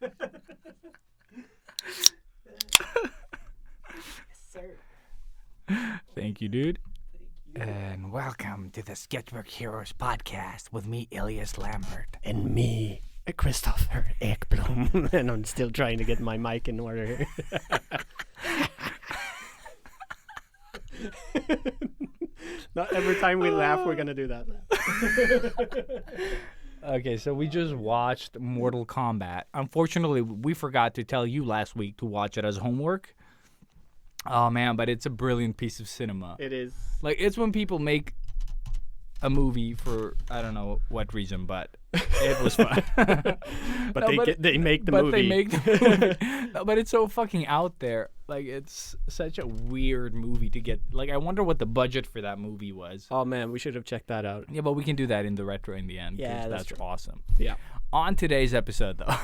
Yes, sir. Thank you, dude. And welcome to the Sketchbook Heroes podcast with me, Ilias Lambert. And me, Christopher Ekblom. And I'm still trying to get my mic in order. Not every time we laugh, we're gonna do that. Okay, so we just watched Mortal Kombat. Unfortunately, we forgot to tell you last week to watch it as homework. Oh, man, but it's a brilliant piece of cinema. It is. Like, it's when people make a movie for, I don't know what reason, but it was fun. But they make the movie. But they make the movie. No, but it's so fucking out there. Like, it's such a weird movie to get. Like, I wonder what the budget for that movie was. Oh, man, we should have checked that out. Yeah, but we can do that in the retro in the end. Yeah, that's true. awesome. Yeah. On today's episode, though,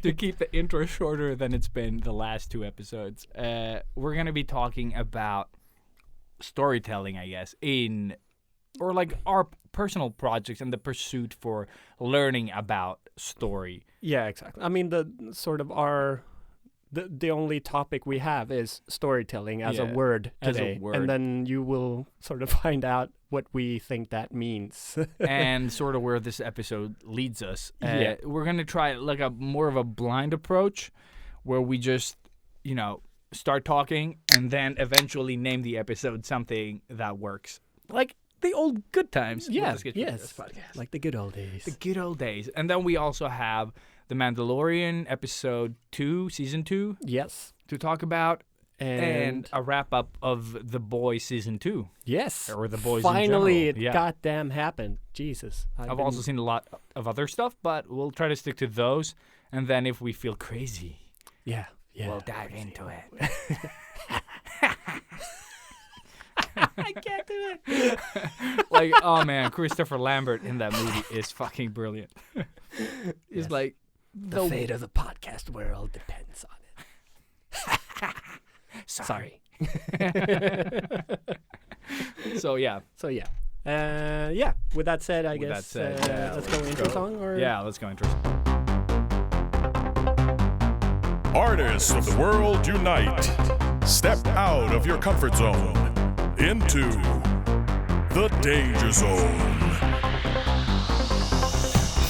to keep the intro shorter than it's been the last two episodes, we're going to be talking about storytelling, I guess, or like our personal projects and the pursuit for learning about story. Yeah, exactly. I mean, the only topic we have is storytelling as a word today. As a word. And then you will sort of find out what we think that means. And sort of where this episode leads us. Yeah. We're going to try like a more of a blind approach where we just, start talking and then eventually name the episode something that works. Like the old good times. Yes, Podcast. like the good old days. The good old days. And then we also have the Mandalorian episode 2, season 2. Yes. To talk about. And a wrap-up of The Boys season 2. Yes. Or The Boys Finally, in general. it goddamn happened. Jesus. I've also seen a lot of other stuff, but we'll try to stick to those. And then if we feel crazy, yeah. we'll dive into it. I can't do it. Like, oh man, Christopher Lambert in that movie is fucking brilliant. It's Yes. like The fate of the podcast world depends on it. Sorry. So yeah. With that said, I With guess that said, let's go into song. Or Yeah, let's go into. Artists of the world unite. Step out of your comfort zone into the danger zone.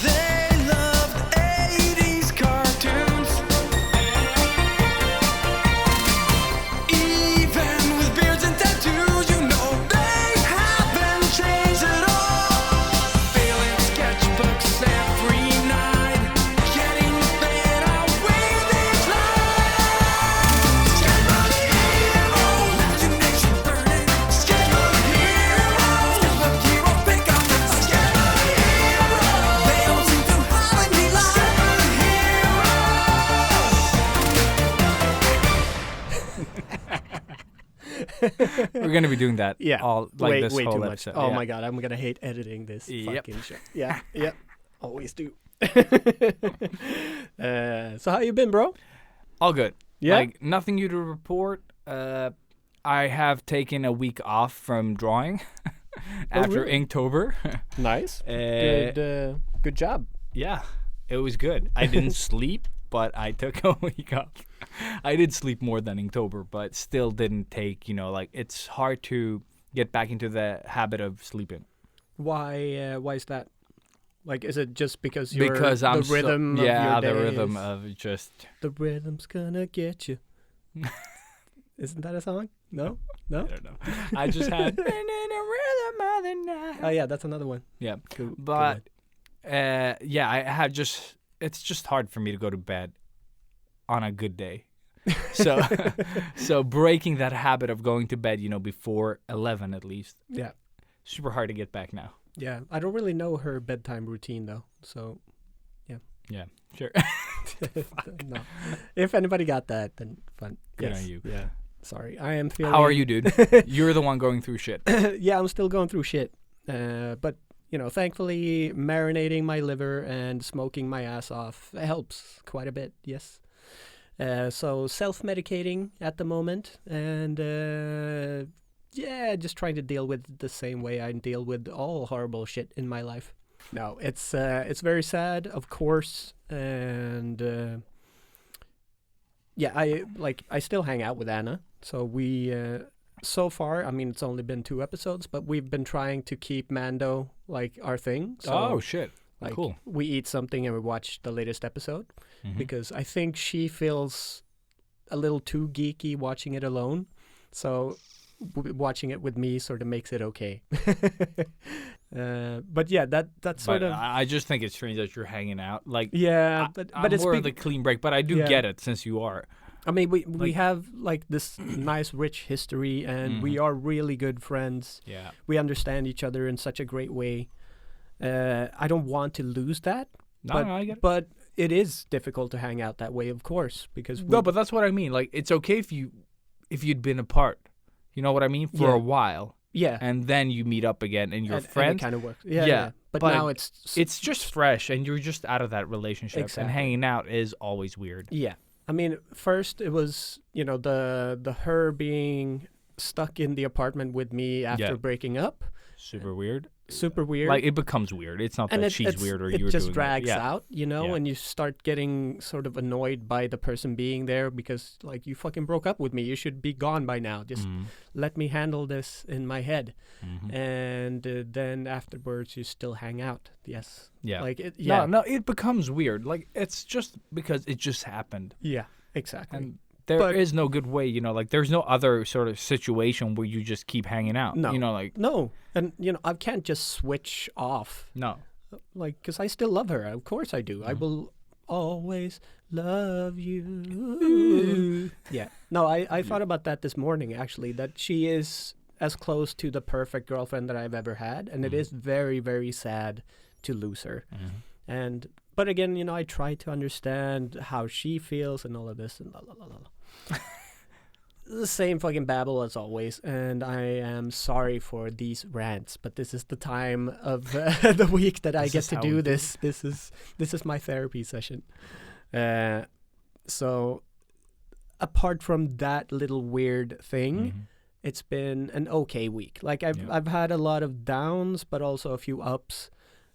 They loved 80s cartoons. Even with beards and tattoos, they haven't changed at all. Filling sketchbooks every night, getting better with each line. Sketchbook hero, imagination burning. Sketchbook hero, pick up the sketchbook hero. They don't seem to have any line. We're gonna be doing that. Yeah. All like this way whole too much. episode. Oh Yeah. my god, I'm gonna hate editing this Yep. fucking show. Yeah. Always do. So how you been, bro? All good. Yeah? Like nothing new to report. I have taken a week off from drawing after really? Inktober. Nice. Uh, Good job. Yeah, it was good. I didn't sleep, but I took a week off. I did sleep more than Inktober, but still didn't take, it's hard to get back into the habit of sleeping. Why is that? Like, is it just because Because the I'm rhythm of your the rhythm days? of just. The rhythm's gonna get you. Isn't that a song? No? I don't know. I just had. In the rhythm of the night. Oh yeah, that's another one. Yeah, Cool. but I have just. It's just hard for me to go to bed on a good day. So, so breaking that habit of going to bed, before 11 at least. Yeah. Super hard to get back now. Yeah, I don't really know her bedtime routine though, so Yeah, sure. no. If anybody got that, then fun. Good Yes. on you. Yeah. Sorry, I am feeling. How are you, dude? You're the one going through shit. Yeah, I'm still going through shit. But thankfully, marinating my liver and smoking my ass off helps quite a bit. Yes. So self-medicating at the moment, and just trying to deal with the same way I deal with all horrible shit in my life. No, it's very sad, of course, and yeah, I still hang out with Anna. So we so far, I mean, it's only been 2 episodes, but we've been trying to keep Mando like our thing. So, Oh shit! like, Cool. we eat something and we watch the latest episode Mhm. because I think she feels a little too geeky watching it alone. So watching it with me sort of makes it okay. But yeah, that's sort But of I just think it's strange that you're hanging out. Like, yeah, I'm but it's more of big- the clean break. But I do Yeah. get it since you are. I mean, we like- have like this nice, rich history, and we Mhm. are really good friends. Yeah. We understand each other in such a great way. I don't want to lose that, No, but no, I get it. but it is difficult to hang out that way, of course, because No, but that's what I mean. Like, it's okay if you'd been apart. You know what I mean? For Yeah. a while, yeah, and then you meet up again, and you're and it friends. kind of works. Yeah, Yeah, But, but now it's It's just fresh, and you're just out of that relationship. Exactly. And hanging out is always weird. yeah. I mean, first it was the her being stuck in the apartment with me after Yeah. breaking up. Super weird. Super weird. Like, it becomes weird. It's not and that it, she's it's- weird or it you're just doing drags it. Yeah. out, Yeah. and you start getting sort of annoyed by the person being there because like you fucking broke up with me. You should be gone by now. Just Mhm. let me handle this in my head. Mhm. And then afterwards you still hang out. Yes. Yeah. Like it. Yeah. No, it becomes weird. Like, it's just because it just happened. Yeah. Exactly. And there is But- no good way, like, there's no other sort of situation where you just keep hanging out. No. Like, no. And I can't just switch off. no. Like, because I still love her. Of course I do. I Mhm. will always love you. Yeah. No, I thought about that this morning, actually, that she is as close to the perfect girlfriend that I've ever had. And it Mhm. is very, very sad to lose her. But again, I try to understand how she feels and all of this and la la la la. The same fucking babble as always, and I am sorry for these rants, but this is the time of the week that I This get is to how do we do this. This is my therapy session. So, apart from that little weird thing, Mhm. it's been an okay week. Like Yeah. I've had a lot of downs, but also a few ups.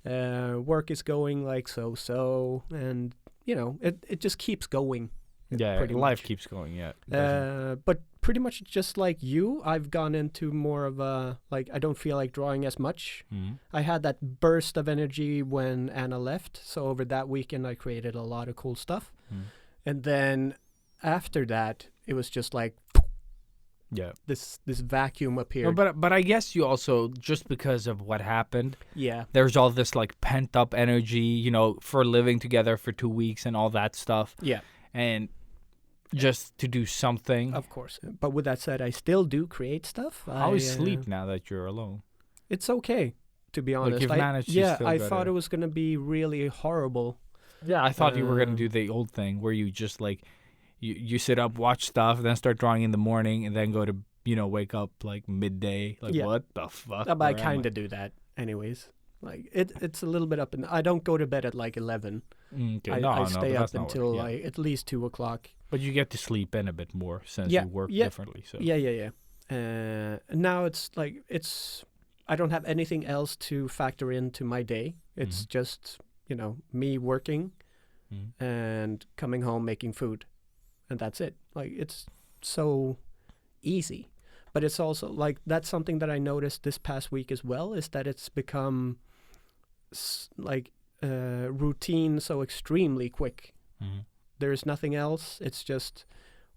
Work is going like so, and it just keeps going. Yeah, pretty life much. keeps going. Yeah. it doesn't- But pretty much just like you, I've gone into more of a I don't feel like drawing as much. Mhm. I had that burst of energy when Anna left, so over that weekend I created a lot of cool stuff. Mhm. And then after that, it was just like Yeah. this vacuum appeared. No, but I guess you also, just because of what happened, yeah, there's all this like pent up energy, for living together for 2 weeks and all that stuff, yeah, and just to do something. of course. But with that said, I still do create stuff. How is I, sleep now that you're alone? It's okay, to be honest. you've managed to yeah, still I go thought to- it was gonna be really horrible. Yeah, I thought you were gonna Um, do the old thing where you just like you sit up, watch stuff, then start drawing in the morning, and then go to wake up like midday. Like, Yeah. what the fuck? But I Where am kind of do that, anyways. Like it's a little bit up, and I don't go to bed at like 11. Okay, I no, stay but up that's not until yeah. like at least 2 o'clock. But you get to sleep in a bit more since Yeah, you work yeah, differently. So Yeah. Now it's like I don't have anything else to factor into my day. It's Mm-hmm. just me working Mhm. and coming home making food, and that's it. Like it's so easy, but it's also like that's something that I noticed this past week as well, is that it's become routine so extremely quick. Mhm. There's nothing else. It's just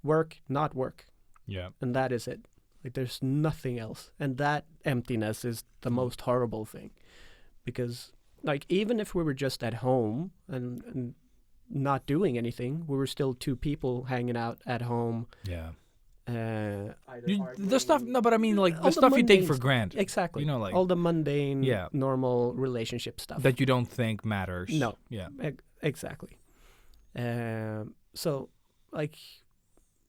work, not work, yeah, and that is it. Like there's nothing else, and that emptiness is the most horrible thing, because like even if we were just at home and not doing anything, we were still 2 people hanging out at home. yeah. Either The stuff, no, but I mean like All the the stuff you take mundane for stuff. granted exactly, like all the mundane, Yeah. normal relationship stuff. that you don't think matters. No. Yeah. Exactly. So, like,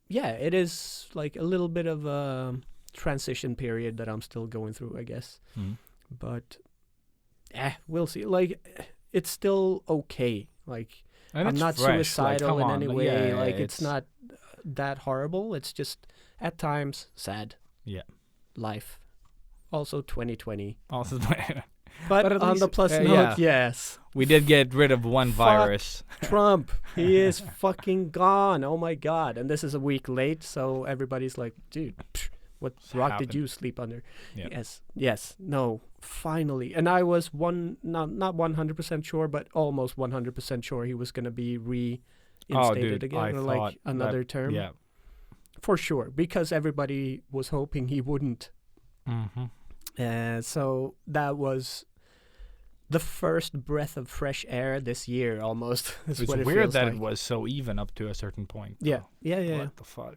yeah, it is like a little bit of a transition period that I'm still going through, I guess. Mhm. But, we'll see. Like, it's still okay. Like, And I'm it's not fresh. suicidal come in on. any like, way. yeah, Like, it's not that horrible. It's just at times sad. Yeah. Life. Also 2020. Also, But at on least, the plus yeah. note, yes. We did get rid of one Fuck virus. Trump, he is fucking gone. Oh my god! And this is a week late, so everybody's like, "Dude, what rock happened? did you sleep under?" Yeah. Yes, no, finally. And I was not 100% sure, but almost 100% sure he was gonna be reinstated again, I or thought like another term. Yeah. For sure, because everybody was hoping he wouldn't. Mm-hmm. So that was the first breath of fresh air this year, almost. Is It's what it weird feels that like. it was so even up to a certain point. Yeah, though. yeah. What the fuck?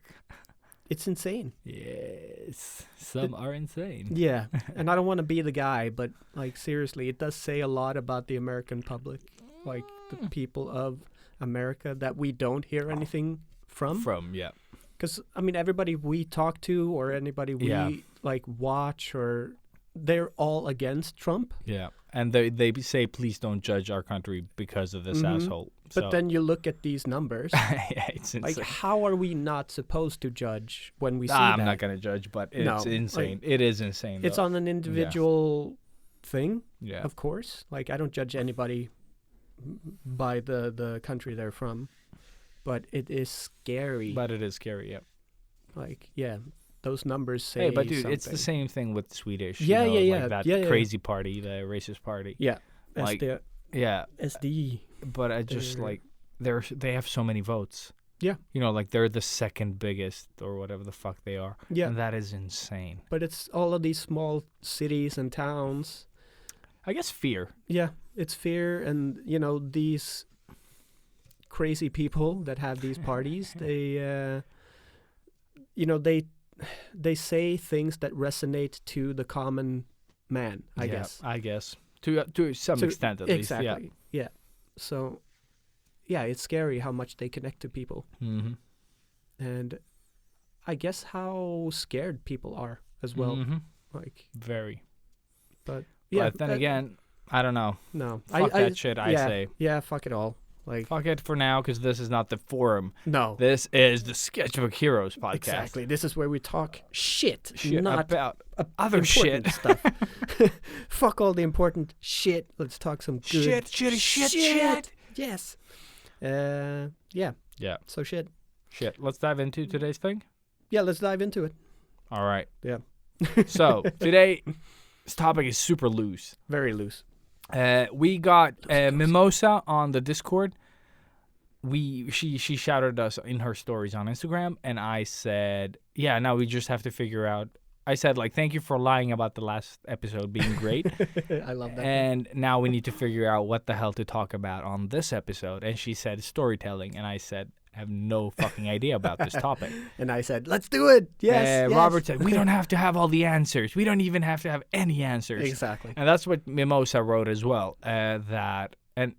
It's insane. Yes. Some are insane. Yeah, and I don't want to be the guy, but like seriously, it does say a lot about the American public, like the people of America, that we don't hear anything from. Yeah. Because I mean, everybody we talk to or anybody we Yeah. like watch, or they're all against Trump. Yeah. And they say, please don't judge our country because of this Mhm. asshole. But So- then you look at these numbers. yeah, it's insane. Like, how are we not supposed to judge when we see I'm that? not going to judge, but it's No, like, insane. It is insane. It's though. on an individual thing, Yeah. of course. Like, I don't judge anybody by the country they're from, but it is scary. But it is scary, yeah. Like, yeah, those numbers say Hey, but dude, it's the something. same thing with Swedish. Yeah, you know, yeah, like yeah. that Yeah, yeah. crazy party, the racist party. Yeah, Like, SD, Yeah, SD. but I just They're- like they have so many votes. Yeah. You know, like they're the second biggest or whatever the fuck they are. Yeah, And that is insane. but it's all of these small cities and towns. I guess fear. Yeah, it's fear, and you know, these crazy people that have these parties, they you know, they say things that resonate to the common man, I Yeah, guess. I guess. To some To- extent at least. Exactly. Yeah. So yeah, it's scary how much they connect to people, Yeah. Mm-hmm. and I guess how scared people are as well. Mm-hmm. Like, Very. but yeah, But then again, I don't know. no, Fuck that shit, I yeah, say. Yeah, fuck it all. Like, Fuck it for now, because this is not the forum. no. This is the Sketchbook Heroes podcast. Exactly. This is where we talk shit, Shit not about other important shit. stuff. Fuck all the important shit. Let's talk some good shit. Yes. Yeah. Yeah. So shit. Shit. Let's dive into today's thing. Yeah. Let's dive into it. All right. Yeah. So today's topic is super loose. Very loose. We got Mimosa on the Discord. She shouted us in her stories on Instagram, and I said, yeah, now we just have to figure out. I said, like, thank you for lying about the last episode being great. I love that. And now we need to figure out what the hell to talk about on this episode. And she said storytelling, and I said, I have no fucking idea about this topic. And I said, let's do it. Yes. Robert said, we don't have to have all the answers. We don't even have to have any answers. Exactly. And that's what Mimosa wrote as well. That and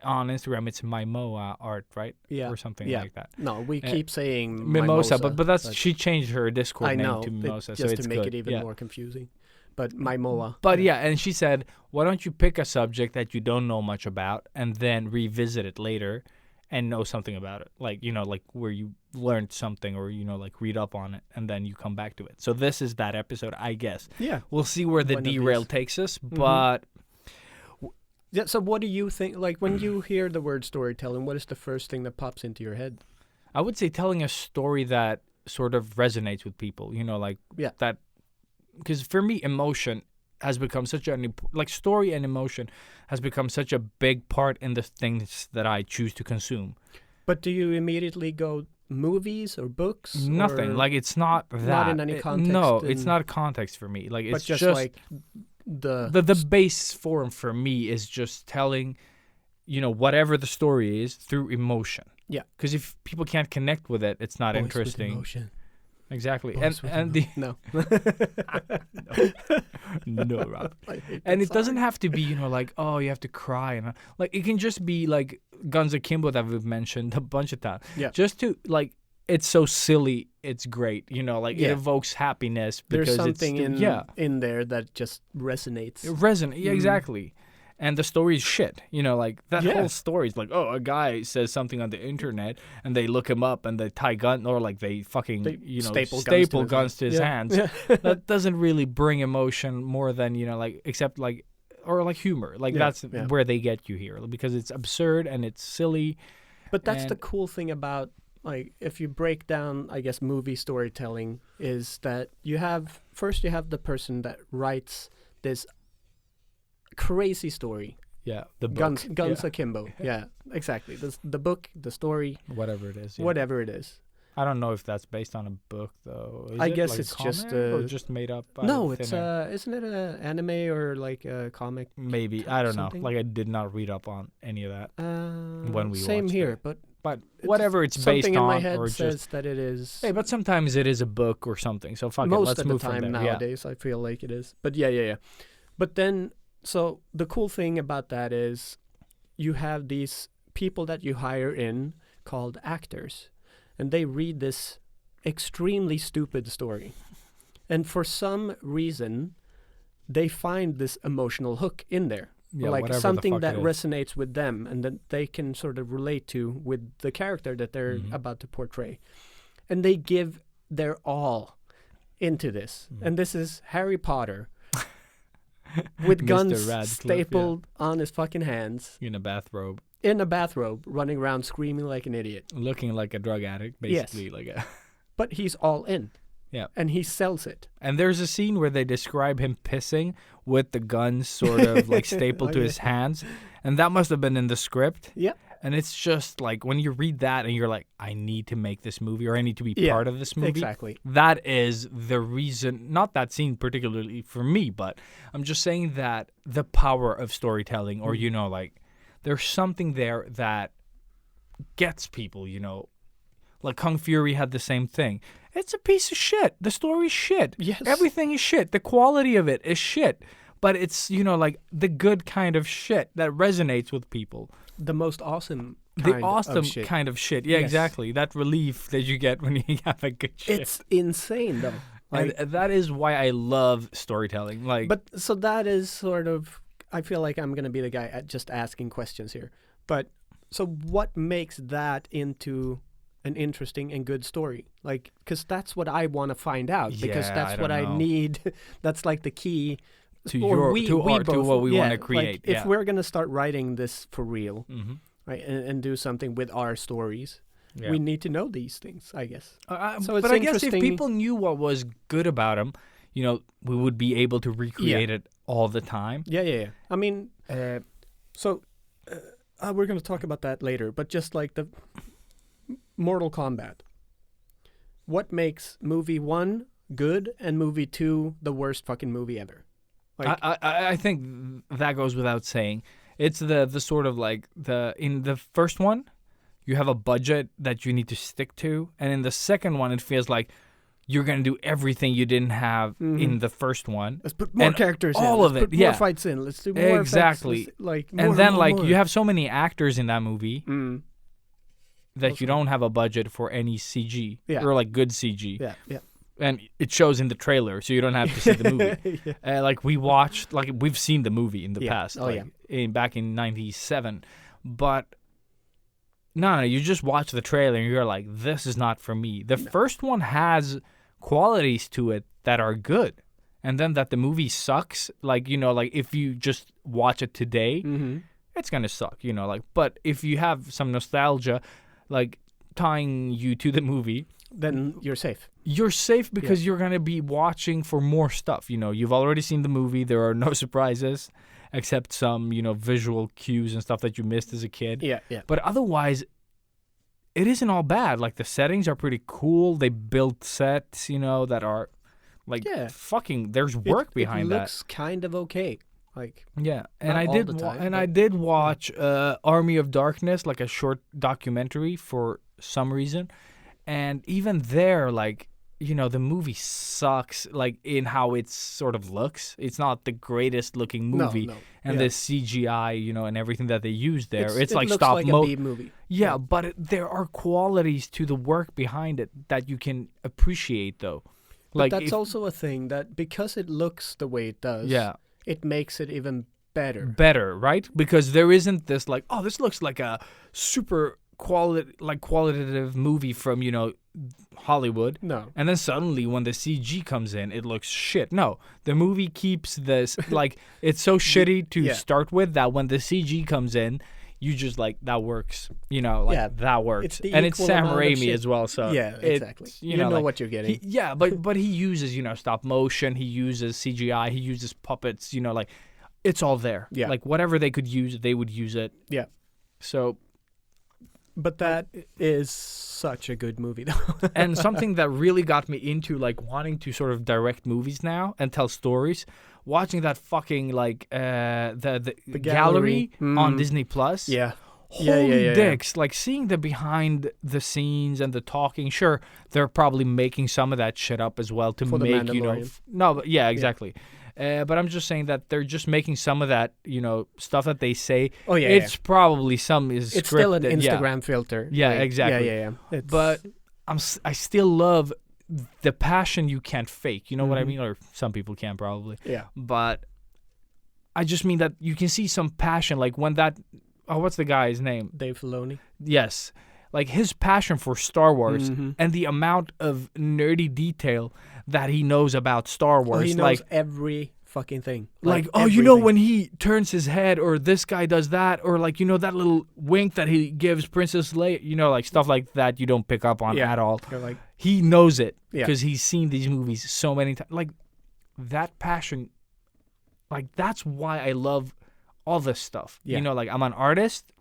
on Instagram it's Mimoa art, right? Yeah. Or something Yeah. like that. No, we keep saying Mimosa, but that's she changed her Discord I name know, to Mimosa, just so it's to make good. it even yeah. more confusing. But Mimoa. But yeah, and she said, why don't you pick a subject that you don't know much about and then revisit it later and know something about it? Like, you know, like where you learned something or, you know, like read up on it and then you come back to it. So this is that episode, I guess. Yeah. We'll see where the One of these. derail takes us, but Yeah. So what do you think? Like, when you hear the word storytelling, what is the first thing that pops into your head? I would say telling a story that sort of resonates with people, you know, like Yeah. that. Because for me, emotion has become such an like story and emotion has become such a big part in the things that I choose to consume. But do you immediately go movies or books? Nothing. or- Like it's not that. Not in any context No, it's in- not context for me. Like but it's just, just like the the base form for me is just telling, you know, whatever the story is through emotion. Yeah. Because if people can't connect with it, it's not voice with interesting. emotion. Exactly. Voice with And the no. no, Rob. I hate And that it doesn't song. have to be, you know, like, oh, you have to cry. And like, it can just be like Guns Akimbo that we've mentioned a bunch of times. Yeah. Just to, like, it's so silly, it's great. You know, like, Yeah. it evokes happiness because There's something it's, in there that just resonates. it resonates. Yeah, exactly. And the story is shit. You know, like, that Yeah. whole story is like, oh, a guy says something on the internet and they look him up and they tie gun, or like they fucking, They you know, staple guns to his hands. Yeah. That doesn't really bring emotion more than, you know, like, except like or like humor. Like that's where they get you here because it's absurd and it's silly. But that's the cool thing about, like, if you break down, I guess, movie storytelling, is that you have the person that writes this crazy story. Yeah, the book. Guns akimbo. Yeah, exactly. The book, the story. Whatever it is. Yeah. Whatever it is. I don't know if that's based on a book, though. Is I it guess like it's a comic just or just made up. No, it's isn't it an anime or like a comic? Maybe I don't something? know. Like I did not read up on any of that when we same watched here, it. but whatever it's based something in on, my head or says just that it is. hey, but sometimes it is a book or something. So fuck it. Most Let's of the move from time there. nowadays, I feel like it is. But yeah. But then, so the cool thing about that is, you have these people that you hire in called actors, and they read this extremely stupid story, and for some reason they find this emotional hook in there, like something that resonates with them and that they can sort of relate to with the character that they're about to portray, and they give their all into this. And this is Harry Potter with guns stapled on his fucking hands in a bathrobe, running around screaming like an idiot, looking like a drug addict, basically. Like a but he's all in. Yeah. And he sells it. And there's a scene where they describe him pissing with the guns sort of like stapled to his hands. And that must have been in the script. Yeah. And it's just like when you read that and you're like, I need to make this movie, or I need to be part of this movie. Exactly. That is the reason, not that scene particularly for me, but I'm just saying that the power of storytelling, or, you know, like there's something there that gets people, you know. Like Kung Fury had the same thing. It's a piece of shit. The story's shit. Yes. Everything is shit. The quality of it is shit. But it's, you know, like the good kind of shit that resonates with people. The most awesome kind of shit. Yeah, exactly. That relief that you get when you have a good shit. It's insane, though. Like, and that is why I love storytelling. Like, but so that is sort of, I feel like I'm going to be the guy at just asking questions here. But so what makes that into an interesting and good story? Like, because that's what I want to find out, because that's what I need. That's like the key to what we want to create. Like, if we're gonna start writing this for real, right, and do something with our stories, we need to know these things, I guess. So it's but I guess if people knew what was good about them, you know, we would be able to recreate it all the time. Yeah. I mean, so we're gonna talk about that later, but just like the Mortal Kombat. What makes movie 1 good and movie 2 the worst fucking movie ever? Like, I think that goes without saying. It's the sort of like in the first one, you have a budget that you need to stick to, and in the second one, it feels like you're gonna do everything you didn't have in the first one. Let's put more characters in. All of it. Put more fights in. Let's do more exactly. Effects. Like more, and then more. You have so many actors in that movie. That you don't have a budget for any CG or like good CG. Yeah. And it shows in the trailer, so you don't have to see the movie. Like we've seen the movie in the past, back in '97. But no, you just watch the trailer and you're like, this is not for me. The first one has qualities to it that are good, and then that the movie sucks. Like, you know, like if you just watch it today, it's gonna suck. You know, like, but if you have some nostalgia, like tying you to the movie, then you're safe. You're safe because you're going to be watching for more stuff. You know, you've already seen the movie. There are no surprises except some, you know, visual cues and stuff that you missed as a kid. Yeah. But otherwise, it isn't all bad. Like, the settings are pretty cool. They built sets, you know, that are like fucking, there's work behind that. It looks kind of okay. Like, yeah, and I did watch Army of Darkness, like a short documentary for some reason, and even there, like, you know, the movie sucks, like in how it sort of looks. It's not the greatest looking movie, and the CGI, you know, and everything that they use there, it's like stop motion. It looks like a B movie. Yeah, but there are qualities to the work behind it that you can appreciate, though. But that's also a thing that because it looks the way it does. Yeah. It makes it even better. Better, right? Because there isn't this like, oh, this looks like a super qualitative movie from, you know, Hollywood. No. And then suddenly when the CG comes in, it looks shit. No, the movie keeps this, like, it's so shitty to Yeah. start with that when the CG comes in, you just like, that works. You know, like, Yeah, that works. it's the and it's equal Sam amount of Raimi shit. as well, so. Yeah, it- exactly. You know, like, what you're getting. yeah, but he uses, stop motion, he uses CGI, he uses puppets, like, it's all there. Yeah. Like, whatever they could use, they would use it. Yeah. So, But that is such a good movie, though. and something that really got me into, like, wanting to sort of direct movies now and tell stories, watching that fucking, like, the gallery on Disney Plus. Yeah. Holy dicks. Like, seeing the behind the scenes and the talking, sure, they're probably making some of that shit up as well to For the make, Mandalorian. no, but yeah, exactly. But I'm just saying that they're just making some of that, stuff that they say. Oh, yeah. It's probably some is It's still an scripted, yeah. Instagram filter. Yeah, Like, exactly. Yeah. It's, But I still love the passion you can't fake. You know what I mean? Or some people can probably. yeah. But I just mean that you can see some passion. Like when that, what's the guy's name? Dave Filoni. Yes. Like his passion for Star Wars Mm-hmm. and the amount of nerdy detail that he knows about Star Oh, Wars. he knows like, every fucking thing. oh, when he turns his head, or this guy does that, or like, that little wink that he gives Princess Leia, like stuff like that you don't pick up on Yeah. at all. You're like, He knows it Yeah. because he's seen these movies so many times. Like that passion, like that's why I love all this stuff. Yeah. Like I'm an artist.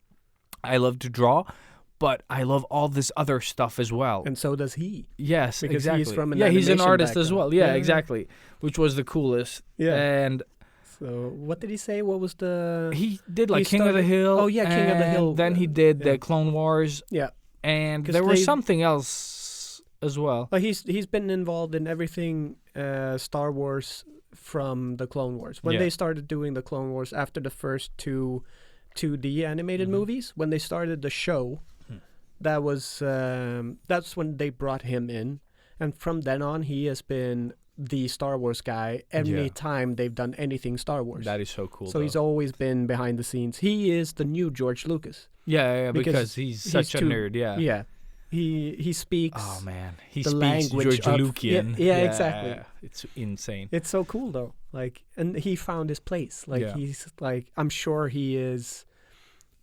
I love to draw, but I love all this other stuff as well. and so does he. Yes, Because exactly. he's from an he's an animation artist as background. well. Yeah, Yeah. exactly. Which was the coolest. Yeah. And So what did he say? What was the? he did like He King of the started- Hill. Oh, yeah, King of the Hill. Then he did Yeah. the Clone Wars, Yeah. and 'Cause there was they- something else as well. But he's been involved in everything Star Wars from the Clone Wars. When Yeah. they started doing the Clone Wars after the first two 2D animated Mm-hmm. movies, when they started the show, that was that's when they brought him in, and from then on he has been the Star Wars guy every Yeah. time they've done anything Star Wars. That is so cool. So he's always been behind the scenes. He is the new George Lucas. yeah, because because he's such a too- nerd. Yeah. Yeah. He speaks. Oh man, he The speaks language George of- Lucian. yeah, exactly. It's insane. It's so cool though. Like, and he found his place. Like Yeah. he's like, I'm sure he is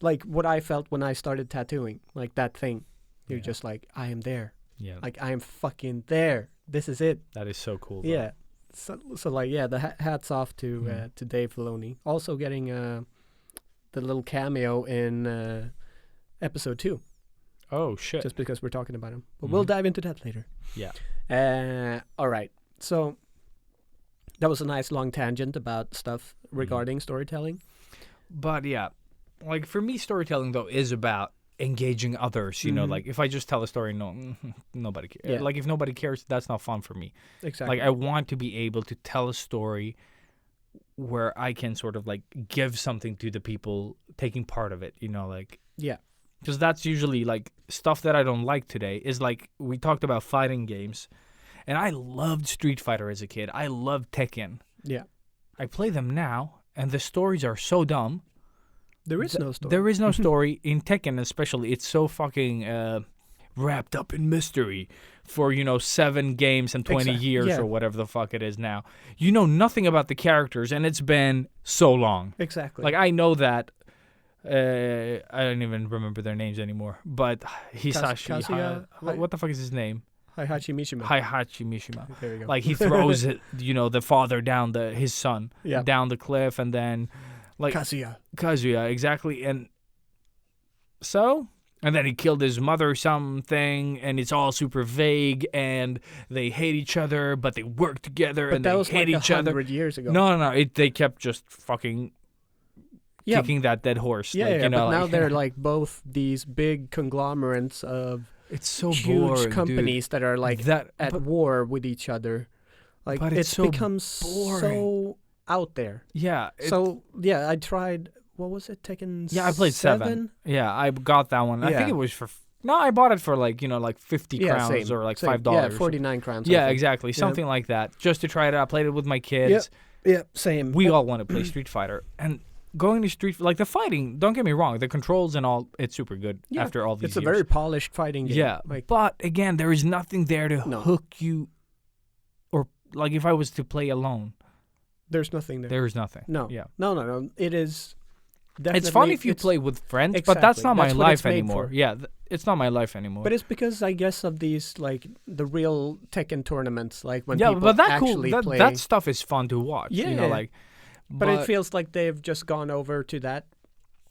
like what I felt when I started tattooing. Like that thing. You're Yeah. just like, I am there. Yeah, Like I am fucking there. This is it. that is so cool. though. Yeah. So like yeah, the hats off to Dave Filoni. Also getting the little cameo in episode 2, Oh shit. just because we're talking about him. But we'll dive into that later. Yeah. All right. So that was a nice long tangent about stuff regarding storytelling. But yeah, like for me, storytelling though is about engaging others. Like if I just tell a story, nobody cares. Yeah. Like if nobody cares, that's not fun for me. Exactly. Like I want to be able to tell a story where I can sort of like give something to the people taking part of it. Like yeah. because that's usually like stuff that I don't like today. Is like we talked about fighting games, and I loved Street Fighter as a kid. I loved Tekken. Yeah. I play them now, and the stories are so dumb. There is no story. There is no story in Tekken, especially. It's so fucking wrapped up in mystery for 7 games and 20 years yeah. or whatever the fuck it is now. You know nothing about the characters, and it's been so long. Exactly. Like I know that. I don't even remember their names anymore. But Hisashi, Kazuya, what the fuck is his name? Heihachi Mishima. Heihachi Mishima. There you go. Like he throws it, the father down his son Yeah. down the cliff, and then like Kazuya, exactly. And then he killed his mother or something, and it's all super vague, and they hate each other, but they work together, But and that they was hate like each other. 100 years ago. No. They kept just fucking Yeah. kicking that dead horse. Yeah, like, yeah, but like, now they're like both these big conglomerates of it's so huge boring, companies that are dude. like that. at but- war with each other. Like But it's it's so become boring. so out there. yeah. So yeah, I tried. What was it? Tekken. Yeah, I played 7. Yeah, I got that one. I think Yeah. it was for. No, I bought it for like 50 Yeah, crowns same, or like same. $5. Yeah, 49 crowns. I Yeah, think. exactly. Yeah. Something like that. Just to try it out. I played it with my kids. Yeah, same. We all want to play Street Fighter. And going to Street like the fighting. Don't get me wrong, the controls and all. It's super good Yeah, after all these it's years. a very polished fighting game. Yeah, Like, but again, there is nothing there to No. hook you. Or like if I was to play alone, there's nothing there. there is nothing. No. Yeah. No. It is definitely... It's fun if you play with friends, but that's Exactly. not my That's what it's life made anymore. for. Yeah, it's not my life anymore. But it's because, I guess, of these, like, the real Tekken tournaments, like when yeah, people but that cool. actually play. That stuff is fun to watch. Yeah, you know, yeah. like. But it feels like they've just gone over to that.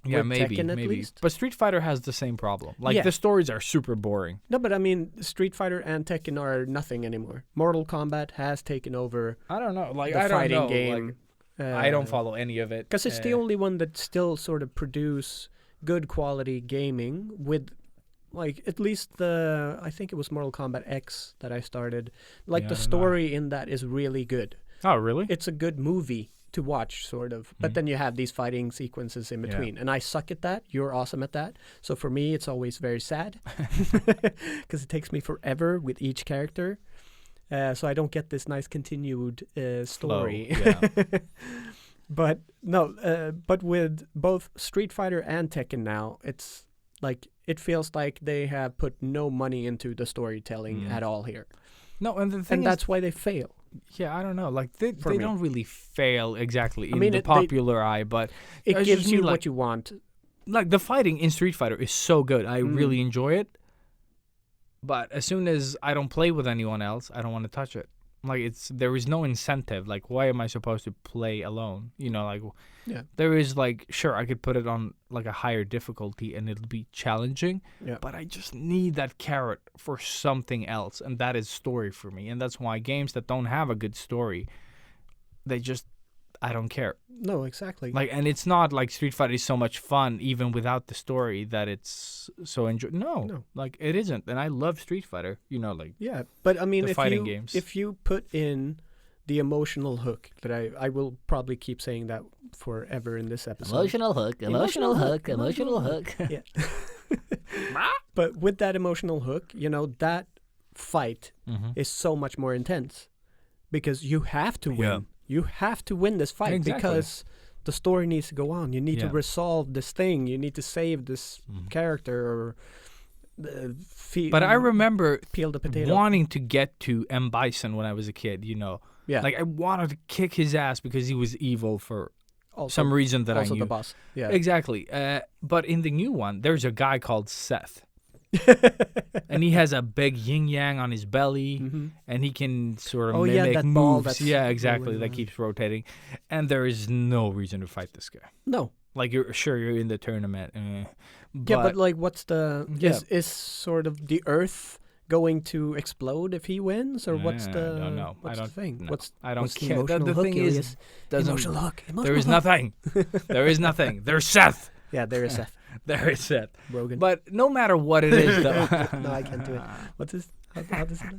yeah, with maybe, Tekken at maybe. least. But Street Fighter has the same problem. Like Yeah. the stories are super boring. No, but I mean, Street Fighter and Tekken are nothing anymore. Mortal Kombat has taken over I don't know. Like the I don't fighting know. game. Like, I don't follow any of it Because it's the only one that still sort of produce good quality gaming with, like, at least I think it was Mortal Kombat X that I started. Like, Yeah, the I don't know. story in that is really good. Oh, really? It's a good movie to watch, sort of. But Mhm. then you have these fighting sequences in Yeah. between. And I suck at that. You're awesome at that. So for me, it's always very sad. Because it takes me forever with each character. So I don't get this nice continued story. yeah. But no, but with both Street Fighter and Tekken now, it's like it feels like they have put no money into the storytelling at all here. No, and the thing And is, that's why they fail. yeah, I don't know. Like they For me. don't really fail exactly in mean, the they- popular eye, but It it's gives just you me, what like- you want. like the fighting in Street Fighter is so good. I Mm. really enjoy it. But as soon as I don't play with anyone else, I don't want to touch it. Like there is no incentive. Like why am I supposed to play alone? You know, like Yeah. there is like sure I could put it on like a higher difficulty and it'll be challenging. Yeah. But I just need that carrot for something else, and that is story for me. And that's why games that don't have a good story, I don't care. No, exactly. Like, and it's not like Street Fighter is so much fun even without the story that it's so No. like it isn't. And I love Street Fighter. You know, like Yeah, but I mean, the if fighting you games. if you put in the emotional hook that I will probably keep saying that forever in this episode. Emotional hook, emotional hook, emotional hook. Yeah. But with that emotional hook, you know, that fight Mhm. is so much more intense because you have to win. Yeah. You have to win this fight Exactly. because the story needs to go on. You need to Yeah. resolve this thing. You need to save this Mhm. character or But I remember peel the potato. wanting to get to M. Bison when I was a kid. You know, Yeah. like I wanted to kick his ass because he was evil for also, some reason that I also knew. the boss. Yeah. Exactly. But in the new one, there's a guy called Seth. And he has a big yin yang on his belly, Mhm. and he can sort of Oh, yeah, mimic that moves. ball that's Yeah, exactly. rolling That around. keeps rotating, and there is no reason to fight this guy. No. Like you're in the tournament. Yeah, but like, what's the Yeah. is sort of the Earth going to explode if he wins, or what's I the don't know. What's I the thing? no, What's I don't what's the care. emotional The hook, thing Ilias? is, doesn't Emotional hook. there Emotional is hook. nothing. There is nothing. There's Seth. Yeah, there is Seth There is Seth. Rogen. But no matter what it is, though. No, I can't do it. What's his? How does it?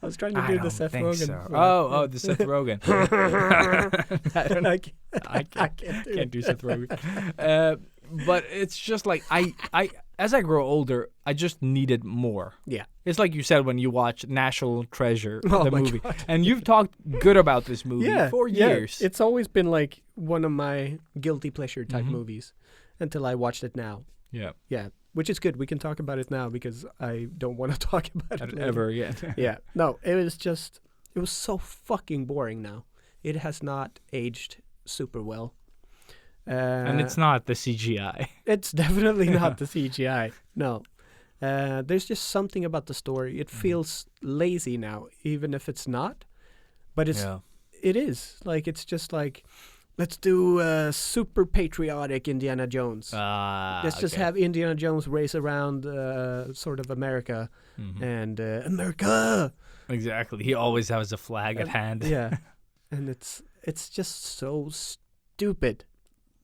I was trying to I do don't the Seth think Rogen. so. one. Oh, the Seth Rogen. I don't know. I can't do Can't it. do Seth Rogen. But it's just like I as I grow older, I just needed more. Yeah. It's like you said when you watch National Treasure, Oh the my movie, God. and you've talked good about this movie Yeah, for yeah. years. It's always been like one of my guilty pleasure type Mhm. movies until I watched it now. yeah, Yeah, which is good. We can talk about it now because I don't want to talk about it later. ever again. Yeah, no, it was so fucking boring now. It has not aged super well. And it's not the CGI. It's definitely not the CGI. No. There's just something about the story. It feels lazy now, even if it's not. But it is. Like, it's just like, let's do super patriotic Indiana Jones. Let's just have Indiana Jones race around sort of America and America. Exactly. He always has a flag at hand. Yeah. And it's just so stupid,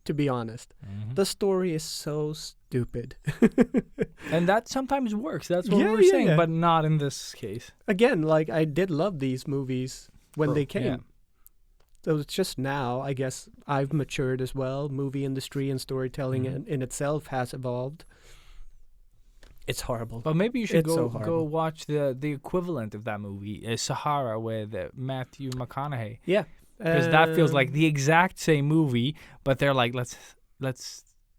to be honest. Mhm. The story is so stupid. And that sometimes works. That's what Yeah, we're yeah, saying, yeah. but not in this case. Again, like, I did love these movies when they came. Yeah. So it's just now, I guess, I've matured as well. Movie industry and storytelling in itself has evolved. It's horrible. But maybe you should It's so go horrible. watch the equivalent of that movie, Sahara, with Matthew McConaughey. Yeah. Because that feels like the exact same movie, but they're like, let's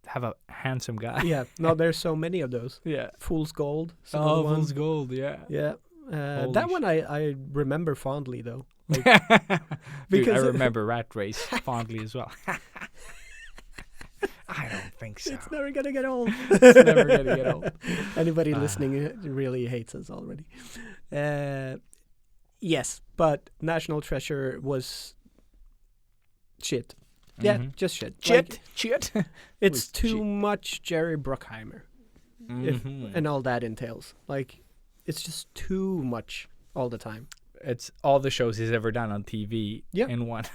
have a handsome guy. Yeah, no, there's so many of those. Yeah. Fool's Gold. is Oh, another one. Fool's Gold, yeah. Yeah. Holy That one I remember fondly though. Dude, I because- remember Rat Race fondly as well. I don't think so. It's never gonna get old. It's never gonna get old. Anybody listening really hates us already. Yes, but National Treasure was shit. Yeah, Mhm. just shit. Chit, chit. It's was too shit. much Jerry Bruckheimer, if, Mhm. and all that entails. Like, it's just too much all the time. It's all the shows he's ever done on TV Yeah. in one.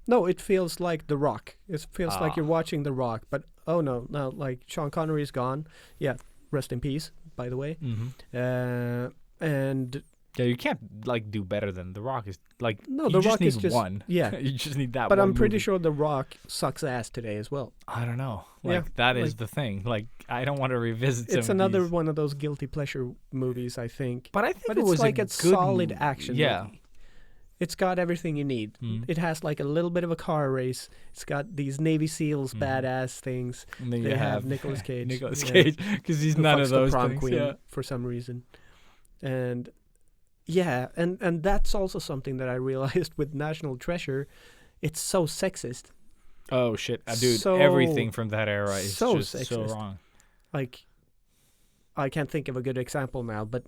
No, it feels like The Rock. It feels like Ah. you're watching The Rock, but oh no, like Sean Connery is gone. Yeah, rest in peace, by the way. Mm-hmm. And Yeah, you can't like do better than The Rock. Is like no, you The just Rock need is just one. yeah. You just need that. But one I'm pretty movie. sure The Rock sucks ass today as well. I don't know. Yeah, Like that is like- the thing. Like I don't want to revisit. It's some of another these. one of those guilty pleasure movies, I think. But I think But it it's was like a a good solid movie. action Yeah. movie. It's got everything you need. Mm. It has like a little bit of a car race. It's got these Navy SEALs badass things. And then They you have Nicolas Cage. Nicolas Yeah. Cage, because he's Who none fucks of the those prom things. queen Yeah. for some reason. And yeah, and that's also something that I realized with National Treasure. It's so sexist. Oh shit, dude! So- Everything from that era is so just so sexist. wrong. Like, I can't think of a good example now, but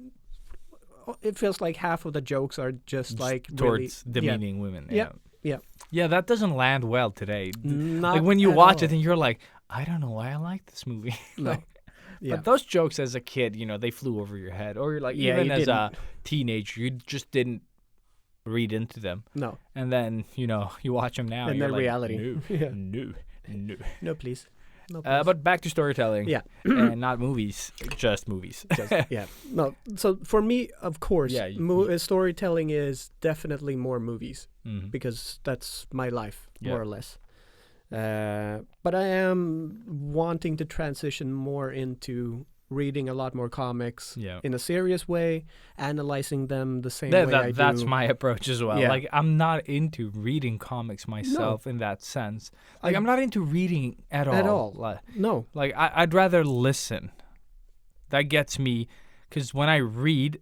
it feels like half of the jokes are just like Towards really, demeaning women. Yeah. Yeah. Yeah, that doesn't land well today. Not Like when you at watch it all. and you're like, I don't know why I like this movie. No. Like, Yeah. But those jokes as a kid, you know, they flew over your head. Or like Yeah, even you as a didn't. teenager, you just didn't read into them. No. And then, you know, you watch them now And you're they're like, reality. No, Yeah. no, no. No, please. No, please. But back to storytelling. Yeah. And not movies, just movies. yeah. No. So for me, of course, Yeah, you- storytelling is definitely more movies Mhm. because that's my life, Yeah. more or less. But I am wanting to transition more into reading a lot more comics Yeah. in a serious way, analyzing them the same way I That's do. my approach as well. Yeah. Like I'm not into reading comics myself in that sense. Like I'm not into reading at all. At all. No. Like I'd rather listen. That gets me, because when I read,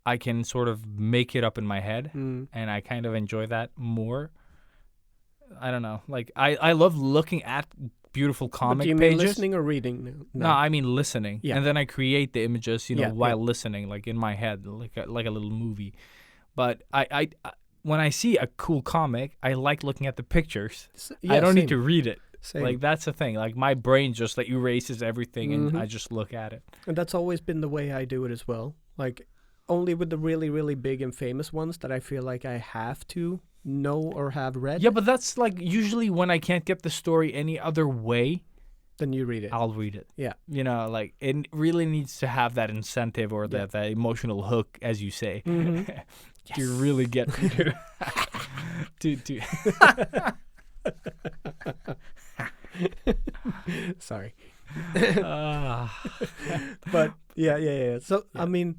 I can sort of make it up in my head, Mm. and I kind of enjoy that more. I don't know. Like I love looking at beautiful But comic do you mean pages. listening or reading? No, I mean listening. Yeah. And then I create the images, you know, Yeah, while yeah. listening, like in my head, like a little movie. But I when I see a cool comic, I like looking at the pictures. I don't need to read it. Same. Like that's the thing. Like my brain just like erases everything, and Mhm. I just look at it. And that's always been the way I do it as well. Like, only with the really, really big and famous ones that I feel like I have to know or have read. Yeah, but that's like usually when I can't get the story any other way, Then you read it. I'll read it. Yeah. You know, like it really needs to have that incentive or Yeah. that emotional hook, as you say, Mhm. to really get me to. Sorry. Ah. But yeah. So, I mean,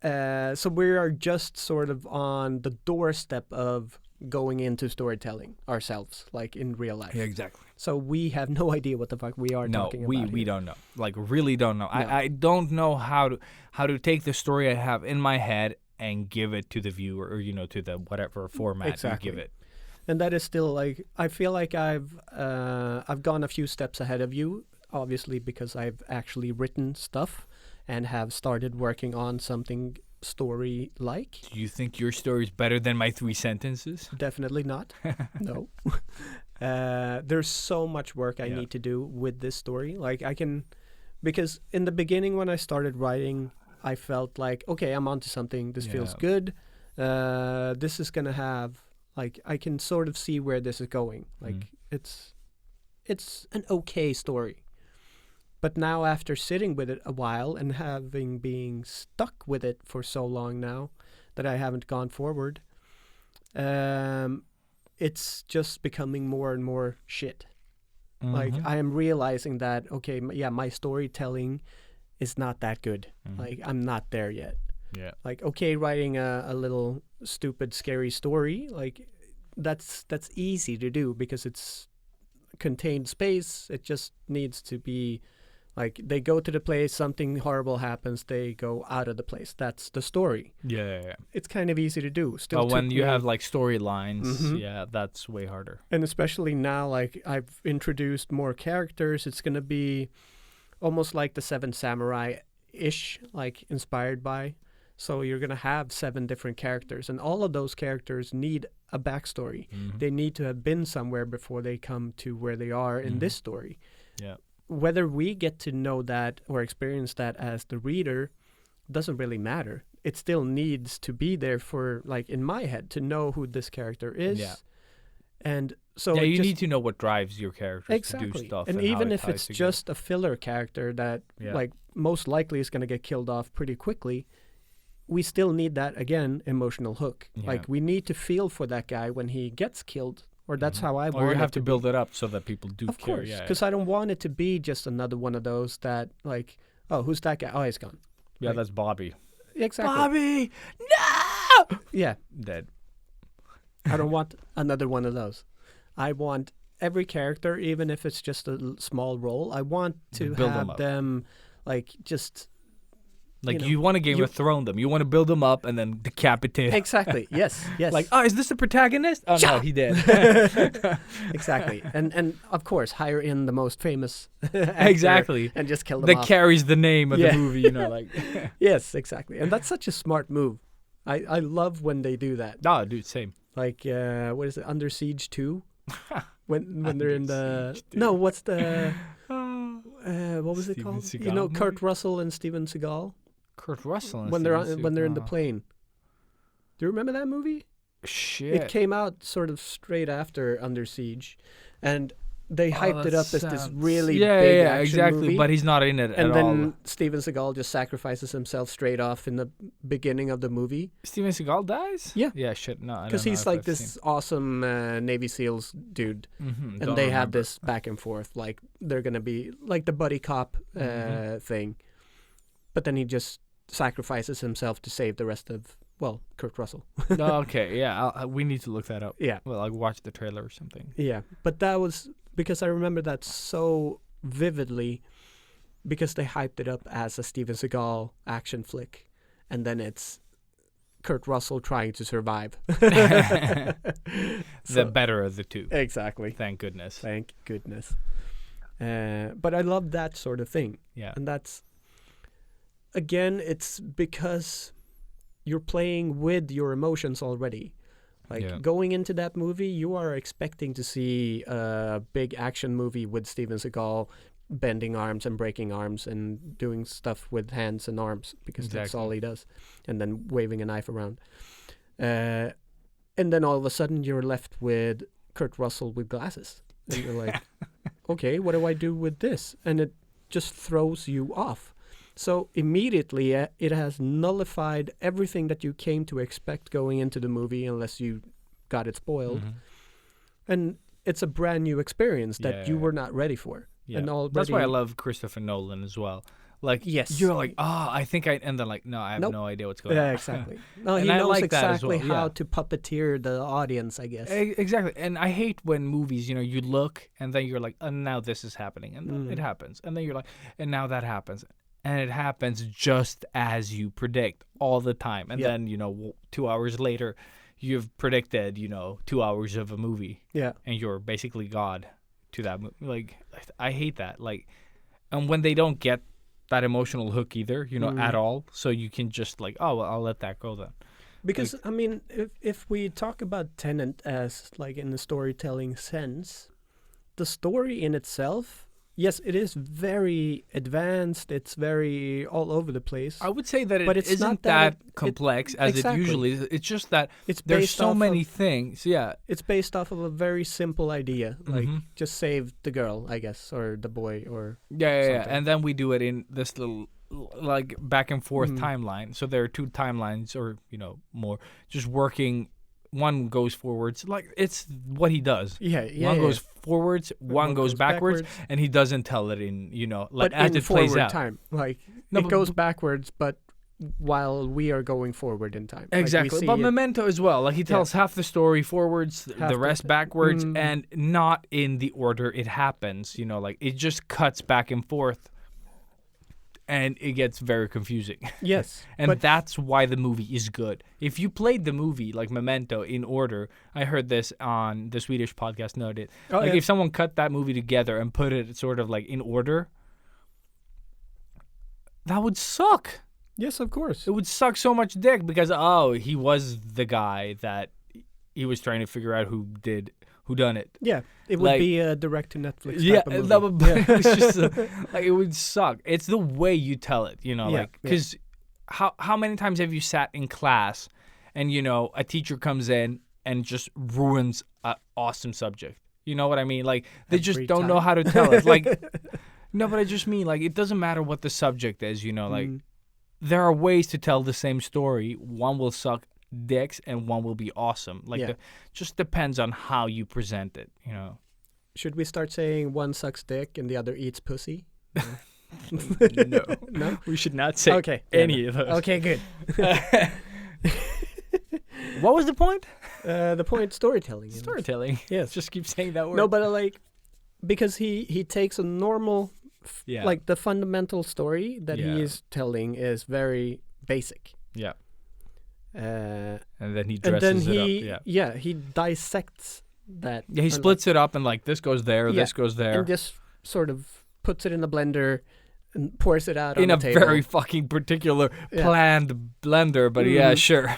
so we are just sort of on the doorstep of going into storytelling ourselves, like in real life. Yeah, exactly. So we have no idea what the fuck we are No, talking we about. we here. don't know. Like really don't know. No. I don't know how to take the story I have in my head and give it to the viewer, or you know, to the whatever format Exactly. you give it. And that is still like, I feel like I've gone a few steps ahead of you, obviously, because I've actually written stuff and have started working on something story-like. Do you think your story is better than my 3 sentences? Definitely not. No. There's so much work I Yeah. need to do with this story. Like because in the beginning when I started writing, I felt like, okay, I'm onto something. This feels Yeah. good. This is gonna have, like, I can sort of see where this is going. Like it's an okay story. But now after sitting with it a while and having being stuck with it for so long now that I haven't gone forward, it's just becoming more and more shit. Like Mhm. I am realizing that, okay, my storytelling is not that good. Mhm. Like I'm not there yet. Yeah. Like, okay, writing a little stupid, scary story, like that's easy to do because it's contained space. It just needs to be like they go to the place, something horrible happens, they go out of the place. That's the story. Yeah. It's kind of easy to do. Still, But when took you me- have like storylines, Mhm. yeah, that's way harder. and especially now, like I've introduced more characters, it's gonna be almost like the Seven Samurai-ish, like inspired by. So you're gonna have 7 different characters, and all of those characters need a backstory. Mhm. They need to have been somewhere before they come to where they are in Mhm. this story. Yeah. Whether we get to know that or experience that as the reader doesn't really matter. It still needs to be there for, like, in my head, to know who this character is. Yeah. And so yeah, it you just, need to know what drives your characters to exactly. do stuff. And how even it if ties it's together. just a filler character that, Yeah. like, most likely is going to get killed off pretty quickly, we still need that, again, emotional hook. Yeah. Like, we need to feel for that guy when he gets killed. Or that's Mhm. how I Or want you it have to be. build it up so that people do Of care. course, Yeah, because I don't want it to be just another one of those that, like, oh, who's that guy? Oh, he's gone. yeah, like- that's Bobby. Exactly. Bobby, no! Yeah, Dead. I don't want another one of those. I want every character, even if it's just a small role, I want to Build them have up. them, like, just Like know, you want to Game you- of Thrones them. You want to build them up and then decapitate. exactly. Yes, yes. Like, oh, is this the protagonist? Oh no, he did. exactly. And of course, hire in the most famous actor Exactly. and just kill them That off. carries the name of Yeah. the movie. You know, like. Yes, exactly. And that's such a smart move. I love when they do that. No, dude, same. Like, what is it? Under Siege 2? when they're in the... Siege 2. No, what's the... what was it Steven called? Seagal You know, Kurt movie? Russell and Steven Seagal? Kurt Russell. and When they're Steven when they're in the Seagal. plane. Do you remember that movie? Shit. It came out sort of straight after Under Siege, and they hyped it that up as this sounds- really yeah, big yeah, action exactly. movie. But he's not in it and at then all. Steven Seagal just sacrifices himself straight off in the beginning of the movie Steven Seagal dies? Yeah. Yeah, shit. No, because he's like this awesome Navy SEALs dude, Mm-hmm. and they have this back and forth, like they're gonna be like the buddy cop Mhm. thing, but then he just sacrifices himself to save the rest of Kurt Russell. Okay, yeah. We need to look that up. Yeah. Well, like watch the trailer or something. Yeah, but that was because I remember that so vividly because they hyped it up as a Steven Seagal action flick, and then it's Kurt Russell trying to survive. The So- better of the two. exactly. Thank goodness. Thank goodness. But I love that sort of thing, Yeah. and that's again, it's because you're playing with your emotions already. Like Yeah. going into that movie, you are expecting to see a big action movie with Steven Seagal bending arms and breaking arms and doing stuff with hands and arms because that's all Exactly. he does, and then waving a knife around. And then all of a sudden, you're left with Kurt Russell with glasses, and you're like, okay, what do I do with this? And it just throws you off. So immediately it has nullified everything that you came to expect going into the movie unless you got it spoiled. Mhm. And it's a brand new experience that you Yeah. were not ready for. Yeah. And That's why I already- love Christopher Nolan as well. Like, Yes. you're like, I think and they're like, no, I have Nope. no idea what's going on. Yeah, exactly. No, And he I knows like that as exactly well, how yeah. to puppeteer the audience, I guess. Exactly. And I hate when movies, you look and then you're like, now this is happening. And then it happens. And then you're like, and now that happens. And it happens just as you predict all the time. And Yeah. then, 2 hours later, you've predicted, 2 hours of a movie. Yeah. And you're basically God to that movie. Like, I hate that. Like, and when they don't get that emotional hook either, at all. So you can just like, oh, well, I'll let that go then. Because, I mean, if we talk about Tenet as, like, in the storytelling sense, the story in itself, yes, it is very advanced. It's very all over the place. I would say that But it it's isn't not that complex as exactly. it usually is. It's just that It's there's based so off many of- things. Yeah. It's based off of a very simple idea, like Mhm. just save the girl, I guess, or the boy, or Yeah. something. And then we do it in this little like back and forth Mhm. timeline. So there are two timelines or, more just working. One goes forwards. Like it's what he does. yeah. One goes forwards, one goes backwards, and he doesn't tell it in, like but as in it plays forward out. time, like No, it but- goes backwards, but while we are going forward in time. Like, we Exactly, see but it- Memento as well. Like he tells half the story forwards, Half the the rest th- backwards, Mm. and not in the order it happens. You know, like it just cuts back and forth, and it gets very confusing. Yes, And but that's why the movie is good. If you played the movie like Memento in order, I heard this on the Swedish podcast Noted. Oh, like yeah. if someone cut that movie together and put it sort of like in order, that would suck. yes, of course. It would suck so much dick because he was the guy that he was trying to figure out who done it. Yeah, it would like- be a direct to Netflix. Yeah, type of that movie. would, it's just like it would suck. It's the way you tell it, you know, Yeah, like because how many times have you sat in class and you know a teacher comes in and just ruins an awesome subject? You know what I mean? Like they just Every don't know time. how to tell it. Like no, but I just mean like it doesn't matter what the subject is. You know, like Mm. there are ways to tell the same story. One will suck dicks and one will be awesome. Like Yeah. just depends on how you present it. You know. Should we start saying one sucks dick and the other eats pussy? No. No? We should not say Okay. any of those. Okay, good. What was the point? The point, storytelling. Storytelling. Yes. Just keep saying that word. No, but like, because he takes a normal, yeah. like the fundamental story that Yeah. he is telling is very basic. Yeah. And And then he then dresses he, it up. Yeah. he dissects that. Yeah, he and, splits it up and like this goes there, Yeah. this goes there. and just sort of puts it in the blender and pours it out on In the a table. very fucking particular Yeah. planned blender, but yeah, Mhm. sure.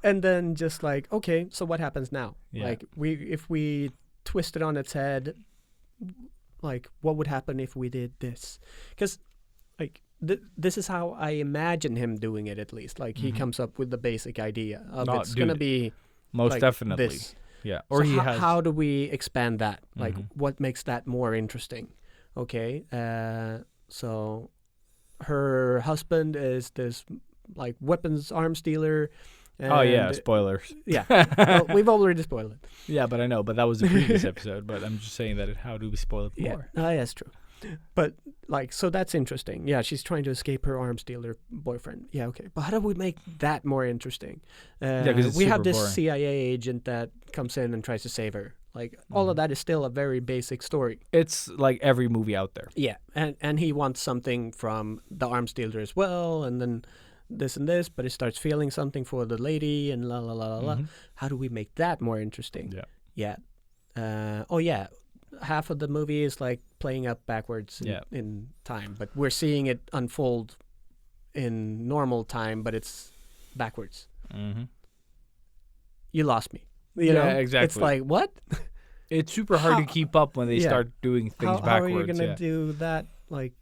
And then just like, okay, so what happens now? Yeah. Like if we twist it on its head, like what would happen if we did this? Because like this is how I imagine him doing it, at least. Like he Mhm. comes up with the basic idea of No, it's gonna dude, be Most like definitely. this. Yeah. So Or he ho- has how do we expand that? Like Mhm. what makes that more interesting? Okay, so her husband is this like weapons arms dealer. Oh yeah, and- spoilers. yeah. Well, we've already spoiled it. Yeah, but I know, but that was the previous episode, but I'm just saying that how do we spoil it Yeah, more? that's true. But like, so that's interesting. Yeah, she's trying to escape her arms dealer boyfriend. Yeah, okay. But how do we make that more interesting? 'cause it's we have super this boring. CIA agent that comes in and tries to save her. Like all of that is still a very basic story. It's like every movie out there. Yeah, and he wants something from the arms dealer as well, and then this and this, but he starts feeling something for the lady and la la la la la. Mhm. How do we make that more interesting? Yeah. Yeah. Oh yeah. Half of the movie is like playing up backwards Yeah. in time, but we're seeing it unfold in normal time, but it's backwards. Mm-hmm. You lost me. You Yeah, know? It's exactly. like, what? It's super hard to How- keep up when they Yeah. start doing things How backwards. are you going to yeah. do that? Like,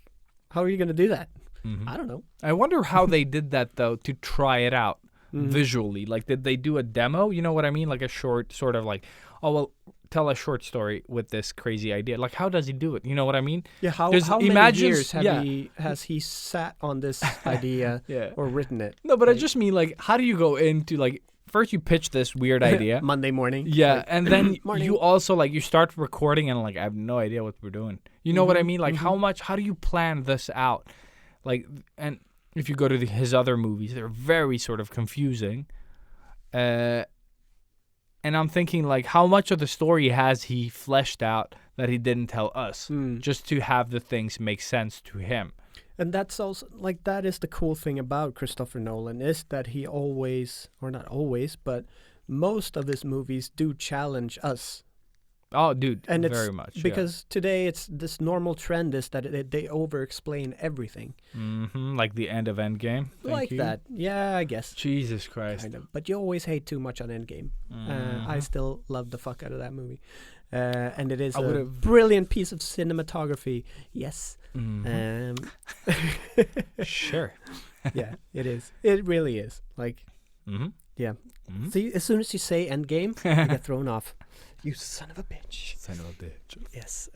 how are you going to do that? Mhm. I don't know. I wonder how they did that though to try it out Mhm. visually. Like, did they do a demo? You know what I mean? Like a short, sort of like, oh well, tell a short story with this crazy idea. Like, how does he do it? You know what I mean? Yeah, how 'Cause many imagine- years yeah. has he sat on this idea Yeah. or written it? No, but I Like, just mean like, how do you go into like first you pitch this weird idea. Monday morning. Yeah, Like, and then Morning. you also like you start recording and like I have no idea what we're doing. You know what I Mhm, mean? Like how do you plan this out? Like, and if you go to his other movies, they're very sort of confusing. And I'm thinking like how much of the story has he fleshed out that he didn't tell us, mm. just to have the things make sense to him. And that's also like that is the cool thing about Christopher Nolan is that he always, or not always, but most of his movies do challenge us. Oh, dude, And it's very much because today it's this normal trend is that they over-explain everything. like the end of Endgame. Thank like you. that. Yeah, I guess. Jesus Christ. Kind of. But you always hate too much on Endgame. Mm-hmm. I still love the fuck out of that movie. And it is I a would've- brilliant piece of cinematography. Yes. Mhm. Sure. Yeah, it is. It really is. Like, Mm-hmm. yeah. Mhm. See, as soon as you say Endgame, I get thrown off. You son of a bitch. Son of a bitch. Yes.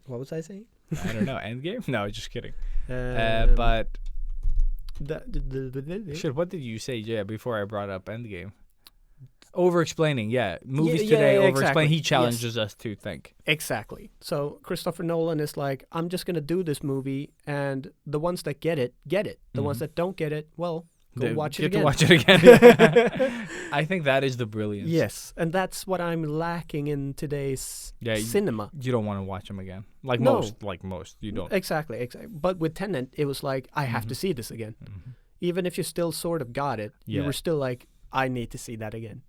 What was I saying? I don't know. Endgame? No, just kidding. Um, But the shit, what did you say, before I brought up Endgame? Over-explaining, yeah. Movies yeah, today yeah, over-explain. exactly. He challenges us to think. Exactly. So Christopher Nolan is like, I'm just gonna do this movie, and the ones that get it, get it. The ones that don't get it, well, go watch it Get again. to watch it again. I think that is the brilliance. Yes, and that's what I'm lacking in today's cinema. You don't want to watch them again. Like No. most. You don't. Exactly. But with Tenet, it was like, I have to see this again. Even if you still sort of got it, you Yeah. were still like, I need to see that again.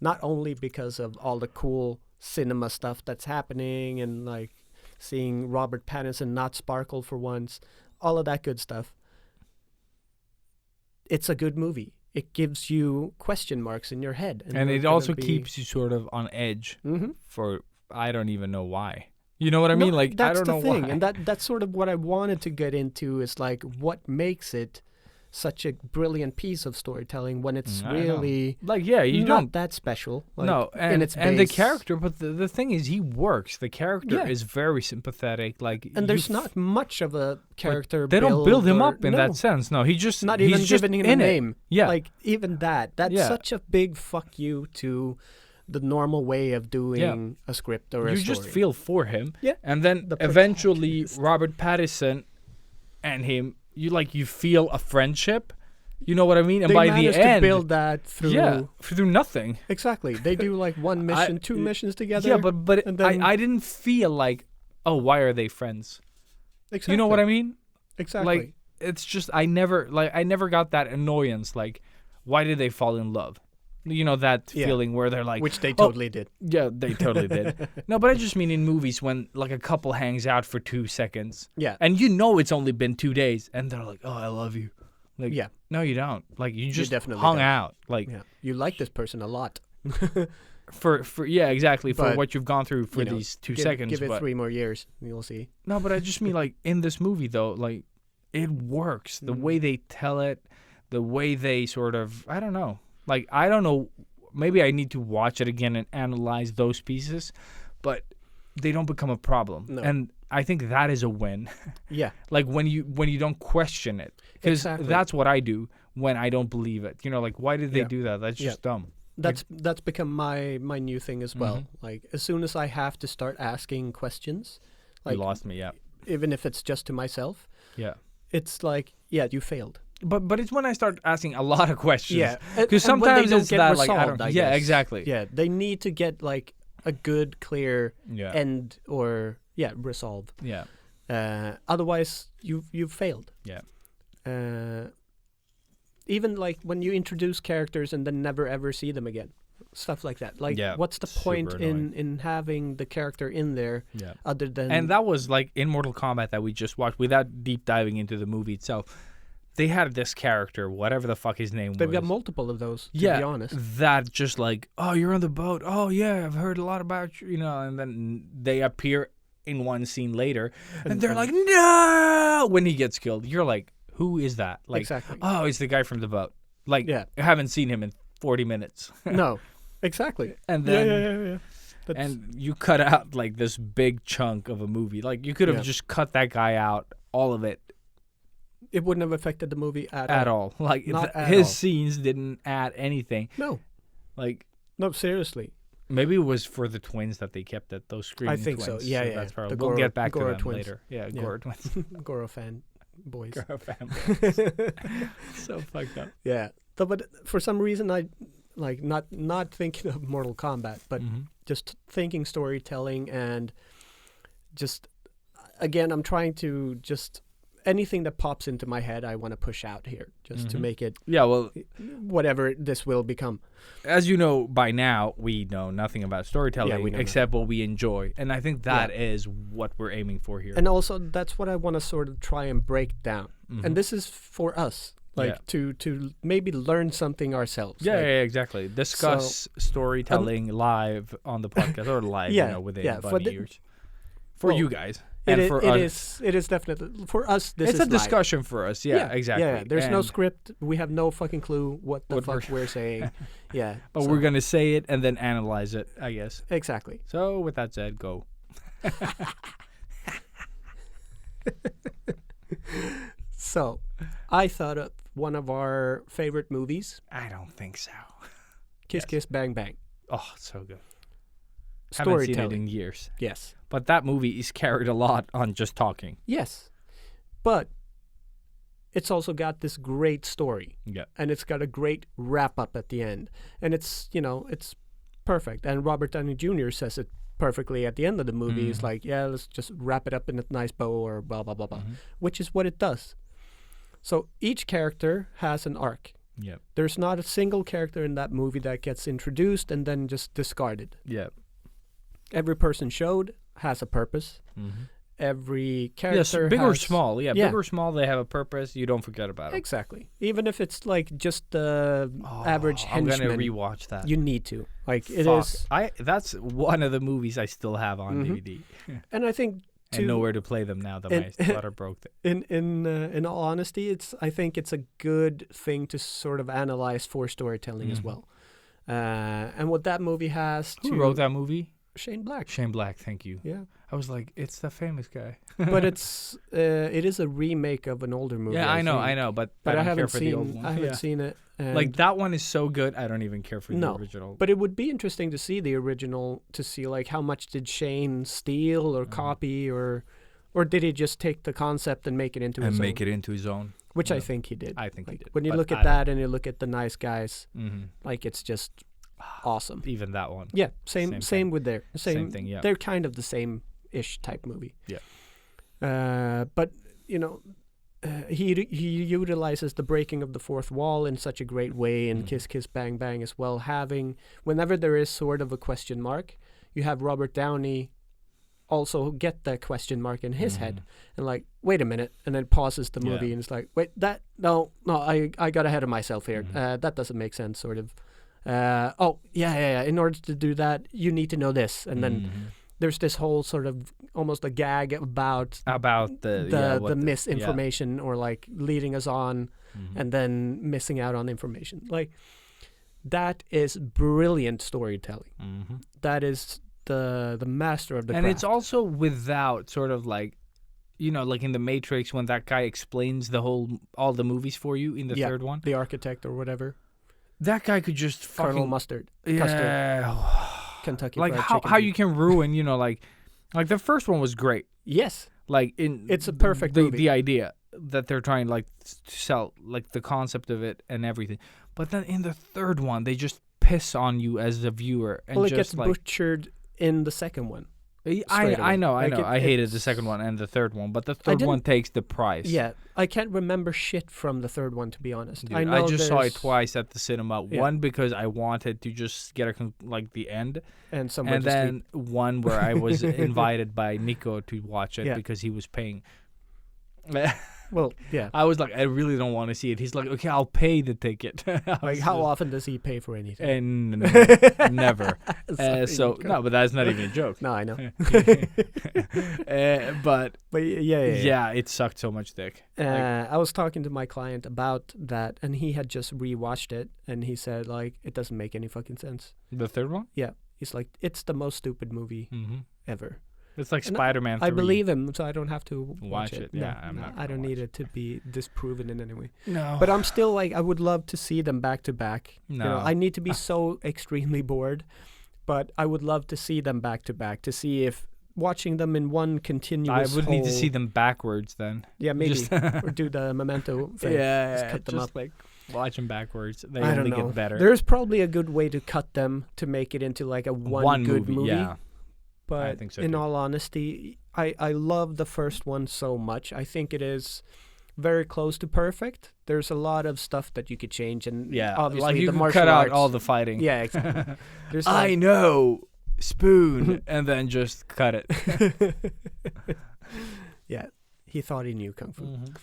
Not only because of all the cool cinema stuff that's happening and like seeing Robert Pattinson not sparkle for once, all of that good stuff. It's a good movie. It gives you question marks in your head. And you're it gonna also be- keeps you sort of on edge Mhm. for, I don't even know why. You know what I mean? No, Like, that's I don't the know thing. why. And that's sort of what I wanted to get into is like what makes it such a brilliant piece of storytelling when it's I know. really Like, yeah, you not don't. that special. Like, No, in and, its and the base. character, but the thing is, he works. The character Yeah. is very sympathetic. Like, And there's not much of a character. They don't build him or- up in no, that sense. No, he just Not he's even just giving him in a it. name. Yeah, Like even that. That's Yeah. such a big fuck you to the normal way of doing a script or a you story. just feel for him. Yeah. And then The eventually, protagonist. Robert Pattinson and him, you feel a friendship. You know what I mean? And they by the managed end, to build that through. through nothing. Exactly. They do like one mission, two missions together. Yeah, but and then, I didn't feel like, oh, why are they friends? exactly. You know what I mean? Exactly. Like, it's just I never got that annoyance. Like, why did they fall in love? You know, that Yeah. feeling where they're like, Which they "Oh, totally did. yeah, they totally did. No, but I just mean in movies when like a couple hangs out for 2 seconds, Yeah. and you know it's only been 2 days, and they're like, "Oh, I love you." Like, Yeah. no, you don't. Like, you just definitely hung don't. out. Like, Yeah. You like this person a lot. for yeah, exactly for But, what you've gone through for you know, these 2 give, seconds. Give it but 3 more years. You'll see. no, but I just mean like in this movie though, like it works. The way they tell it, the way they sort of, I don't know. Like, I don't know. Maybe I need to watch it again and analyze those pieces, but they don't become a problem. No. And I think that is a win. Yeah. Like when you don't question it, because Exactly. that's what I do when I don't believe it. You know, like why did they Yeah. do that? That's just dumb. That's become my new thing as well. Mm-hmm. Like as soon as I have to start asking questions, like You lost me. Yeah, even if it's just to myself, yeah. it's like, yeah, you failed. But it's when I start asking a lot of questions. Yeah, because and when they sometimes don't it's get that like I resolved, don't. I Yeah, guess. exactly. Yeah, they need to get like a good, clear Yeah. end or resolve. Yeah. Otherwise, you've failed. Yeah. Even like when you introduce characters and then never ever see them again, stuff like that. Like, Yeah, what's the super point annoying. in having the character in there Yeah. other than And that was like in Mortal Kombat that we just watched, without deep diving into the movie itself. They had this character, whatever the fuck his name they've was. got multiple of those. To yeah, be honest. that just like, oh, you're on the boat. Oh yeah, I've heard a lot about you, you know. And then they appear in one scene later, and they're like, no, when he gets killed. You're like, who is that? Like, Exactly. oh, it's the guy from the boat. Like, Yeah. I haven't seen him in 40 minutes. No, exactly. And then yeah. That's, and you cut out like this big chunk of a movie. Like, you could have Yeah. just cut that guy out, all of it. it wouldn't have affected the movie At all. Like, Not at his all. scenes didn't add anything. No, Like, no, seriously. maybe it was for the twins that they kept it, those screaming think so. twins. Yeah. That's probably, The we'll Goro- get back to Goro them twins. later. Yeah, Yeah. Goro twins. Goro fan boys. Goro family. So fucked up. Yeah. But for some reason, I like not thinking of Mortal Kombat, but Mhm. just thinking storytelling and just again, I'm trying to just anything that pops into my head, I want to push out here just to Mhm. make it Yeah, well, whatever this will become. as you know by now, we know nothing about storytelling we know except what we enjoy. And I think that is what we're aiming for here. And also, that's what I want to sort of try and break down. Mhm. And this is for us, like Yeah. to maybe learn something ourselves. Yeah, like, yeah, exactly. Discuss storytelling live on the podcast or live, Yeah, you know, within yeah, for bunny the- ears. For well, you guys. And It for us. is definitely for us. This It's is a discussion for us. Yeah, exactly. Yeah, there's no And- script. We have no fucking clue what the What fuck we're saying. Yeah, But so- we're going to say it and then analyze it, I guess. exactly. So, with that said, go. So, I thought of one of our favorite movies. I don't think so. Kiss Yes. Kiss Bang Bang. Oh, so good. Haven't seen it Storytelling. in years. Yes. But that movie is carried a lot on just talking. Yes. But it's also got this great story. Yeah. And it's got a great wrap up at the end. And it's, it's perfect. And Robert Downey Jr. says it perfectly at the end of the movie. He's like, yeah, let's just wrap it up in a nice bow or blah, blah, blah, blah. Which is what it does. So each character has an arc. Yeah. There's not a single character in that movie that gets introduced and then just discarded. Yeah. Every person showed has a purpose. Every character Yes, big or has- small. Yeah, Yeah. big or small, they have a purpose. You don't forget about it. Exactly. Even if it's like just the average I'm henchman. gonna rewatch that. You need to. Like it Fuck. is. That's one of the movies I still have on DVD. And I think And nowhere to play them now that my daughter broke them. in all honesty, I think it's a good thing to sort of analyze for storytelling as well. And what that movie has Who wrote that movie? Shane Black. Shane Black, thank you. Yeah. I was like, it's the famous guy. But it is a remake of an older movie. Yeah, I know, think. but But I I don't care haven't for the old seen. one. I haven't Yeah. seen it. and- Like that one is so good. I don't even care for No, the original. But it would be interesting to see the original, to see like how much did Shane steal or copy, or did he just take the concept and make it into his own? it into his own. Which I Yeah. think he did. I think he Like, did, when you but look I at don't- that and you look at the Nice Guys, like it's just awesome. Even that one. Yeah, same Same same thing. with their Same thing, yeah. They're kind of the same-ish type movie. Yeah. But he utilizes the breaking of the fourth wall in such a great way in Kiss Kiss Bang Bang as well. Having whenever there is sort of a question mark, you have Robert Downey also get that question mark in his head and like, wait a minute, and then pauses the movie and it's like, wait, that no, I got ahead of myself here. That doesn't make sense, sort of. Yeah. In order to do that, you need to know this, and then there's this whole sort of almost a gag about the misinformation or like leading us on and then missing out on information. Like that is brilliant storytelling. That is the master of the And craft. it's also without sort of like, like in the Matrix when that guy explains all the movies for you in the third one. the architect or whatever. That guy could just fucking Colonel Mustard. Custard. yeah. Kentucky Like Fried how Chicken. you can ruin, like the first one was great. Yes. Like It's a perfect the movie. the idea that they're trying like to sell, like the concept of it and everything. But then in the third one, they just piss on you as a viewer and Well, it just gets like butchered in the second one. I away. know. Like I hated the it's- second one and the third one, but the third one didn't- takes the prize. Yeah, I can't remember shit from the third one, to be honest. Dude, I know just saw it there's- twice at the cinema. Yeah. One because I wanted to just get like the end, and somewhere and to then sleep. one where I was invited by Nico to watch it Yeah. because he was paying. Well, yeah. I was like, I really don't want to see it. He's like, okay, I'll pay the ticket. Like, how often does he pay for anything? And never. Sorry, So Nico. no, but that's not even a joke. No, I know. But But yeah. it sucked so much dick. I was talking to my client about that, and he had just rewatched it, and he said, like, it doesn't make any fucking sense. The third one. Yeah. He's like, it's the most stupid movie ever. It's like And Spider-Man 3. I believe him, so I don't have to Watch watch it. it. Yeah, No, I'm no, not I gonna don't need watch it to be disproven in any way. No. But I'm still like, I would love to see them back to back. No. I need to be so extremely bored, but I would love to see them back to back to see if watching them in one continuous. I would need to see whole- them backwards then. Yeah, maybe Just- or do the memento thing. just cut them up. like watch them backwards. They I don't only know. get better. There's probably a good way to cut them to make it into like a one good movie. Yeah. But think so in too. all honesty, I love the first one so much. I think it is very close to perfect. There's a lot of stuff that you could change, and Yeah, obviously like you the could martial cut out arts. all the fighting. Yeah, exactly. There's I like, know, spoon, and then just cut it. yeah, he thought he knew kung fu. Mm-hmm.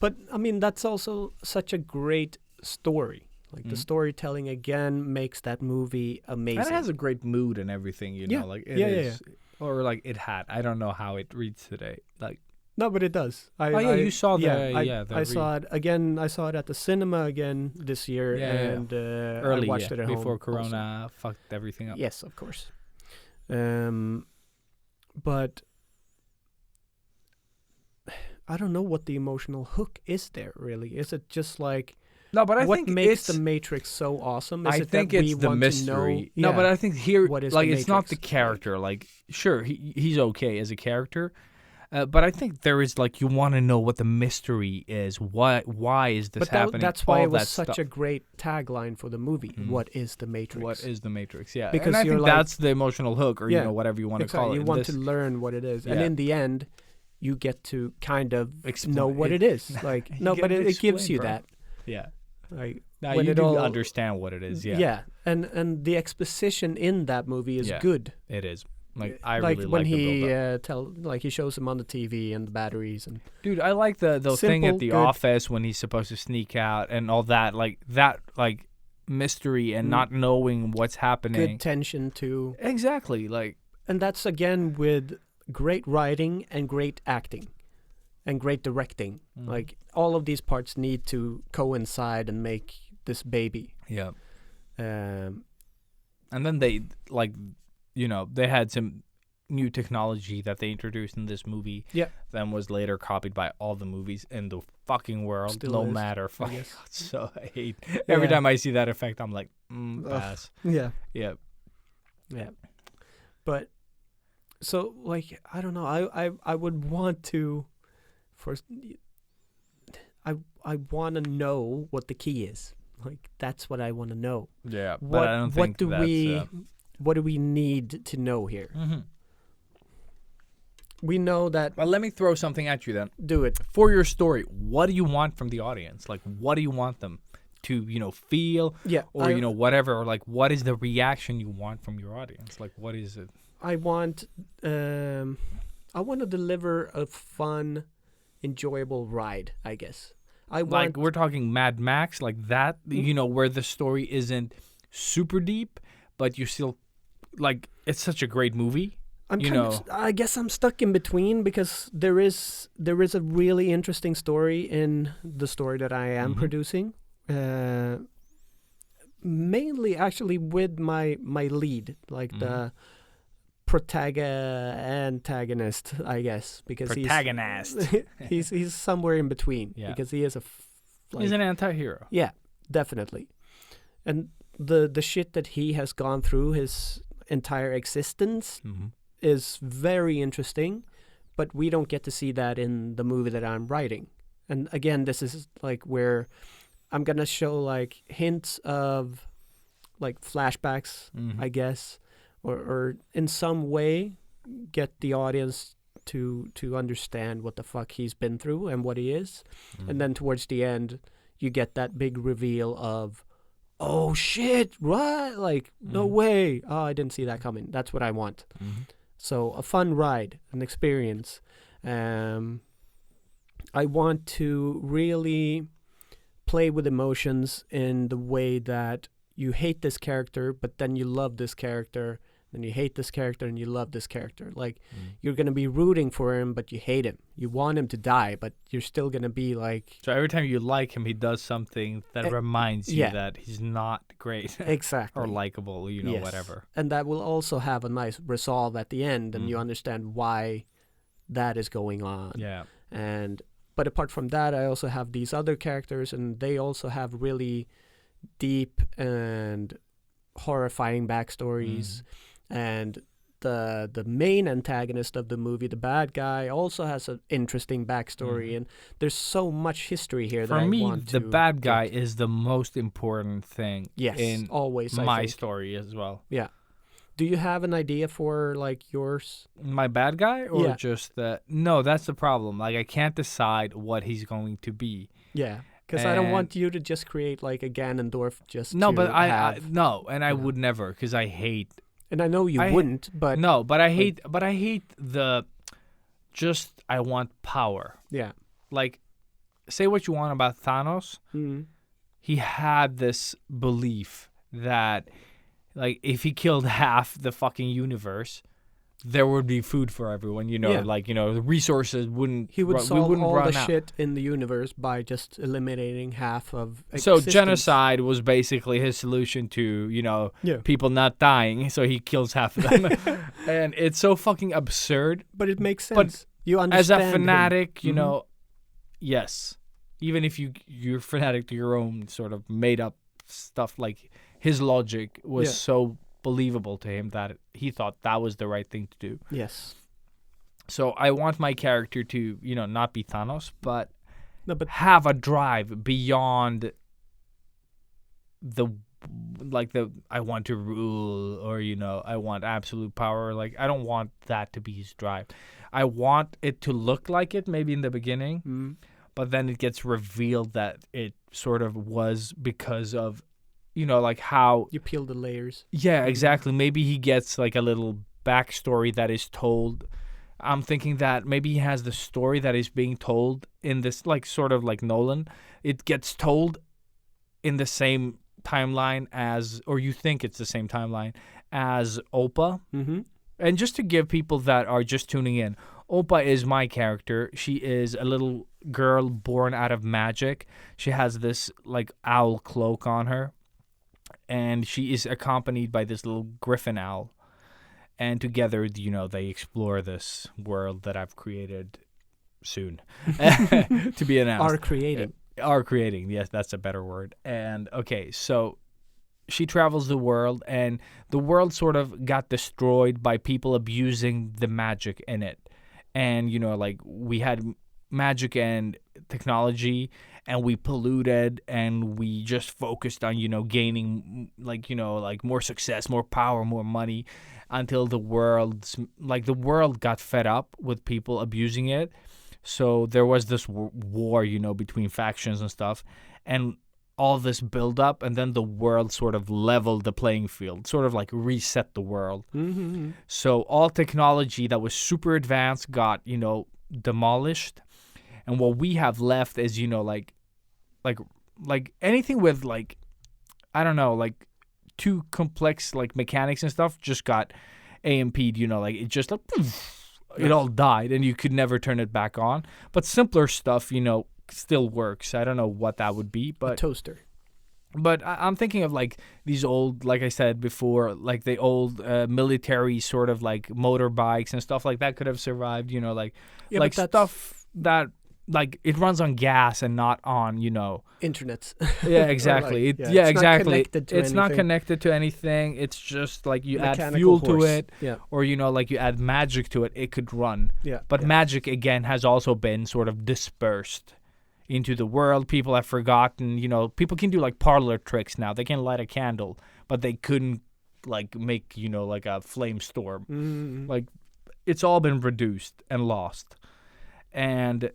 But I mean, that's also such a great story. Like the storytelling again makes that movie amazing. And it has a great mood and everything, you Yeah. know, like it Yeah, is, or like it had. I don't know how it reads today. Like, No, but it does. you saw the I saw it again. I saw it at the cinema again this year, and early, I watched it at home before also. Corona fucked everything up. Yes, of course. But I don't know what the emotional hook is there. Really, is it just like No, but I what think makes it's the Matrix so awesome is I it think that we it's the want mystery. to know. No, but I think here, what is like, the it's not the Matrix? character. Like, sure, he's okay as a character, but I think there is like you want to know what the mystery is. Why is this But happening? that's why All it was that such stuff. a great tagline for the movie. What is the Matrix? What is the Matrix? Yeah, Because and I you're think like- that's the emotional hook, or Yeah, you know whatever you want to Exactly. call it. You And want this- to learn what it is, and Yeah. in the end, you get to kind of Explain- know what it is. Like You no, get but to it gives explain, you bro. that. yeah. Like Now when you it do all understand what it is. Yeah, and the exposition in that movie is Yeah. good. it is. Like I like really when like the he build-up. he shows him on the TV and the batteries and Dude, I like the thing Simple, at the good. office when he's supposed to sneak out and all that. Like that, like mystery and not knowing what's happening. good tension too. Exactly. Like And that's again with great writing and great acting and great directing. Like all of these parts need to coincide and make this baby. yeah. Um, And then they like, you know, they had some new technology that they introduced in this movie. Yeah. Then was later copied by all the movies in the fucking world. Still no is, matter. I Fucking. guess. So I hate every Yeah. time I see that effect. I'm like, pass. yeah. Yeah. Yeah. But so like I don't know. I would want to first I want to know what the key is. Like that's what I want to know. Yeah. What But I don't think that's, what do we need to know here? We know that Well, let me throw something at you then. do it. For your story, what do you want from the audience? Like, what do you want them to, you know, feel? Yeah. Or, you know, whatever. Or, like, what is the reaction you want from your audience? Like, what is it? I want to deliver a fun, enjoyable ride, I guess. I want Like, we're talking Mad Max, like that, you know, where the story isn't super deep, but you still, like, it's such a great movie. I guess I'm stuck in between because there is a really interesting story in the story that I am producing. Mainly actually with my lead, like the antagonist, I guess, because Protagonist. he's somewhere in between Yeah. because he is He's an anti-hero. yeah, definitely. And the shit that he has gone through his entire existence is very interesting, but we don't get to see that in the movie that I'm writing. And again, this is like where I'm going to show like hints of like flashbacks, I guess, or in some way get the audience to understand what the fuck he's been through and what he is. And then towards the end, you get that big reveal of, oh shit, what? Like, no way. Oh, I didn't see that coming. That's what I want. So a fun ride, an experience. I want to really play with emotions in the way that you hate this character, but then you love this character. Then you hate this character and you love this character. Like, you're going to be rooting for him, but you hate him. You want him to die, but you're still going to be like... So every time you like him, he does something that reminds you yeah. that he's not great. Exactly. Or likable, you know, Yes. whatever. And that will also have a nice resolve at the end, and you understand why that is going on. Yeah. But apart from that, I also have these other characters, and they also have really deep and horrifying backstories. And the main antagonist of the movie, the bad guy, also has an interesting backstory. And there's so much history here that For I me, want the to bad guy get. is the most important thing Yes, in always. I my think. story as well. Yeah. Do you have an idea for like yours? My bad guy, or Yeah. just that? No, that's the problem. Like, I can't decide what he's going to be. Yeah. Because I don't want And- you to just create like a Ganondorf just No, to but I have. no, and I would never, because I hate. And I know you I- wouldn't, but No, but I hate. But I hate the. Just I want power. yeah. Like, say what you want about Thanos. He had this belief that, like, if he killed half the fucking universe, there would be food for everyone. You know, Yeah. like, you know, the resources wouldn't. He would we solve wouldn't all run the out. shit in the universe by just eliminating half of So existence. genocide was basically his solution to, you know, Yeah. people not dying. So he kills half of them, and it's so fucking absurd. But it makes But sense. You As understand a him. fanatic, you know, yes, even if you're fanatic to your own sort of made up stuff, like his logic was so believable to him that he thought that was the right thing to do. Yes. So I want my character to, not be Thanos, but But have a drive beyond the I want to rule, or I want absolute power. Like, I don't want that to be his drive. I want it to look like it maybe in the beginning, but then it gets revealed that it sort of was because of like how you peel the layers. Yeah, exactly. Maybe he gets like a little backstory that is told. I'm thinking that maybe he has the story that is being told in this, like, sort of like Nolan. It gets told in the same timeline as, or you think it's the same timeline as Opa. Mm-hmm. And just to give people that are just tuning in, Opa is my character. She is a little girl born out of magic. She has this like owl cloak on her, and she is accompanied by this little griffin owl. And together, they explore this world that I've created soon to be announced. Are creating. Yes, that's a better word. And okay, so she travels the world, and the world sort of got destroyed by people abusing the magic in it. And, like, we had magic and technology, and we polluted, and we just focused on, gaining, like, more success, more power, more money, until the world got fed up with people abusing it. So there was this war, between factions and stuff, and all this build up, and then the world sort of leveled the playing field, sort of like reset the world. Mm-hmm. So all technology that was super advanced got, demolished, and what we have left is, like anything with, like, I don't know, like too complex, like mechanics and stuff just got AMP'd, like it just like poof, it all died, and you could never turn it back on. But simpler stuff, still works. I don't know what that would be, but a toaster. But I'm thinking of like these old, like I said before, like the old military sort of like motorbikes and stuff like that could have survived. Like stuff that like it runs on gas and not on Internet. Yeah, exactly. Like, exactly. It's not connected to anything. It's just like you add Mechanical fuel horse. to it, Yeah. or like you add magic to it. It could run. Yeah. But yeah. magic again has also been sort of dispersed into the world. People have forgotten. People can do like parlor tricks now. They can light a candle, but they couldn't like make like a flame storm. Mm-hmm. Like it's all been reduced and lost, and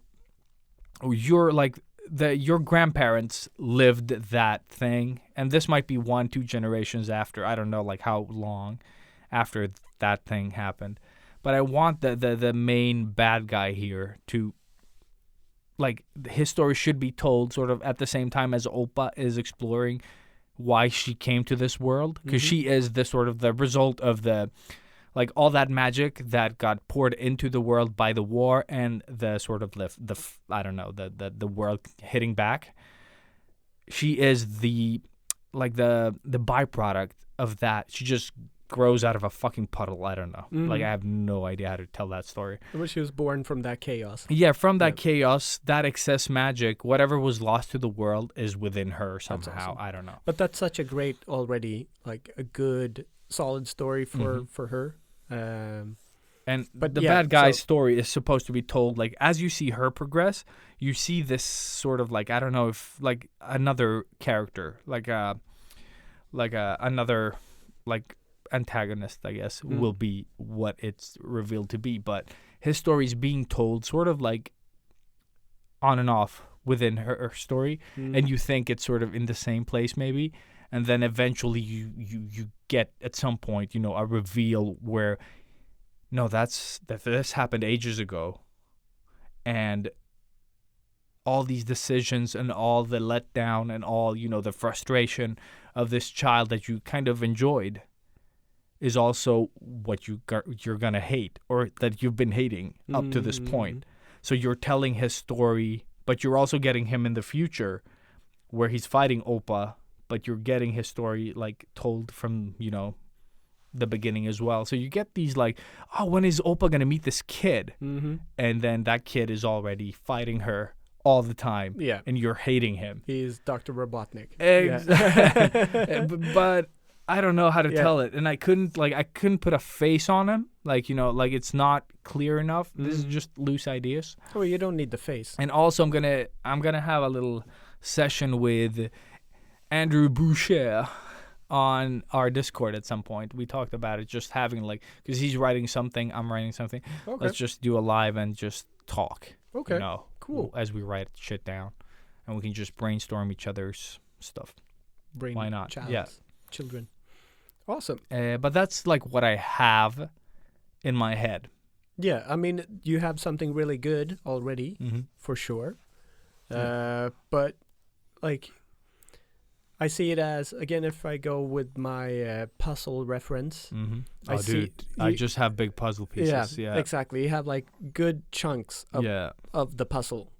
you're like. Your grandparents lived that thing, and this might be 1-2 generations after. I don't know, like how long after that thing happened. But I want the main bad guy here to, like, his story should be told sort of at the same time as Opa is exploring why she came to this world, because she is the sort of the result of the. Like all that magic that got poured into the world by the war and the sort of the world hitting back. She is the byproduct of that. She just grows out of a fucking puddle. I don't know. Like I have no idea how to tell that story. Well, she was born from that chaos. Yeah, from that chaos, that excess magic, whatever was lost to the world is within her somehow. Awesome. I don't know. But that's such a great already, like a good solid story for her. But the bad guy's story is supposed to be told, like, as you see her progress, you see this sort of, like, I don't know if, like, another character, another, like, antagonist, I guess, will be what it's revealed to be. But his story is being told sort of, like, on and off within her story, and you think it's sort of in the same place, maybe. And then eventually you get at some point, a reveal where, no, this happened ages ago. And all these decisions and all the letdown and all, the frustration of this child that you kind of enjoyed is also what you're going to hate, or that you've been hating up to this point. So you're telling his story, but you're also getting him in the future where he's fighting Opa, but you're getting his story, like, told from, the beginning as well. So you get these, like, oh, when is Opa going to meet this kid? And then that kid is already fighting her all the time. Yeah. And you're hating him. He's Dr. Robotnik. But I don't know how to Yeah. tell it, and I couldn't put a face on him. Like, it's not clear enough. This is just loose ideas. Oh, you don't need the face. And also, I'm gonna have a little session with Andrew Boucher on our Discord at some point. We talked about it, just having because he's writing something, I'm writing something. Okay. Let's just do a live and just talk. Okay. Cool. As we write shit down, and we can just brainstorm each other's stuff. Brain Why not? child. Yeah. Children. Awesome. But that's what I have in my head. Yeah, I mean, you have something really good already, Mm-hmm. for sure. But, I see it as, again, if I go with my puzzle reference. Mm-hmm. I see dude, I just have big puzzle pieces. Yeah. Exactly. You have, good chunks of the puzzle,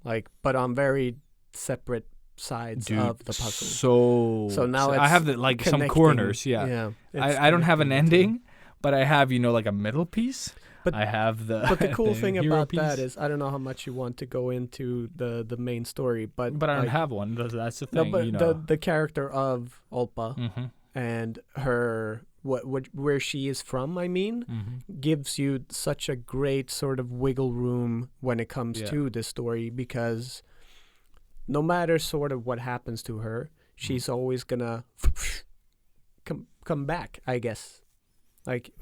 but on very separate sides Dude, of the puzzle. So now I it's have some connecting. corners. Yeah. it's I don't have an connecting the two. ending, but I have a middle piece. But- I have the. But the cool the thing hero about that piece. is, I don't know how much you want to go into the main story, but But I don't have one. That's the no, thing. but the character of Olpa Mm-hmm. and her where she is from, I mean, Mm-hmm. gives you such a great sort of wiggle room when it comes Yeah. to the story, because no matter sort of what happens to her, she's always gonna come back, I guess.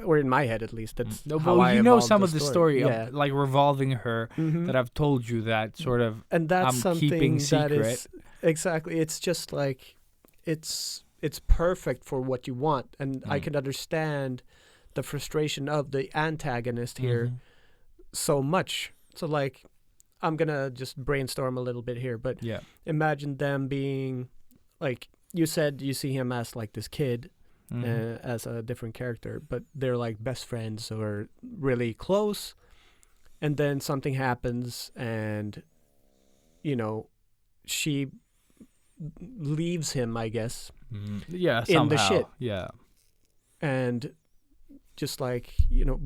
Or in my head at least, that's No, how but I you know evolved some of the story, Yeah. of, revolving her Mhm. that I've told you that sort of. And that's I'm something keeping that is secret. exactly. It's just it's perfect for what you want, and I can understand the frustration of the antagonist here Mhm. so much. So I'm gonna just brainstorm a little bit here, but Yeah. imagine them being you said you see him as this kid. Mhm. As a different character, but they're best friends or really close, and then something happens, and she leaves him, I guess, Mhm. Yeah. in the somehow. shit. Yeah. and just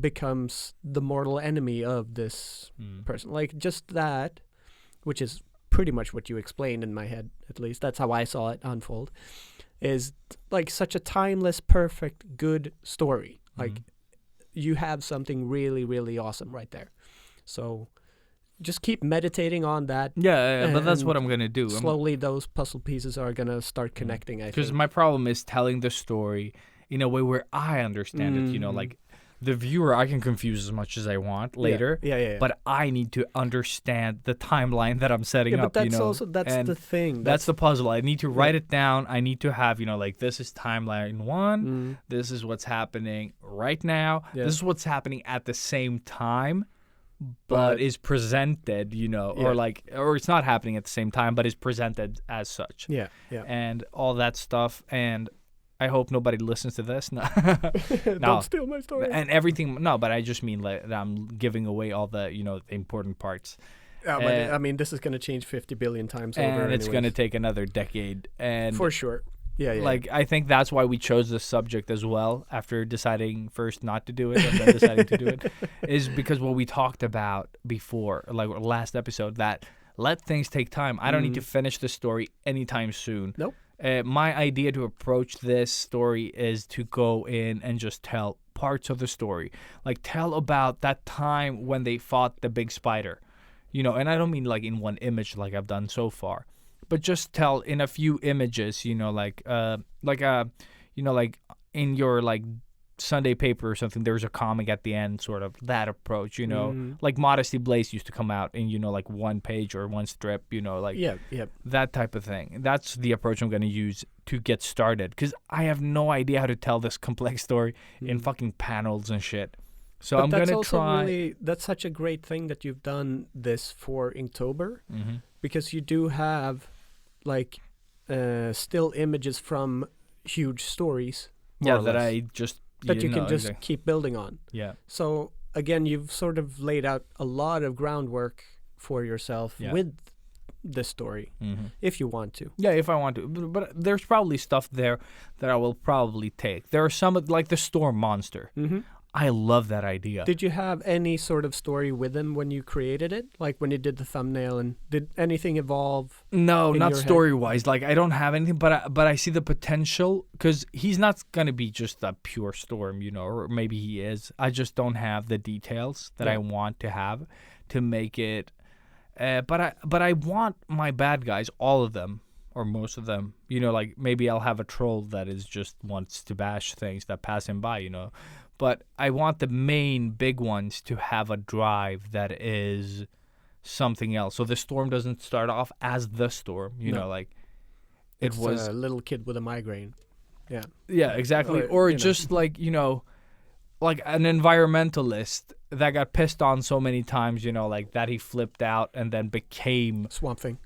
becomes the mortal enemy of this Mm. person. Just that, which is pretty much what you explained in my head, at least. That's how I saw it unfold. Is such a timeless, perfect, good story. Mhm. You have something really, really awesome right there. So just keep meditating on that. Yeah, but that's what and I'm gonna do. Slowly, those puzzle pieces are gonna start connecting. I Because think. my problem is telling the story in a way where I understand it. Mhm. The viewer, I can confuse as much as I want later. Yeah. But I need to understand the timeline that I'm setting yeah, up. but that's and the thing. That's the puzzle. I need to write it down. I need to have, this is timeline 1. Mm, This is what's happening right now. Yeah. This is what's happening at the same time, But- but is presented, or it's not happening at the same time, but is presented as such. yeah. And all that stuff. And I hope nobody listens to this. No. Don't steal my story. And everything. No, but I just mean that I'm giving away all the, the important parts. But, I mean, this is gonna change 50 billion times over, And it's going to anyways. take another decade. And for sure. Yeah. I think that's why we chose this subject as well, after deciding first not to do it and then deciding to do it, is because what we talked about before, last episode, that let things take time. I don't need to finish the story anytime soon. Nope. My idea to approach this story is to go in and just tell parts of the story. Tell about that time when they fought the big spider. And I don't mean in one image like I've done so far. But just tell in a few images, in your Sunday paper or something, there's a comic at the end, sort of that approach, like Modesty Blaze used to come out in, one page or one strip, Yeah. that type of thing. That's the approach I'm going to use to get started, because I have no idea how to tell this complex story in fucking panels and shit. So But I'm that's going to also try. really, that's such a great thing that you've done this for Inktober, Mhm. because you do have still images from huge stories. more Yeah, or that less, I just that you can know, just exactly. keep building on. Yeah. So again, you've sort of laid out a lot of groundwork for yourself Yeah. with this story, Mm-hmm. if you want to. Yeah, if I want to. But there's probably stuff there that I will probably take. There are some, like the storm monster. Mm-hmm. I love that idea. Did you have any sort of story with him when you created it? Like when you did the thumbnail, and did anything evolve? No, in not your head? story-wise. Like, I don't have anything, but I see the potential, because he's not going to be just a pure storm, or maybe he is. I just don't have the details that I want to have to make it. But I want my bad guys, all of them, or most of them, like maybe I'll have a troll that is just wants to bash things that pass him by, But I want the main big ones to have a drive that is something else. So the storm doesn't start off as the storm, like It's it was a little kid with a migraine. Yeah. Yeah, exactly. Or just like, like an environmentalist that got pissed on so many times, like that he flipped out and then became Swamp Thing.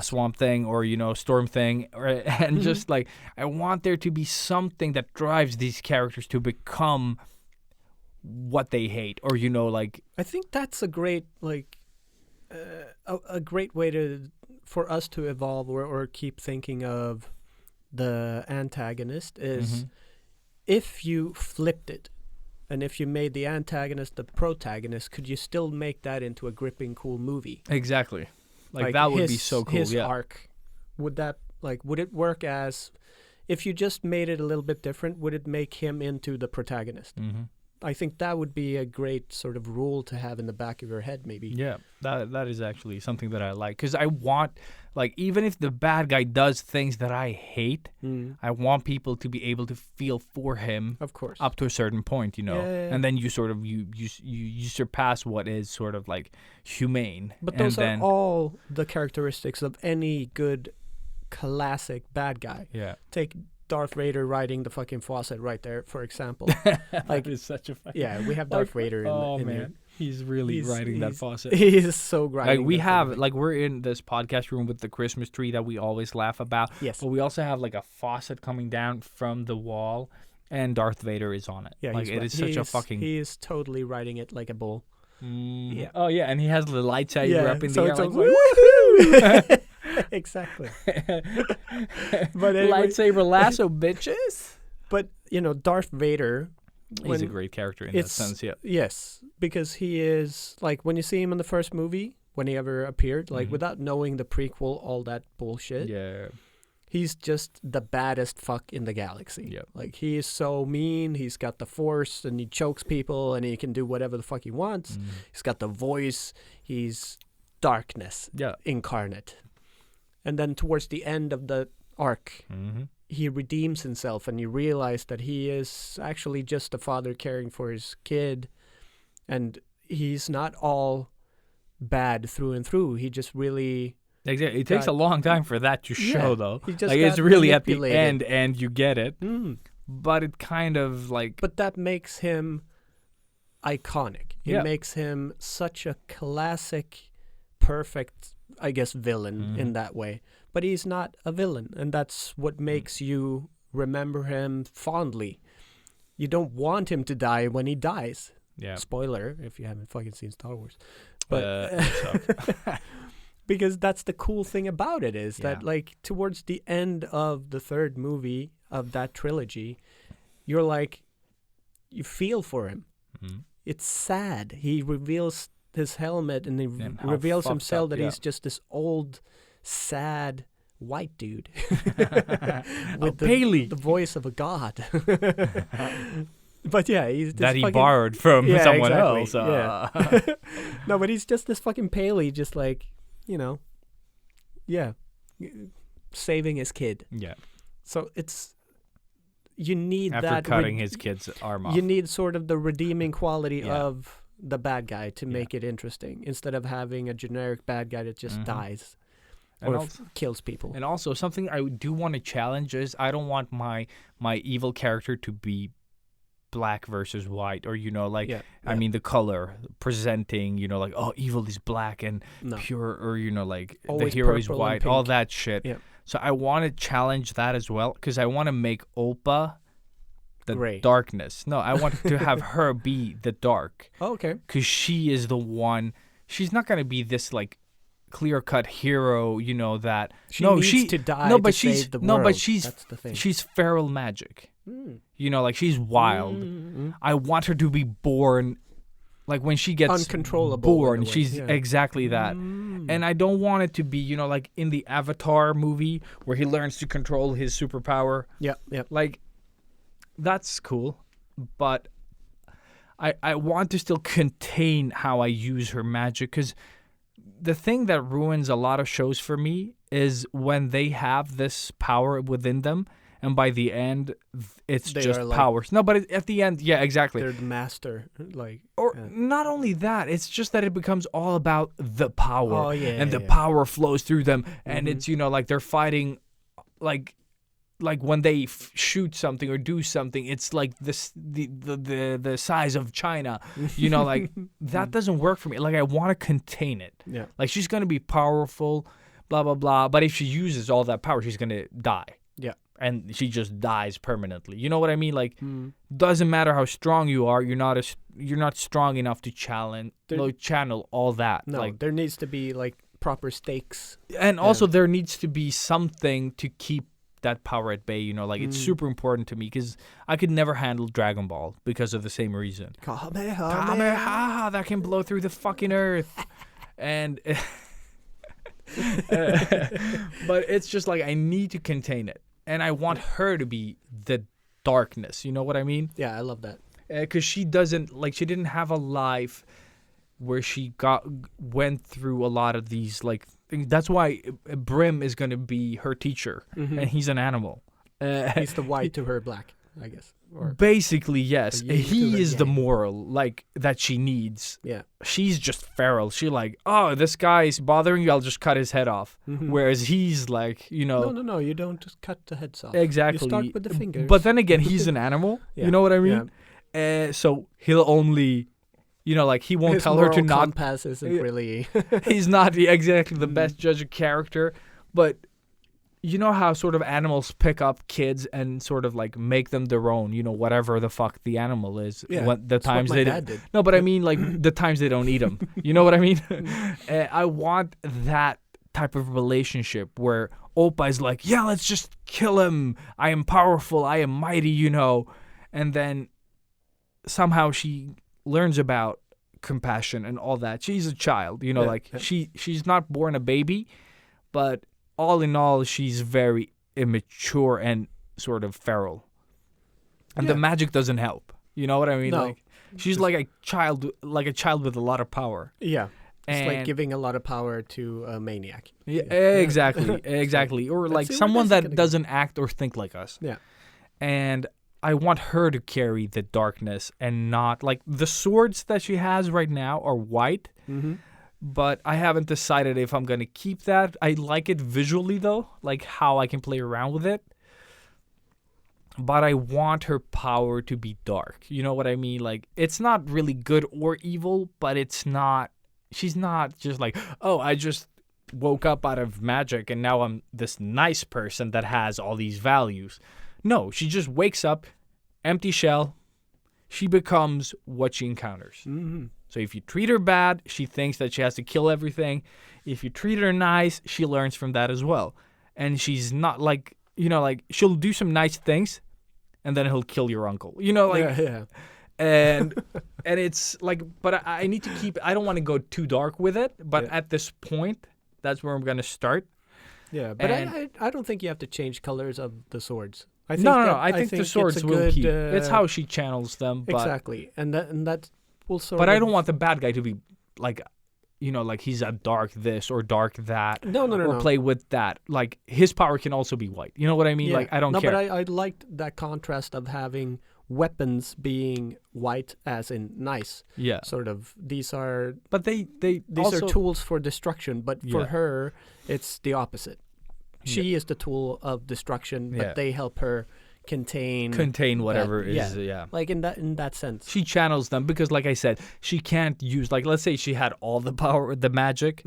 Swamp Thing, or Storm Thing, and just like I want there to be something that drives these characters to become what they hate, or like I think that's a great a great way for us to evolve or keep thinking of the antagonist is if you flipped it. And if you made the antagonist the protagonist, could you still make that into a gripping, cool movie? Exactly. Like that would be so cool. His arc, would it work as, if you just made it a little bit different, would it make him into the protagonist? Mm-hmm. I think that would be a great sort of rule to have in the back of your head, maybe. Yeah, that is actually something that I like, because I want, like, even if the bad guy does things that I hate, I want people to be able to feel for him, Of course. up to a certain point, Yeah. and then you sort of you surpass what is sort of like humane. But and those then, are all the characteristics of any good classic bad guy. Yeah, Take Darth Vader riding the fucking faucet right there, for example. like it's such a fucking, Yeah, we have Darth Vader in oh in man, here. he's really riding that faucet. He is so grinding. Like we that have, thing. like we're in this podcast room with the Christmas tree that we always laugh about. Yes. But we also have like a faucet coming down from the wall, and Darth Vader is on it. Yeah, like it is such a fucking. He is totally riding it like a bull. Yeah. Oh yeah, and he has the lightsaber up in the air. it's Like, woohoo! Exactly. But anyway, lightsaber lasso, bitches. But Darth Vader. He's a great character in that it's- sense. Yeah. Yes, because he is like when you see him in the first movie, when he ever appeared, like without knowing the prequel, all that bullshit. Yeah. He's just the baddest fuck in the galaxy. Yep. Like he is so mean. He's got the force and he chokes people and he can do whatever the fuck he wants. He's got the voice. He's darkness Yeah. incarnate. And then towards the end of the arc, he redeems himself and you realize that he is actually just a father caring for his kid. And he's not all bad through and through. He just really... Exactly. It takes a long time for that to show, though. he just Like it's got really at the manipulated. end, and you get it. But it kind of like. But that makes him iconic. It Yeah. makes him such a classic, perfect, I guess, villain in that way. But he's not a villain, and that's what makes you remember him fondly. You don't want him to die when he dies. Yeah. Spoiler, if you haven't fucking seen Star Wars. But because that's the cool thing about it is that, like, towards the end of the third movie of that trilogy, you're like, you feel for him. It's sad. He reveals his helmet and he how reveals fucked himself up, that yeah. he's just this old, sad white dude With the voice of a god. But yeah, he's this that he fucking, borrowed from Yeah, someone exactly, else. yeah. No, but he's just this fucking paley, just like, saving his kid. Yeah. So you need After that. cutting his kid's arm off. You need sort of the redeeming quality Yeah. of the bad guy to make it interesting, instead of having a generic bad guy that just dies And or also- kills people. And also something I do want to challenge is I don't want my evil character to be black versus white, or I mean the color presenting, like, oh, evil is black and No. pure, or like Always the hero is purple and white, all pink. that shit. Yeah. So I want to challenge that as well, because I want to make Opa the Gray. darkness. No, I want to have her be the dark, Oh, okay. because she is the one. She's not gonna be this like clear-cut hero, that She needs she to die no, to but she's save the no, world. but she's That's the thing. she's feral magic. You know, like she's wild. I want her to be born, like when she gets Uncontrollable in a born, way, she's yeah. exactly that. And I don't want it to be, you know, like in the Avatar movie where he learns to control his superpower. Yeah, yeah. Like, that's cool, but I want to still contain how I use her magic, because the thing that ruins a lot of shows for me is when they have this power within them, and by the end, it's They just are like- powers. No, but at the end, yeah, exactly. They're the master. Like, Or yeah. not only that, it's just that it becomes all about the power. Oh, yeah, and the yeah. power flows through them. And it's, you know, like they're fighting, like when they shoot something or do something, it's like this the size of China. You know, like that doesn't work for me. Like I want to contain it. Yeah. Like she's going to be powerful, blah, blah, blah. But if she uses all that power, she's going to die. Yeah. And she just dies permanently. You know what I mean? Like, doesn't matter how strong you are, you're not strong enough to channel all that. No, Like, there needs to be like proper stakes. and also there needs to be something to keep that power at bay. You know, like it's super important to me, because I could never handle Dragon Ball because of the same reason. Kamehameha, that can blow through the fucking earth, and. But it's just like I need to contain it. And I want her to be the darkness. You know what I mean? Yeah, I love that. Because she didn't have a life where she went through a lot of these like things. That's why Brim is going to be her teacher, and he's an animal. He's the white to her black, I guess. Or, Basically, yes. Or yin to He her is the yang. moral, like, that she needs. yeah. She's just feral. She like, oh, this guy's bothering you, I'll just cut his head off. Whereas he's like, you know. No, you don't just cut the heads off. Exactly. You start with the fingers. But then again, he's an animal. Yeah. You know what I mean? So he'll only, you know, like he won't His tell her to moral not. compass isn't really. He's not exactly the best judge of character, but you know how sort of animals pick up kids and sort of like make them their own, you know, whatever the fuck the animal is. Yeah, When, the that's what times my they dad did. No, but I mean like the times they don't eat them. You know what I mean? I want that type of relationship where Oppa is like, yeah, let's just kill him. I am powerful. I am mighty, you know. And then somehow she learns about compassion and all that. She's a child, you know, like she's not born a baby, but all in all, she's very immature and sort of feral. And the magic doesn't help. You know what I mean? No. Like she's like a child with a lot of power. Yeah. It's like And- giving a lot of power to a maniac. Yeah, exactly, exactly. Or let's like see where someone this is that gonna go. doesn't act or think like us. Yeah. And I want her to carry the darkness and not like the swords that she has right now are white. But I haven't decided if I'm going to keep that. I like it visually, though, like how I can play around with it. But I want her power to be dark. You know what I mean? Like, it's not really good or evil, but it's not... She's not just like, oh, I just woke up out of magic and now I'm this nice person that has all these values. No, she just wakes up, empty shell. She becomes what she encounters. So if you treat her bad, she thinks that she has to kill everything. If you treat her nice, she learns from that as well. And she's not like, you know, like she'll do some nice things and then he'll kill your uncle. You know, like, yeah. and it's like, but I need to keep, I don't want to go too dark with it. But at this point, that's where I'm going to start. Yeah, but And- I don't think you have to change colors of the swords. I think No, that, I think the it's swords a will good, keep. It's how she channels them. But, exactly, and that will sort. But of, I don't want the bad guy to be like, you know, like he's a dark this or dark that. No, or play with that. Like his power can also be white. You know what I mean? Yeah. Like I don't no, care. but I liked that contrast of having weapons being white, as in nice. Yeah. Sort of. These are But these are tools for destruction, but for Yeah. her, it's the opposite. She is the tool of destruction, but Yeah. they help her contain whatever that- is yeah. Like in that sense. She channels them because, like I said, she can't use, like, let's say she had all the power, the magic.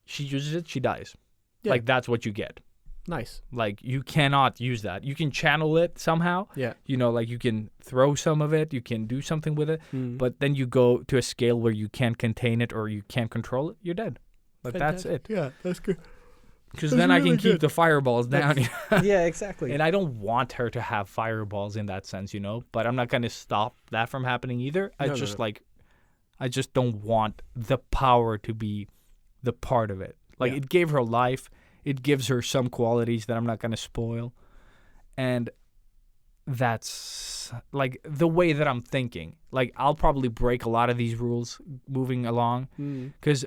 She uses it, she dies. Yeah. Like that's what you get. Nice. Like you cannot use that. You can channel it somehow. Yeah. You know, like you can throw some of it, you can do something with it, Mm. but then you go to a scale where you can't contain it or you can't control it, you're dead. But that's it. Yeah, that's good. Because That's then I can really keep good. the fireballs down. Yeah, exactly. And I don't want her to have fireballs in that sense, you know. But I'm not gonna stop that from happening either. I No, no, just no. I just don't want the power to be the part of it. Like Yeah. it gave her life. It gives her some qualities that I'm not gonna spoil, and that's like the way that I'm thinking. Like I'll probably break a lot of these rules moving along Mm. because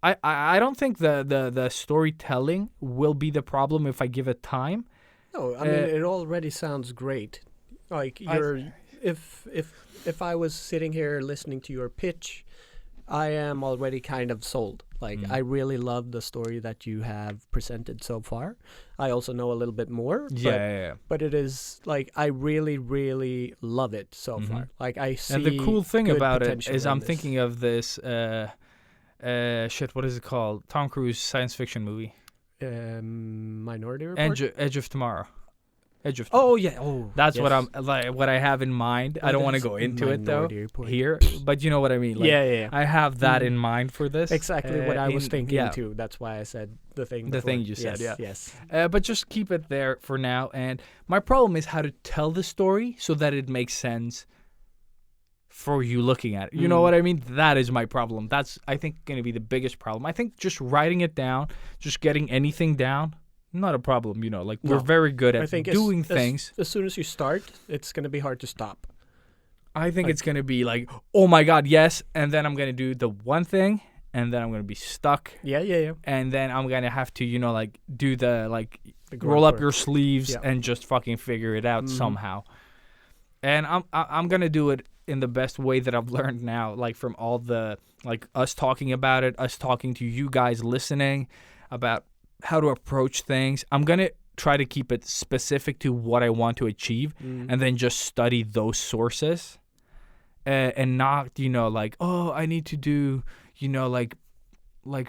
I don't think the storytelling will be the problem if I give it time. No, I mean it already sounds great. Like if I was sitting here listening to your pitch, I am already kind of sold. Like I really love the story that you have presented so far. I also know a little bit more. Yeah. But it is like I really, really love it so far. Like I see. And the cool thing good about it potential is in I'm this. thinking of this what is it called? Tom Cruise science fiction movie. Minority Report. Edge of Tomorrow. Edge of Tomorrow. Oh yeah. Oh, That's yes. what I'm like. What I have in mind. I don't want to That's go into it though Minority Report. here, but you know what I mean. Like, yeah. I have that in mind for this. Exactly what I was thinking yeah. too. That's why I said the thing. The before. thing you said, Yes, yeah. Yes. But just keep it there for now. And my problem is how to tell the story so that it makes sense for you looking at it. You know what I mean? That is my problem. That's, I think, going to be the biggest problem. I think just writing it down, just getting anything down, not a problem. You know, like we're No. very good I at think doing things. As soon as you start, it's gonna be hard to stop. I think it's going to be like, oh my God, yes. And then I'm going to do the one thing and then I'm going to be stuck. Yeah. And then I'm going to have to, you know, like do the, like, The roll up grunt your work. sleeves Yeah. and just fucking figure it out somehow. And I'm going to do it in the best way that I've learned now, like from all the, like us talking about it, us talking to you guys listening about how to approach things. I'm going to try to keep it specific to what I want to achieve and then just study those sources and not, you know, like, oh, I need to do, you know, like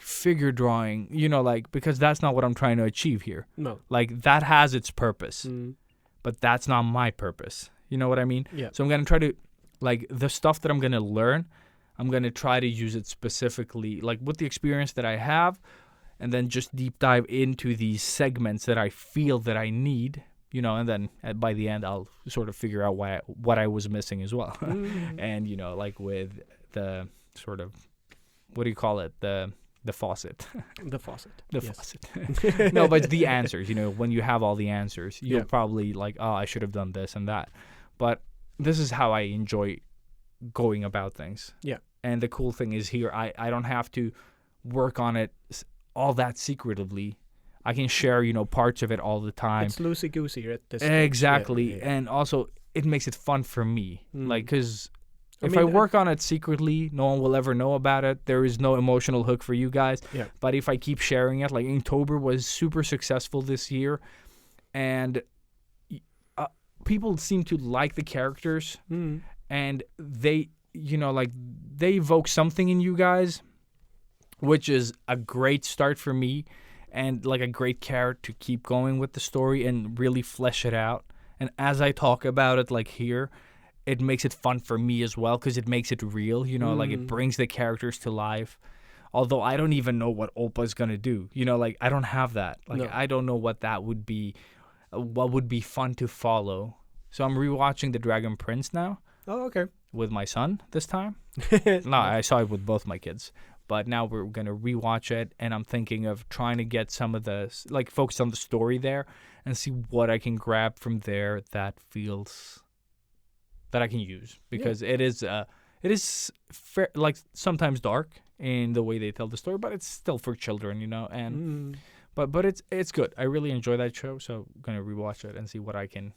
figure drawing, you know, like, because that's not what I'm trying to achieve here. No. Like that has its purpose, Mm. but that's not my purpose. You know what I mean? Yeah. So I'm going to try to, like, the stuff that I'm going to learn, I'm going to try to use it specifically, like with the experience that I have, and then just deep dive into these segments that I feel that I need, you know, and then by the end, I'll sort of figure out what I was missing as well. And, you know, like with the sort of, what do you call it? The faucet. The faucet. The Yes. faucet. No, but the answers, you know, when you have all the answers, you'll Yeah. probably like, oh, I should have done this and that. But this is how I enjoy going about things. Yeah. And the cool thing is here, I don't have to work on it all that secretively. I can share, you know, parts of it all the time. It's loosey goosey at this. Exactly. Yeah. And also, it makes it fun for me. Like, because I if mean, I work on it secretly, no one will ever know about it. There is no emotional hook for you guys. Yeah. But if I keep sharing it, like Inktober was super successful this year, and people seem to like the characters, and they, you know, like they evoke something in you guys, which is a great start for me, and like a great carrot to keep going with the story and really flesh it out. And as I talk about it, like here, it makes it fun for me as well because it makes it real, you know, like it brings the characters to life. Although I don't even know what Oppa's going to do. You know, like I don't have that. Like No. I don't know what that would be, what would be fun to follow. So I'm rewatching The Dragon Prince now Oh, okay. with my son this time. No, I saw it with both my kids. But now we're going to rewatch it, and I'm thinking of trying to get some of the, like, focus on the story there and see what I can grab from there that feels, that I can use. Because it is fair, like, sometimes dark in the way they tell the story, but it's still for children, you know. And but it's good. I really enjoy that show, so I'm going to rewatch it and see what I can.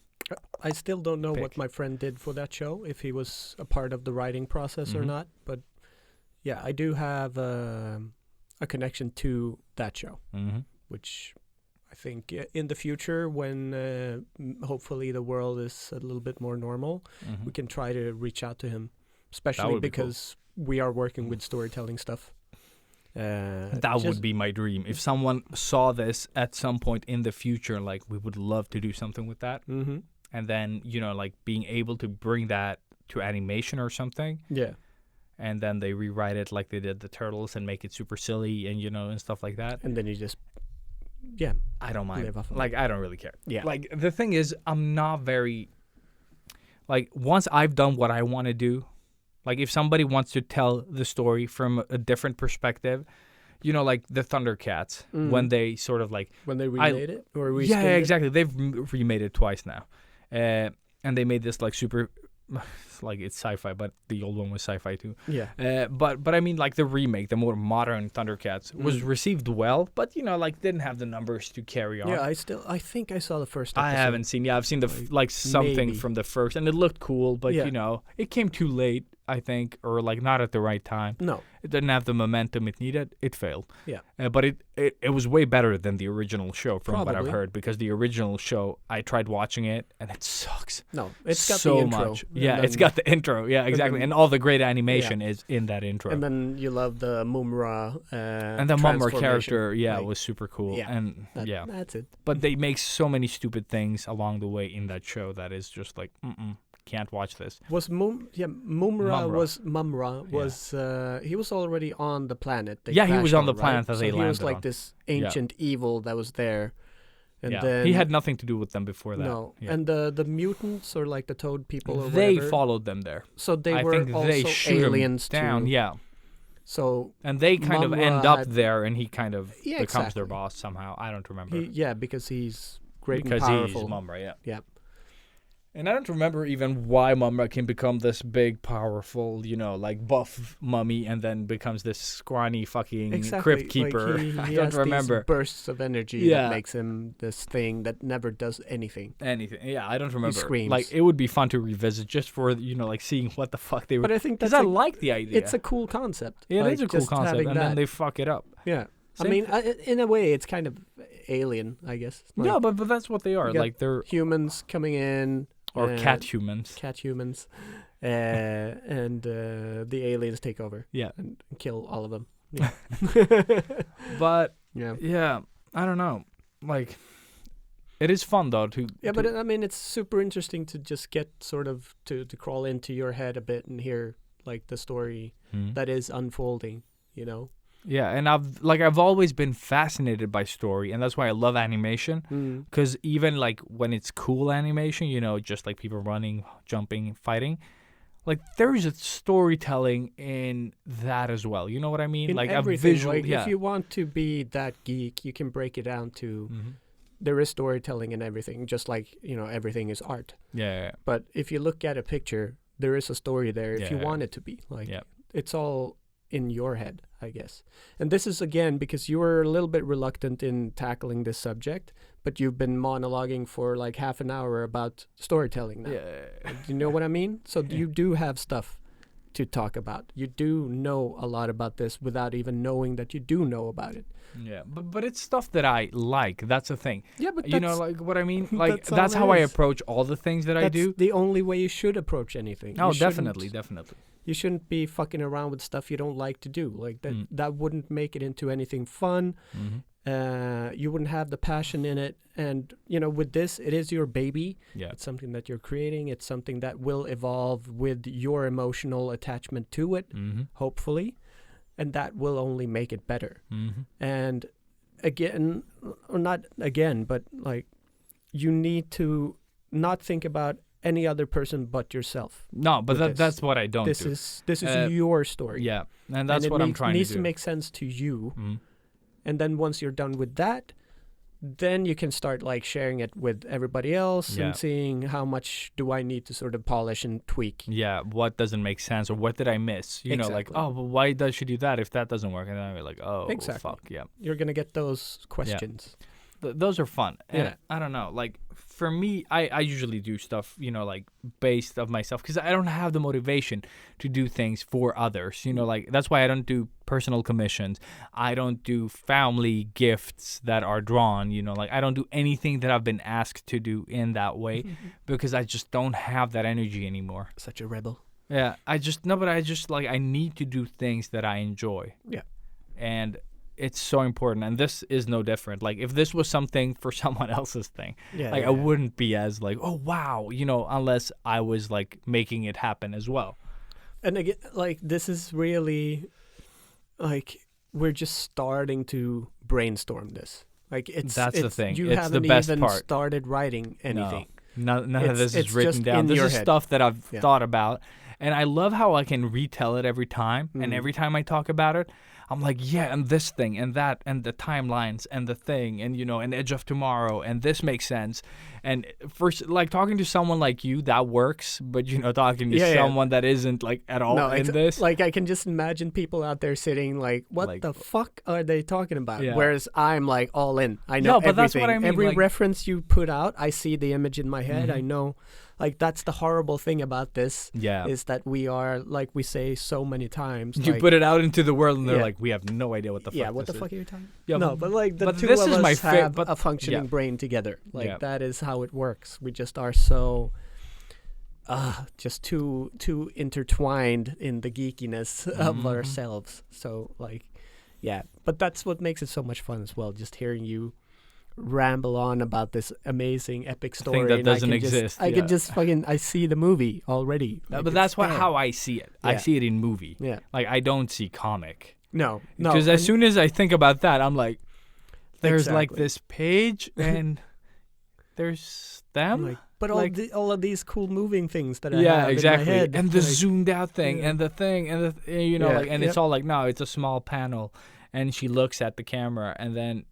I still don't know what Pick. my friend did for that show, if he was a part of the writing process or not. But yeah, I do have a connection to that show, which I think in the future, when hopefully the world is a little bit more normal, we can try to reach out to him, especially would be cool. because we are working with storytelling stuff. That would be my dream. If someone saw this at some point in the future, like we would love to do something with that. Mm-hmm. And then, you know, like being able to bring that to animation or something. Yeah. And then they rewrite it like they did the Turtles and make it super silly and, you know, and stuff like that. And then you just yeah, I don't mind. Live off of Like, I don't really care. Yeah. Like, the thing is, I'm not very... Like, once I've done what I want to do, like, if somebody wants to tell the story from a different perspective, you know, like the Thundercats, when they sort of like... when they remade it or reskinned Yeah, it? exactly. They've remade it twice now. And they made this, like, super... like, it's sci-fi, but the old one was sci-fi too. Yeah. But I mean, like, the remake, the more modern Thundercats, was received well, but, you know, like, didn't have the numbers to carry on. Yeah, I think I saw the first episode. I haven't seen. Yeah, I've seen like something maybe. from the first, and it looked cool, but Yeah. you know, it came too late, I think, or like not at the right time. No. It didn't have the momentum it needed. It failed. Yeah. But it was way better than the original show, from what I've Probably. heard, because the original show, I tried watching it, and it sucks. No, it's got so the intro. much. and Yeah, it's then- got the intro. Yeah, exactly, then- and all the great animation is in that intro. And then you love the Mumra. And the Mumra transformation. character, Like, was super cool. yeah, And that- that's it. but they make so many stupid things along the way in that show that is just like, can't watch this. Was Mumra was he was already on the planet. they Yeah, he was crashed on the planet right? that so they he was landed like on. this ancient evil that was there, and yeah, then he had nothing to do with them before that. no, Yeah. and the mutants or like the toad people or They whatever. followed them there. So they I were think also they shoot aliens him down. too. Yeah, So and they kind of Mumra end up had- there, and he kind of Yeah, becomes their exactly. boss somehow. I don't remember. because he's great because and powerful. he's Mumra, yeah. Yeah. And I don't remember even why Mumra can become this big, powerful, you know, like buff mummy, and then becomes this scrawny fucking Exactly. crypt keeper. Like I he don't has remember these bursts of energy Yeah. that makes him this thing that never does anything. anything. Yeah, I don't remember. screams. Like, it would be fun to revisit just for, you know, like seeing what the fuck they were. But I think Because that's I like the idea. it's a cool concept. Yeah, like, it is a cool just concept, having and then that. they fuck it up. Yeah. I Same mean, in a way, it's kind of alien, I guess. Like, No, but that's what they are. you got Like, they're humans coming in. or uh, cat humans. Cat humans. And the aliens take over Yeah, and kill all of them. Yeah. but yeah. yeah, I don't know. Like, it is fun though to. Yeah, to- but I mean, it's super interesting to just get sort of to crawl into your head a bit and hear like the story Hmm. that is unfolding, you know? Yeah, and I've always been fascinated by story, and that's why I love animation. Mm. Because even like when it's cool animation, you know, just like people running, jumping, fighting, like there's a storytelling in that as well. You know what I mean? In like everything, a visual. like yeah. if you want to be that geek, you can break it down to Mhm. there is storytelling in everything, just like, you know, everything is art. Yeah. But if you look at a picture, there is a story there if you Yeah. want it to be. Like Yeah. it's all in your head, I guess. And this is again because you were a little bit reluctant in tackling this subject, but you've been monologuing for like half an hour about storytelling now. Yeah. Do you know what I mean? So you do have stuff to talk about. You do know a lot about this without even knowing that you do know about it. Yeah, but it's stuff that I like. That's the thing. Yeah, but You know, like what I mean. Like that's all that's there how I is. approach all the things that I that's do. the only way you should approach anything. Oh, You shouldn't- definitely. You shouldn't be fucking around with stuff you don't like to do. Like that. Mm. That wouldn't make it into anything fun. Mm-hmm. You wouldn't have the passion in it. And you know, with this, it is your baby. Yeah. It's something that you're creating. It's something that will evolve with your emotional attachment to it, Mm-hmm. hopefully, and that will only make it better. Mm-hmm. And again, or not again, but like you need to not think about any other person but yourself. No, but With this. that's what I don't This do. is Uh, your story. Yeah, and that's it what I'm needs- trying needs to to do. make sense to you. Mhm. And then once you're done with that, then you can start like sharing it with everybody else Yeah. and seeing how much do I need to sort of polish and tweak. Yeah, what doesn't make sense or what did I miss? You know, like, Exactly. oh, well, why does she do that if that doesn't work? And then we're like, oh, Exactly. fuck, yeah. You're gonna get those questions. Those are fun. And Yeah. I don't know, like, for me, I usually do stuff, you know, like, based of myself because I don't have the motivation to do things for others. You know, like, that's why I don't do personal commissions. I don't do family gifts that are drawn, you know, like, I don't do anything that I've been asked to do in that way because I just don't have that energy anymore. Such a rebel. Yeah, but I just like I need to do things that I enjoy. Yeah. And it's so important, and this is no different. Like if this was something for someone else's thing, Yeah. like I wouldn't be as like, oh wow, you know, unless I was like making it happen as well. And again, like this is really like we're just starting to brainstorm this. Like That's the thing. You It's the haven't best even part. started writing anything. No, none of this It's is written just down. in This your is head. stuff that I've Yeah. thought about. And I love how I can retell it every time. Mm. And every time I talk about it, I'm like, yeah, and this thing, and that, and the timelines, and the thing, and, and Edge of Tomorrow, and this makes sense. And first, like, talking to someone like you, that works. But, talking to Yeah. someone that isn't, like, at all No, in this. like I can just imagine people out there sitting like, what Like- the fuck are they talking about? Yeah. Whereas I'm like all in. I know No, but everything. that's what I mean, Every like- reference you put out, I see the image in my head. I Mhm. know, like that's the horrible thing about this Yeah. is that we are, like we say so many times. You like, put it out into the world, and they're Yeah. like, we have no idea what the fuck yeah, what this the is. fuck are you talking? Yeah, No, but like the but two this of is us my have but- a functioning yeah. brain together. Like Yeah. that is how it works. We just are so just too intertwined in the geekiness of Mhm. ourselves. So like, yeah, but that's what makes it so much fun as well. Just hearing you ramble on about this amazing epic story thing that and I doesn't can just- exist, I yeah. can just fucking I see the movie already. Like, But that's it's there. how I see it. I Yeah. see it in movie. Yeah. Like, I don't see comic. No. Because as and- soon as I think about that, I'm like, there's like Exactly. this page and there's them. like, but like- all of these cool moving things that I Yeah, have exactly. in my head, And the like, zoomed out thing yeah. and the thing and Yeah, like, and it's yep. all like, no, it's a small panel. And she looks at the camera and then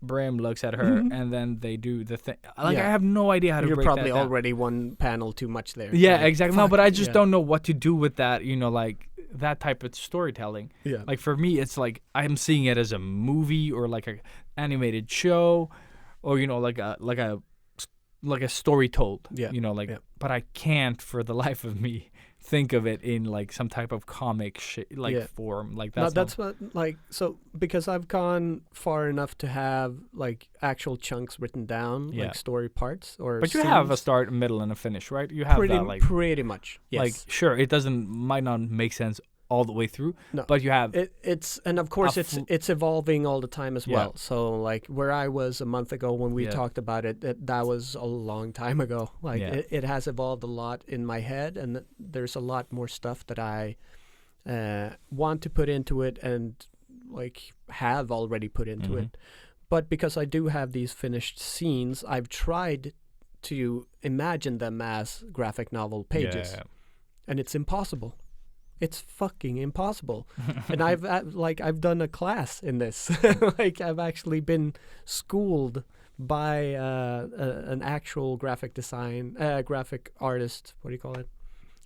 Brim looks at her Mhm. and then they do the thing. Like, Yeah. I have no idea how to You're break probably that down. already one panel too much there. Yeah, Like, exactly. No, fuck, but I just yeah. don't know what to do with that, like that type of storytelling. Yeah. Like for me, it's like I'm seeing it as a movie or like a animated show, or like a story told. Yeah, yeah. But I can't for the life of me think of it in like some type of comic Yeah. form. Like No, that's that's what like so because I've gone far enough to have like actual chunks written down, Yeah. like story parts or. But you have a scenes. start, a middle, and a finish, right? You have pretty that like pretty much. Yes. like sure, it might not make sense all the way through, No. but you have It's and of course it's evolving all the time as Yeah. well. So like where I was a month ago when we Yeah. talked about it, that was a long time ago. Like Yeah. it has evolved a lot in my head, and there's a lot more stuff that I want to put into it and like have already put into Mhm. it. But because I do have these finished scenes, I've tried to imagine them as graphic novel pages, Yeah. and it's impossible. It's fucking impossible. And I've done a class in this. Like I've actually been schooled by an actual graphic artist. What do you call it?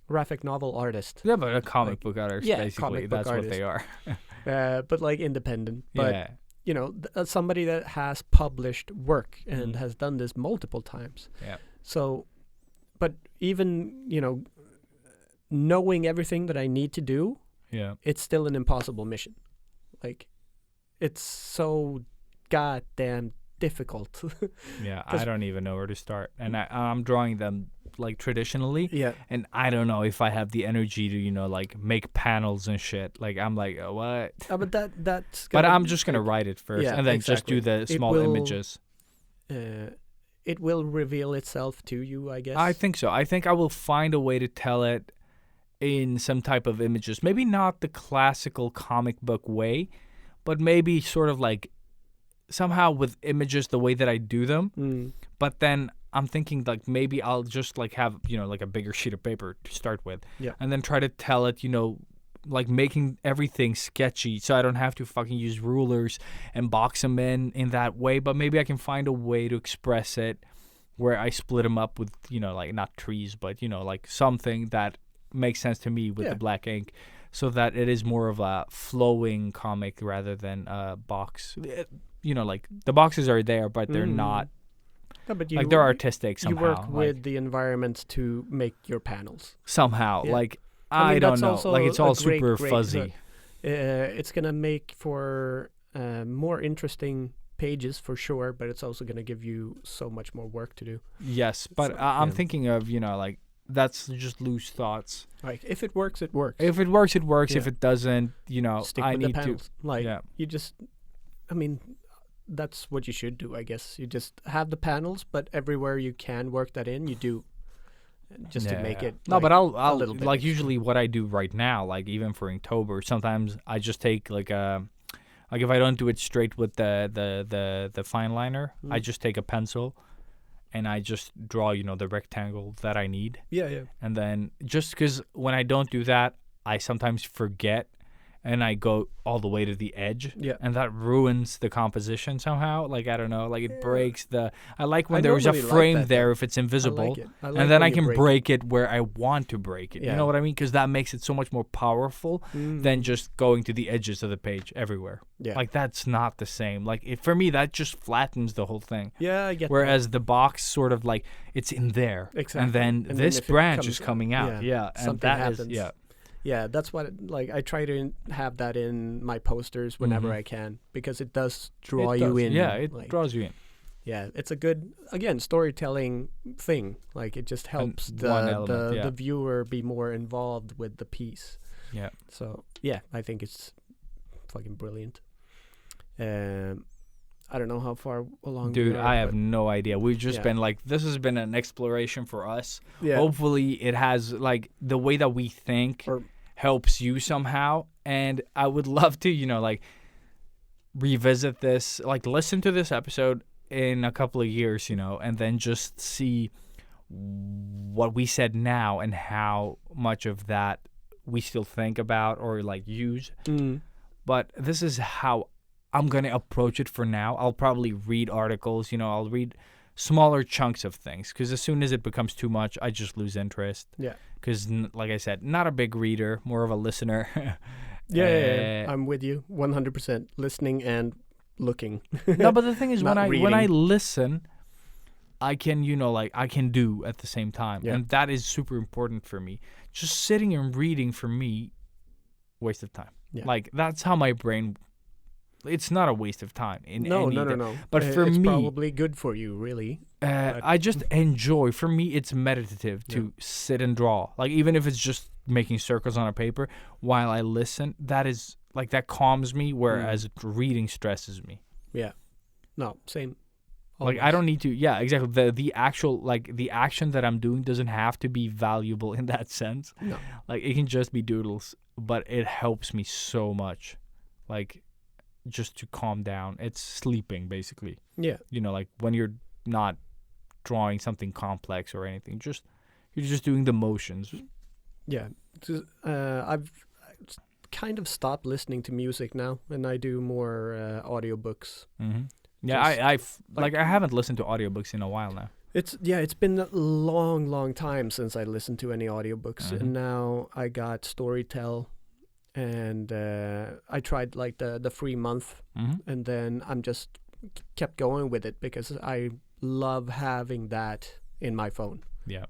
Graphic novel artist. Yeah, but a comic Like- book artist, yeah, basically. comic book That's what they are. But like independent. But yeah. somebody that has published work and Mhm. has done this multiple times. Yeah. So, but even knowing everything that I need to do, Yeah. it's still an impossible mission. Like, it's so goddamn difficult. Yeah. I 'Cause- don't even know where to start. And I'm drawing them like traditionally. Yeah. And I don't know if I have the energy to, like make panels and shit. Like, I'm like, what? But that's. But gonna- I'm just going to write it first Yeah, and then just do exactly. the It small will- images. It will reveal itself to you, I guess. I think so. I think I will find a way to tell it in some type of images. Maybe not the classical comic book way, but maybe sort of like somehow with images the way that I do them. Mm. But then I'm thinking like maybe I'll just like have, like a bigger sheet of paper to start with. Yeah. And then try to tell it, like making everything sketchy so I don't have to fucking use rulers and box them in that way. But maybe I can find a way to express it where I split them up with, like not trees, but, like something that makes sense to me with Yeah. the black ink so that it is more of a flowing comic rather than a box. Like the boxes are there, but they're not. No, but Like they're artistic somehow. You work like, with the environments to make your panels. somehow. Yeah. Like I mean, I don't that's know. also Like it's a all great- super great- fuzzy. It's gonna make for more interesting pages for sure, but it's also gonna give you so much more work to do. Yes, but So, I'm yeah. thinking of, like that's just loose thoughts. Like if it works, it works. If it works, it works. If Yeah. it doesn't, Stick I with the need to. panels. Like Yeah. you just, I mean, that's what you should do, I guess. You just have the panels, but everywhere you can work that in, you do, just to make Yeah. it. No, like, but I'll a little bit like extra. usually what I do right now, like even for Inktober, sometimes I just take like a Like if I don't do it straight with the fine liner, I just take a pencil and I just draw, the rectangle that I need. Yeah. And then just because when I don't do that, I sometimes forget and I go all the way to the edge. Yeah. And that ruins the composition somehow. Like, I don't know, like it breaks I like when I there's a normally like frame that, there though. if it's invisible. it. I like And then when I you can break break it where I want to break it. You Yeah. know what I mean? Because that makes it so much more powerful Mm. than just going to the edges of the page everywhere. Yeah. Like, that's not the same. Like, for me, that just flattens the whole thing. Yeah, I get Whereas the box sort of like, it's in there. Exactly. And then And then this if it branch comes is coming out. Yeah. And something that happens. is, yeah. Yeah, that's what I try to have that in my posters whenever I can, because it does draw It you does. in. Yeah, it like, draws you in. Yeah, it's a good, again, storytelling thing. Like, it just helps one element, the viewer be more involved with the piece. Yeah. So yeah, I think it's fucking brilliant. I don't know how far along. Dude, we are, I have but no idea. We've just Yeah. been like, this has been an exploration for us. yeah. Hopefully it has, like, the way that we think Or- helps you somehow. And I would love to, like, revisit this, like, listen to this episode in a couple of years, and then just see what we said now and how much of that we still think about or, like, use. Mm. But this is how I'm going to approach it for now. I'll probably read articles, I'll read smaller chunks of things, because as soon as it becomes too much, I just lose interest. Yeah. Because, like I said, not a big reader, more of a listener. Yeah, I'm with you 100%. Listening and looking. No, but the thing is, Not when I reading. listen, I can, I can do at the same time. Yeah. And that is super important for me. Just sitting and reading, for me, waste of time. Yeah. Like, that's how my brain... It's not a waste of time. No. But for it's me... probably good for you, really. I just enjoy. For me, it's meditative to sit and draw. Like, even if it's just making circles on a paper while I listen, that is, like, that calms me, whereas reading stresses me. Yeah. No, same. Like, I don't need to, yeah, exactly. The actual, like, the action that I'm doing doesn't have to be valuable in that sense. No. Like, it can just be doodles, but it helps me so much. Like, just to calm down. It's sleeping, basically. Yeah. Like, when you're not drawing something complex or anything, you're just doing the motions. Yeah. I've kind of stopped listening to music now, and I do more audiobooks. Mm-hmm. Yeah, I haven't listened to audiobooks in a while now. It's been a long time since I listened to any audiobooks, and now I got Storytel, and I tried like the free month, and then I'm just kept going with it because I love having that in my phone. Yeah.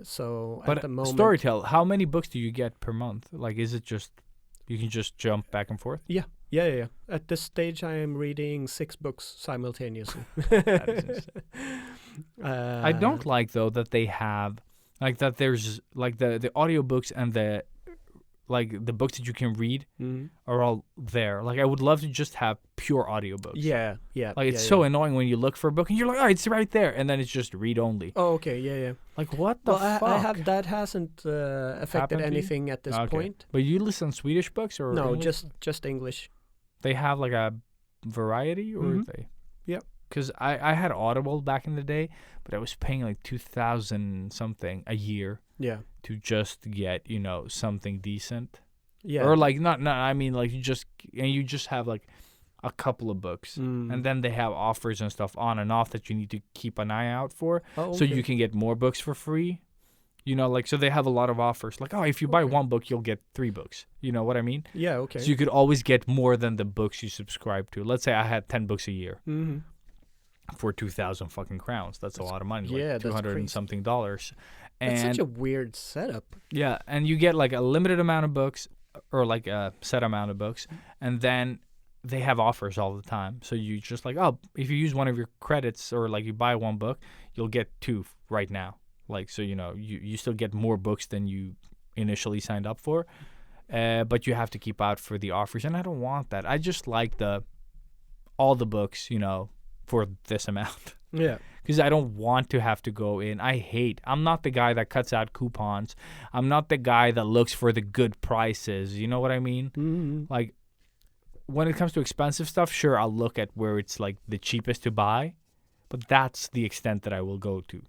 So But at the moment, Storytel, how many books do you get per month? Like, is it just you can just jump back and forth? Yeah. At this stage, I am reading 6 books simultaneously. That is insane. I don't like, though, that they have like that. There's like the audiobooks and the books that you can read are all there. Like, I would love to just have pure audiobooks. Yeah. Like, it's so annoying when you look for a book and you're like, oh, it's right there, and then it's just read only. Oh, okay. Yeah. Like, what the fuck? I have that hasn't affected Happened to you? anything at this Okay. point. But you listen to Swedish books or No, English? just English. They have like a variety, or they? Yep. Because I had Audible back in the day, but I was paying like $2,000 something a year Yeah. to just get something decent. Yeah. Or like not I mean, like, you just have like a couple of books, and then they have offers and stuff on and off that you need to keep an eye out for, Oh, so okay. you can get more books for free. Like, so they have a lot of offers. Like, oh, if you buy one book, you'll get 3 books. You know what I mean? Yeah. Okay. So you could always get more than the books you subscribe to. Let's say I had 10 books a year for 2,000 fucking crowns. That's a lot of money. yeah, like that's $200 and crazy. something dollars. That's And such a weird setup. yeah, and you get like a limited amount of books, or like a set amount of books, and then they have offers all the time. So you just like, oh, if you use one of your credits, or like you buy one book, you'll get 2 right now. Like, so you still get more books than you initially signed up for, but you have to keep out for the offers, and I don't want that. I just like all the books, for this amount. Yeah. Because I don't want to have to go in. I'm not the guy that cuts out coupons. I'm not the guy that looks for the good prices. You know what I mean? Like, when it comes to expensive stuff, sure, I'll look at where it's like the cheapest to buy, but that's the extent that I will go to.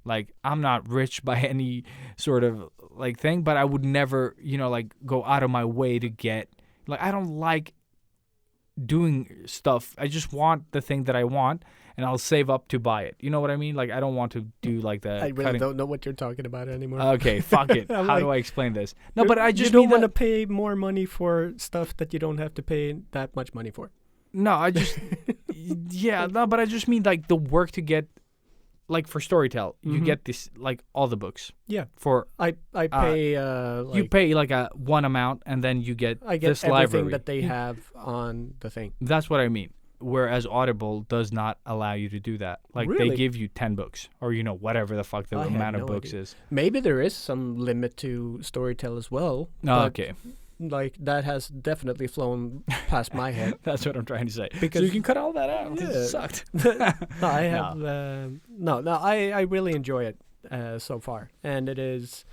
Like, I'm not rich by any sort of like thing, but I would never, like go out of my way to get, like, I don't like doing stuff. I just want the thing that I want, and I'll save up to buy it. You know what I mean? Like, I don't want to do like the I really cutting. don't know what you're talking about anymore. Okay, fuck it. I'm How like, do I explain this? No, but I just you don't mean want to that, pay more money for stuff that you don't have to pay that much money for. no, I just yeah, no, but I just mean like the work to get, like for Storytel, you Mhm. get this like all the books Yeah, for I pay you pay like a one amount, and then you get I get this everything library that they have on the thing. That's what I mean. Whereas Audible does not allow you to do that. Like, Really? they give you 10 books, or whatever the fuck the I had amount of no books idea. is. Maybe there is some limit to Storytel as well. Oh, but, okay. Like, that has definitely flown past my head. That's what I'm trying to say. Because- so you can cut all that out. Yeah. It sucked. No, I have. I really enjoy it so far, and it is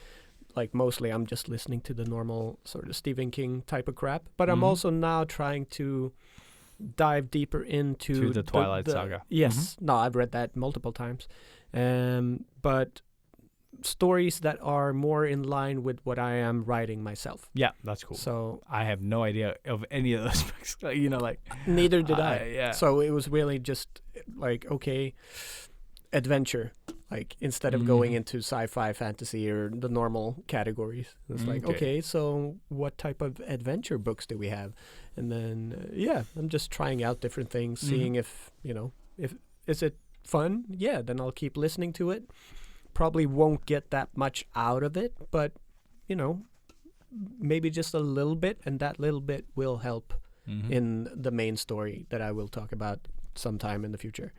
like mostly I'm just listening to the normal sort of Stephen King type of crap. But I'm Mhm. also now trying to dive deeper into To the Twilight Saga. Yes, no, I've read that multiple times, but stories that are more in line with what I am writing myself. Yeah, that's cool. So I have no idea of any of those books. Like neither did I. Yeah. So it was really just like, okay, adventure. Like, instead of going into sci-fi, fantasy, or the normal categories, it's like, okay, so what type of adventure books do we have? And then, I'm just trying out different things, seeing if is it fun? Yeah, then I'll keep listening to it. Probably won't get that much out of it, but maybe just a little bit, and that little bit will help in the main story that I will talk about sometime in the future.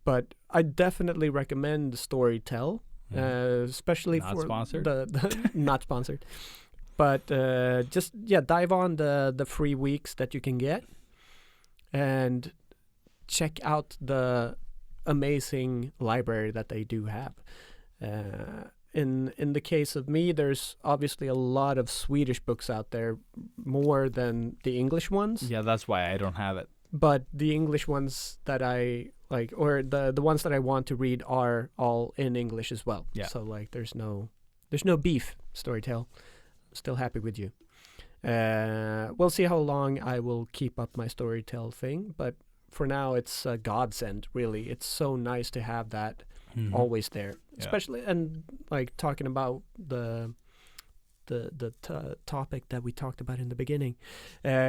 But I definitely recommend Storytel, especially Not for sponsored. the not sponsored. But just dive on the free weeks that you can get, and check out the amazing library that they do have. In the case of me, there's obviously a lot of Swedish books out there, more than the English ones. Yeah, that's why I don't have it. But the English ones that I like, or the ones that I want to read, are all in English as well. Yeah. So like, there's no beef, Storytel. Still happy with you. We'll see how long I will keep up my Storytel thing, but for now it's a godsend. Really, it's so nice to have that always there, especially and like talking about the topic that we talked about in the beginning,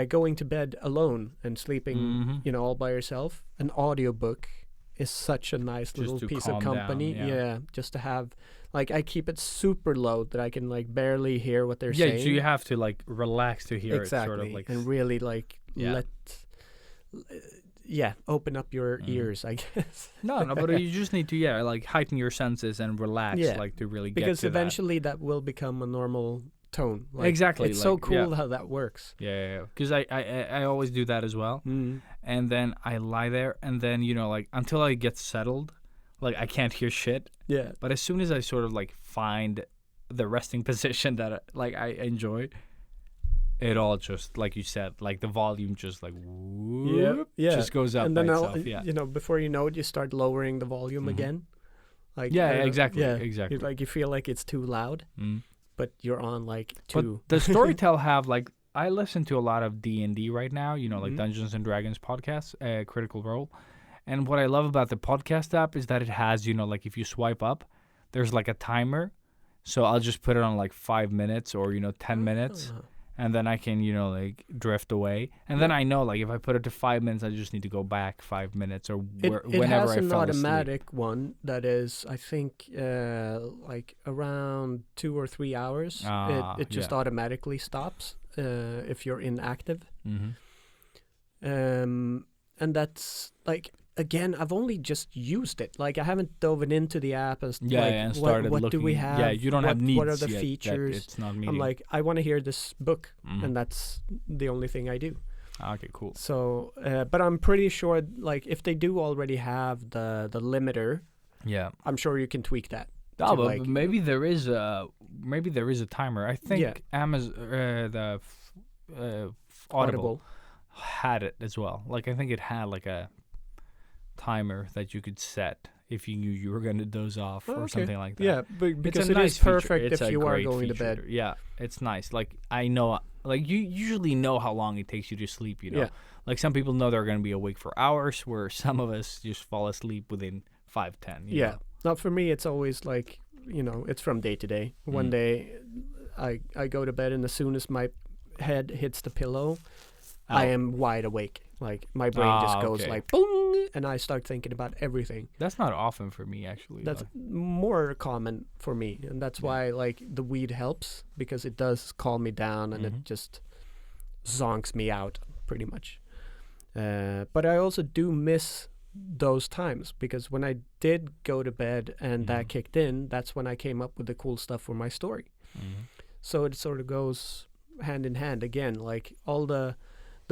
going to bed alone and sleeping, all by yourself. An audiobook is such a nice Just little to piece of calm down, company. yeah. Just to have, like, I keep it super low that I can like barely hear what they're saying. So you have to like relax to hear exactly, it, sort of like. and really like Yeah. open up your ears, I guess. No, but you just need to like heighten your senses and relax, Yeah. like to really Because get to eventually that will become a normal tone. Like, Exactly, It's so like, cool yeah. how that works. that. Yeah. Because I always do that as well, and then I lie there, and then like until I get settled, like I can't hear shit. Yeah. But as soon as I sort of like find the resting position that I enjoy, it all just, like you said, like the volume just like whoop, just goes up and by then itself. Yeah. before you know it, you start lowering the volume again. Like Exactly. You feel like it's too loud, but you're on like two. But the Storytel have like, I listen to a lot of D&D right now, like Dungeons and Dragons podcasts, Critical Role. And what I love about the podcast app is that it has, like if you swipe up, there's like a timer. So I'll just put it on like 5 minutes or, 10 minutes. And then I can, like drift away. And then I know, like, if I put it to 5 minutes, I just need to go back 5 minutes or It whenever has I an fell automatic one that is, I think, like around 2 or 3 hours. It just automatically stops if you're inactive. asleep. And that's like, again, I've only just used it. Like, I haven't dove into the app and And started what looking. do we have? Yeah, you don't have needs What are the yet that features? it's not I'm meeting. like, I want to hear this book, and that's the only thing I do. Okay, cool. So, but I'm pretty sure, like, if they do already have the limiter, Yeah. I'm sure you can tweak that. Oh, to, but like, maybe there is a timer. I think Yeah. Amazon Audible had it as well. Like I think it had like a timer that you could set if you knew you were going to doze off or something like that. Yeah, because a it nice is feature. perfect It's if a you are great going to feature. bed. Yeah, it's nice. Like I know, like you usually know how long it takes you to sleep. You know, Yeah. like some people know they're going to be awake for hours, where some of us just fall asleep within 5-10. you Yeah. know? Not for me. It's always like, it's from day to day. One day, I go to bed, and as soon as my head hits the pillow, I am wide awake. Like my brain just goes okay. like boom, and I start thinking about everything. That's not often for me actually. That's more common for me, and that's why like the weed helps, because it does calm me down and it just zonks me out pretty much. But I also do miss those times, because when I did go to bed and that kicked in, that's when I came up with the cool stuff for my story. So it sort of goes hand in hand again. Like all the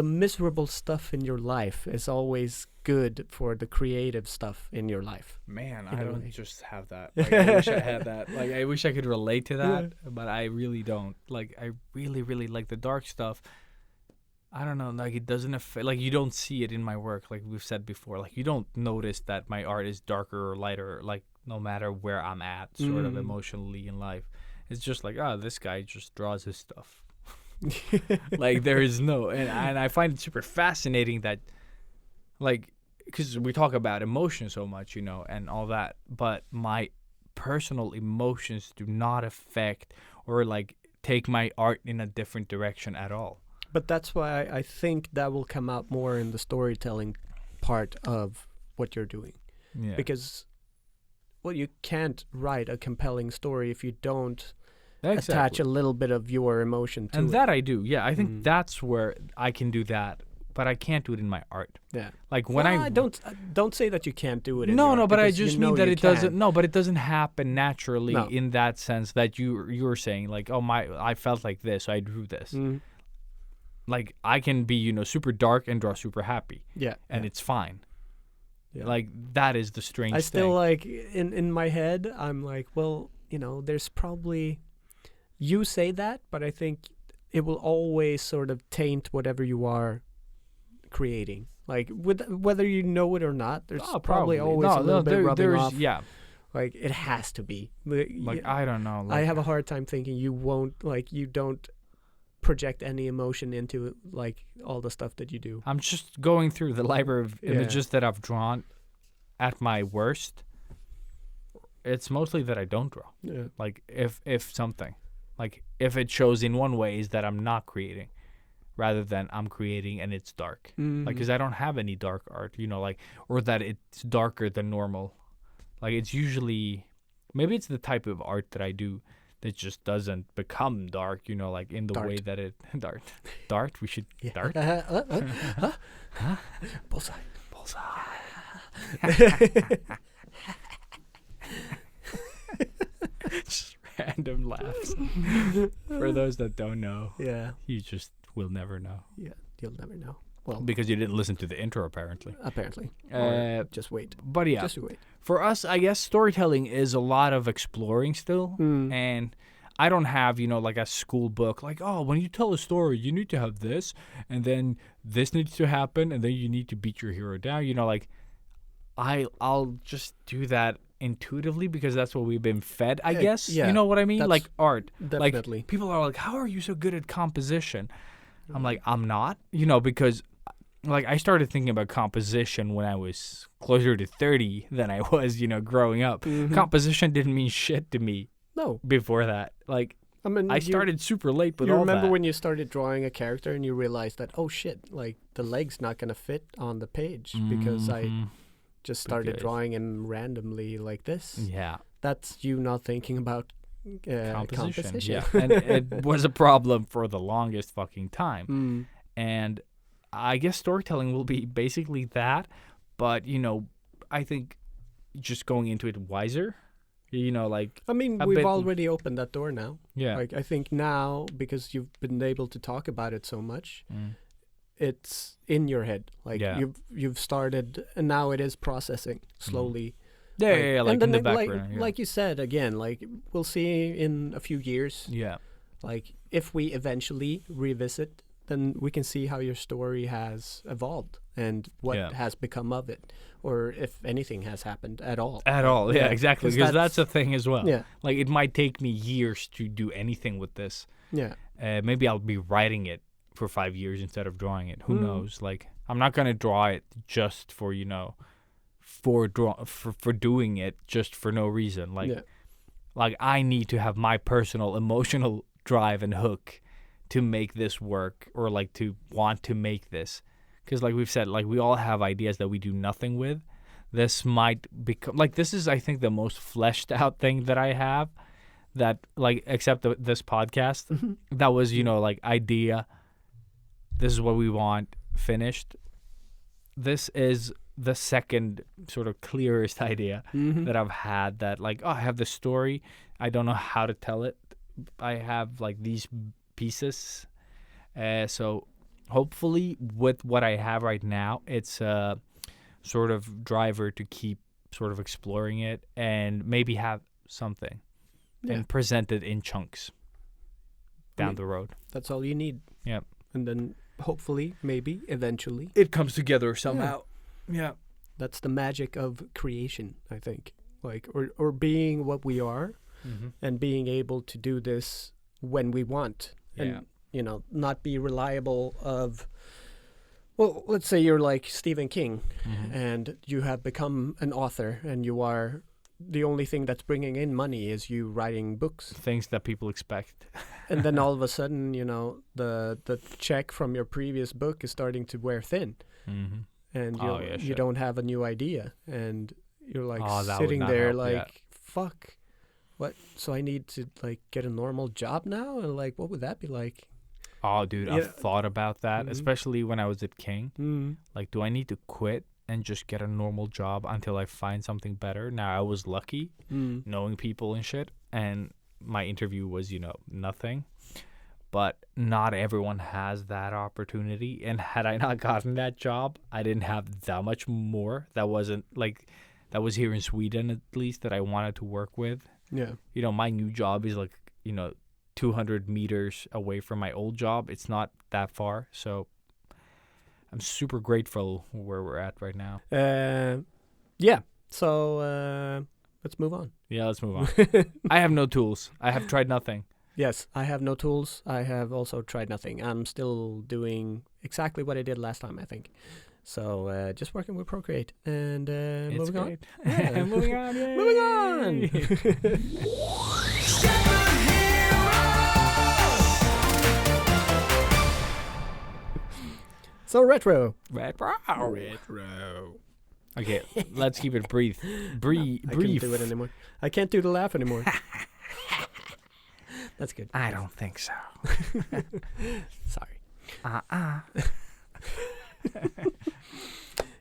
miserable stuff in your life is always good for the creative stuff in your life. Man, You I know, don't like- just have that. Like, I wish I had that. Like, I wish I could relate to that, but I really don't. Like, I really, really like the dark stuff. I don't know. Like, it doesn't affect. Like, you don't see it in my work. Like we've said before. Like, you don't notice that my art is darker or lighter. Like, no matter where I'm at, sort of emotionally in life, it's just like, this guy just draws his stuff. Like there is no, and I find it super fascinating that, like, because we talk about emotion so much, and all that, but my personal emotions do not affect or like take my art in a different direction at all. But that's why I think that will come out more in the storytelling part of what you're doing. Yeah. Because, well, you can't write a compelling story if you don't attach Exactly. a little bit of your emotion to And it. that I do. Yeah, I think that's where I can do that, but I can't do it in my art. Yeah. Like when Well, I don't say that you can't do it. In No, your no, art, but I because just you mean know that you it doesn't. can. No, but it doesn't happen naturally No. in that sense that you're saying like, I felt like this, so I drew this. Mhm. Like I can be, super dark and draw super happy, Yeah. and yeah. it's fine. Yeah. Like that is the strange I still thing. like in my head. I'm like, well, there's probably. You say that, but I think it will always sort of taint whatever you are creating. Like whether you know it or not, there's probably always a little bit rubbing there's, off. Yeah, Like it has to be. like I don't know. Like, I have a hard time thinking you don't project any emotion into like all the stuff that you do. I'm just going through the library of Yeah. images that I've drawn at my worst. It's mostly that I don't draw. Yeah. Like if something, like if it shows in one way is that I'm not creating, rather than I'm creating and it's dark. Like because I don't have any dark art, like, or that it's darker than normal. Like it's usually, maybe it's the type of art that I do that just doesn't become dark, like in the way that it dart. We should dart. Bullseye. Just random laughs. For those that don't know, Yeah. you just will never know Yeah. You'll never know. Well, because you didn't listen to the intro apparently. apparently. Uh, Or just wait. But yeah, Just wait. for us, I guess storytelling is a lot of exploring still, and I don't have like a school book like, oh, when you tell a story you need to have this, and then this needs to happen, and then you need to beat your hero down. Like I'll just do that intuitively because that's what we've been fed, I guess. yeah, You know what I mean? that's Like art. definitely. Like people are like, how are you so good at composition? I'm like, I'm not, because like I started thinking about composition when I was closer to 30 than I was, growing up. Composition didn't mean shit to me No. before that. Like I mean, I started super late with You all remember that. when you started drawing a character and you realized that, oh shit, like the leg's not gonna fit on the page because I just started Because- drawing him randomly like this. Yeah. That's you not thinking about composition. Yeah. And it was a problem for the longest fucking time. Mm. And I guess storytelling will be basically that, but I think just going into it wiser, like I mean, a we've bit- already opened that door now. yeah. Like I think now, because you've been able to talk about it so much, it's in your head. Like Yeah. you've started, and now it is processing slowly. Yeah, like and in the then, background. like you said again, like we'll see in a few years. yeah. Like if we eventually revisit then we can see how your story has evolved and what Yeah. has become of it, or if anything has happened at all. At all, yeah, exactly. 'cause Because that's a thing as well. Yeah, Like, it might take me years to do anything with this. yeah, Maybe I'll be writing it for 5 years instead of drawing it. Who Mm. knows? Like, I'm not gonna draw it just for for doing it just for no reason. Like, yeah. like I need to have my personal emotional drive and hook to make this work, or like to want to make this. Because like we've said, like we all have ideas that we do nothing with. This might become like, this is, I think, the most fleshed out thing that I have, that like, except this podcast, that was, like, idea. This is what we want finished. This is the second sort of clearest idea Mhm. that I've had, that like, oh, I have the story. I don't know how to tell it. I have like these pieces. So hopefully with what I have right now, it's a sort of driver to keep sort of exploring it and maybe have something Yeah. and present it in chunks down mean- the road. That's all you need. Yep. And then hopefully, maybe, eventually, It comes together somehow. Yeah. that's the magic of creation, I think. Like, or being what we are, Mm-hmm. and being able to do this when we want. Yeah. And, not be reliable of, well, let's say you're like Stephen King, Mm-hmm. and you have become an author, and you are, the only thing that's bringing in money is you writing books. Things that people expect. And then all of a sudden, the check from your previous book is starting to wear thin, Mm-hmm. and Oh, yeah, you shit. don't have a new idea, and you're like Oh, that would sitting not there help, like, yeah. fuck, what? So I need to like get a normal job now, and like, what would that be like? Oh, dude, Yeah. I've thought about that, Mhm. especially when I was at King. Mm. Like, do I need to quit and just get a normal job until I find something better? Now, I was lucky Mm. knowing people and shit, and my interview was, nothing. But not everyone has that opportunity. And had I not gotten that job, I didn't have that much more. That wasn't like, that was here in Sweden at least, that I wanted to work with. Yeah. My new job is like, 200 meters away from my old job. It's not that far. So I'm super grateful where we're at right now. Yeah. So let's move on. Yeah, let's move on. I have no tools. I have tried nothing. Yes, I have no tools. I have also tried nothing. I'm still doing exactly what I did last time, I think. So just working with Procreate and It's moving on. great. Yeah. Moving on. Yay. Moving on. So retro. Retro. Okay, let's keep it brief. I Brief. can't do it anymore. I can't do the laugh anymore. That's good. I don't think so. Sorry. Uh-uh.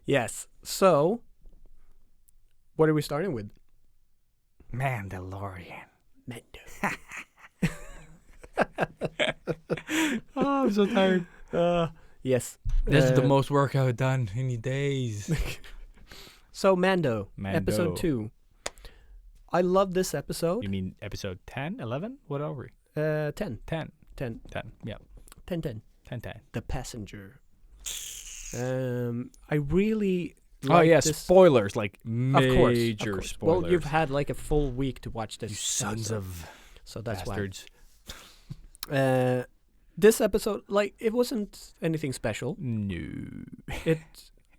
Yes. So, what are we starting with? Mandalorian. Mendo. Oh, I'm so tired. Yes. This is the most work I've done in days. So Mando, Mando. episode 2. I love this episode. You mean episode 10, 11? What are we? 10. 10. 10. 10. Yeah. 10. 10. 10, 10. The Passenger. I really Oh, like yeah, this. spoilers. Like, Of course, major of course. spoilers. Well, you've had like a full week to watch this. You sons episode, of so that's bastards. why. This episode, like, it wasn't anything special. No.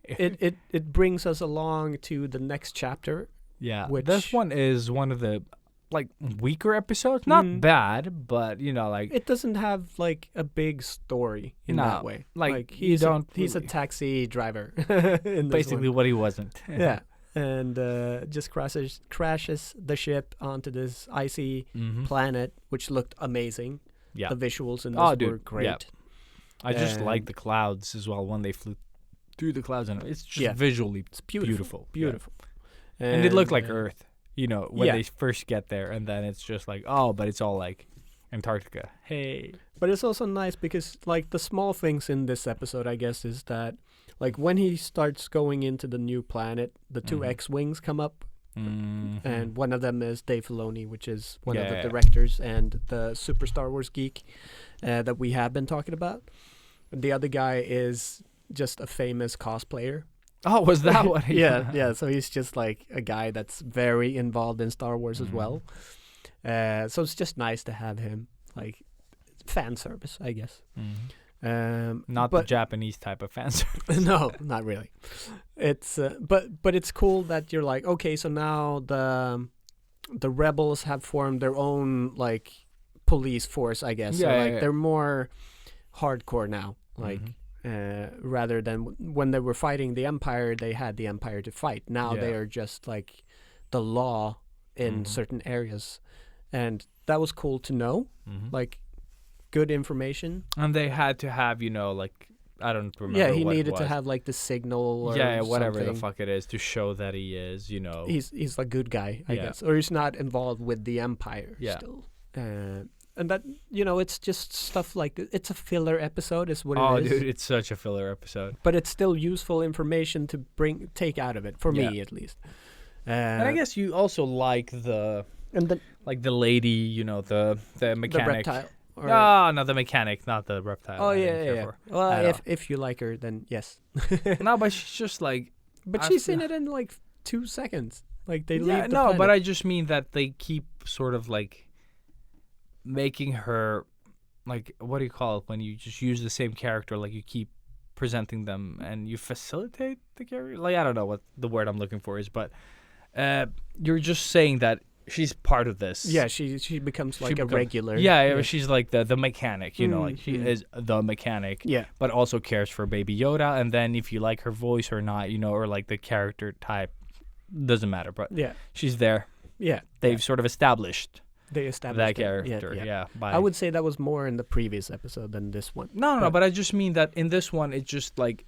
It brings us along to the next chapter. Yeah. Which- This one is one of the, like, weaker episodes. Not Mm. bad, but, like... It doesn't have like a big story in No, that way. like, you he's don't he's a really- taxi driver. in this basically one. what he wasn't. Yeah, and just crashes the ship onto this icy Mhm. planet, which looked amazing. Yeah. The visuals in this Oh, dude, were great. yeah. I just like And- the clouds as well when they flew through the clouds, and it's just Yeah. visually It's beautiful, beautiful. yeah. And it looked like uh, Earth, when yeah. they first get there, and then it's just like, oh, but it's all like Antarctica. Hey. But it's also nice because, like, the small things in this episode, I guess, is that, like, when he starts going into the new planet, the two Mhm. X-Wings come up, Mhm. and one of them is Dave Filoni, which is one of Yeah. the directors and the super Star Wars geek that we have been talking about. The other guy is just a famous cosplayer. Oh, was that what he yeah. So he's just like a guy that's very involved in Star Wars as well. So it's just nice to have him, like fan service, I guess. Not the Japanese type of fan service. No, not really. It's but it's cool that you're like, okay, so now the rebels have formed their own like police force, I guess. Yeah, so, yeah, like yeah. they're more hardcore now, like rather than when they were fighting the Empire, they had the Empire to fight. Now they are just like the law in certain areas, and that was cool to know. Like good information. And they had to have, like, I don't remember. Yeah, he what it needed to was. have like the signal. Or whatever something. the fuck it is, to show that he is, He's a good guy, I Yeah. guess, or he's not involved with the Empire. Yeah. Still. And that it's just stuff like it's a filler episode, is what Oh, it is. dude, it's such a filler episode. But it's still useful information to take out of it for me, at least. And I guess you also like the lady, the mechanic. the reptile. Or, No, the mechanic, not the reptile. Oh I didn't yeah, care yeah. for Well, at if you like her, then yes. No, but she's just like. But I she's feel- in it in like 2 seconds. Like they leave. Yeah, the no, but planet. I just mean that they keep sort of like making her, like, what do you call it when you just use the same character? Like you keep presenting them and you facilitate the character. Like, I don't know what the word I'm looking for is, but you're just saying that she's part of this. Yeah, she becomes like a regular. Yeah, she's like the mechanic, like she Mm. is the mechanic. Yeah. But also cares for Baby Yoda, and then if you like her voice or not, or like the character type, doesn't matter. But Yeah. she's there. Yeah. They've sort of established They established that it. character. Yeah. By I would say that was more in the previous episode than this one. no, but I just mean that in this one, it's just like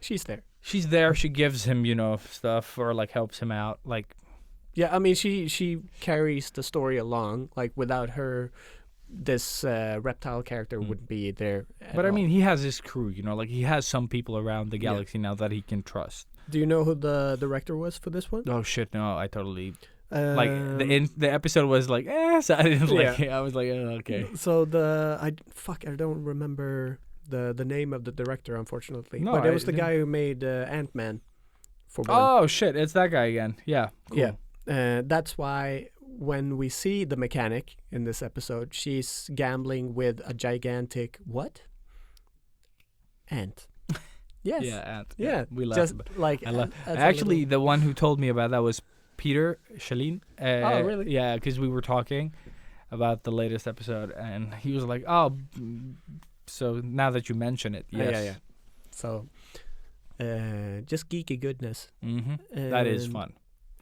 She's there. she's there. She gives him, stuff, or like helps him out. Like, Yeah, I mean, she carries the story along. Like without her, this reptile character wouldn't be there. but I mean, he has his crew. Like he has some people around the galaxy now that he can trust. do you know who the director was for this one? Oh shit! No, I totally. Um, Like the episode was like, so I didn't like Yeah. it. I was like, okay. So I don't remember the name of the director, unfortunately. No, but it was I the didn't- guy who made Ant-Man. For one. Oh shit! It's that guy again. Yeah. Cool. Yeah. That's why when we see the mechanic in this episode, she's gambling with a gigantic what? Ant. Yes. Yeah. Ant. Yeah. We love. Just like I love. as a Actually, little- the one who told me about that was Peter Shalin. Oh, really? Yeah, because we were talking about the latest episode, and he was like, "Oh, so now that you mention it, yes, yeah. So, just geeky goodness. that is And- fun."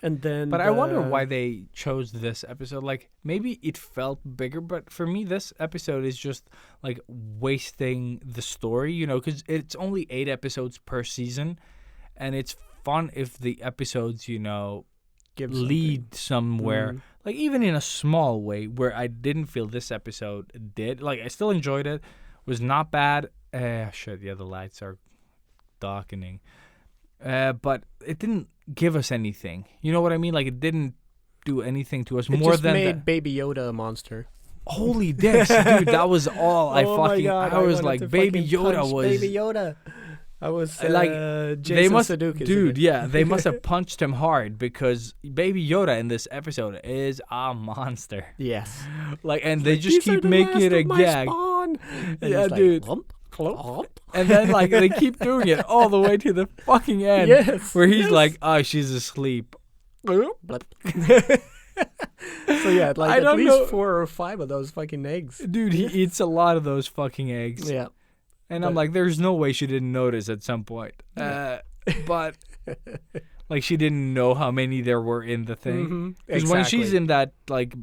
And then, But I wonder why they chose this episode. Like, maybe it felt bigger, but for me, this episode is just like wasting the story, because it's only 8 episodes per season, and it's fun if the episodes, give lead somewhere, like even in a small way, where I didn't feel this episode did. Like, I still enjoyed it. Was not bad. Shit, yeah, the lights are darkening. But it didn't give us anything. You know what I mean? Like, it didn't do anything to us It more just than made Baby Yoda a monster. Holy dicks, dude! That was all I Oh my fucking. God, I was wanted like, to Baby fucking Yoda punch was Baby Yoda. I was like, Jason they must, Sudeikis in dude. it. Yeah, they must have punched him hard, because Baby Yoda in this episode is a monster. Yes. Like, and they just These are keep the making last it a of my gag. spawn. And Yeah, he's like, dude. "Lump, clump." And then, like, they keep doing it all the way to the fucking end. Yes, Where he's yes. like, oh, she's asleep. Blip. So yeah, like I at don't least know. 4 or 5 of those fucking eggs. Dude, he eats a lot of those fucking eggs. Yeah. And I'm but- like, there's no way she didn't notice at some point. But, like, she didn't know how many there were in the thing. Because when she's in that, like,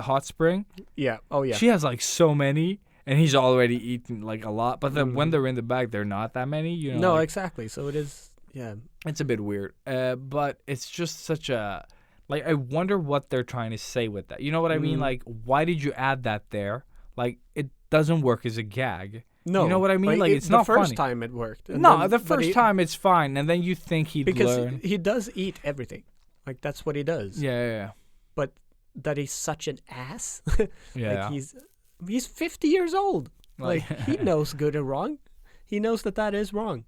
hot spring, Yeah. Oh yeah. she has, like, so many. And he's already eaten, like, a lot. But then when they're in the bag, they're not that many. No, like, exactly. So it is. Yeah. it's a bit weird. But it's just such a... Like, I wonder what they're trying to say with that. You know what I mean? Like, why did you add that there? Like, it doesn't work as a gag. No. You know what I mean? Like, it's not the first funny. time it worked. And No, then- the but first time it's fine. And then you think he'd because learn. he does eat everything. Like that's what he does. Yeah. But that he's such an ass. Yeah. Like he's 50 years old. Like he knows good and wrong. He knows that is wrong,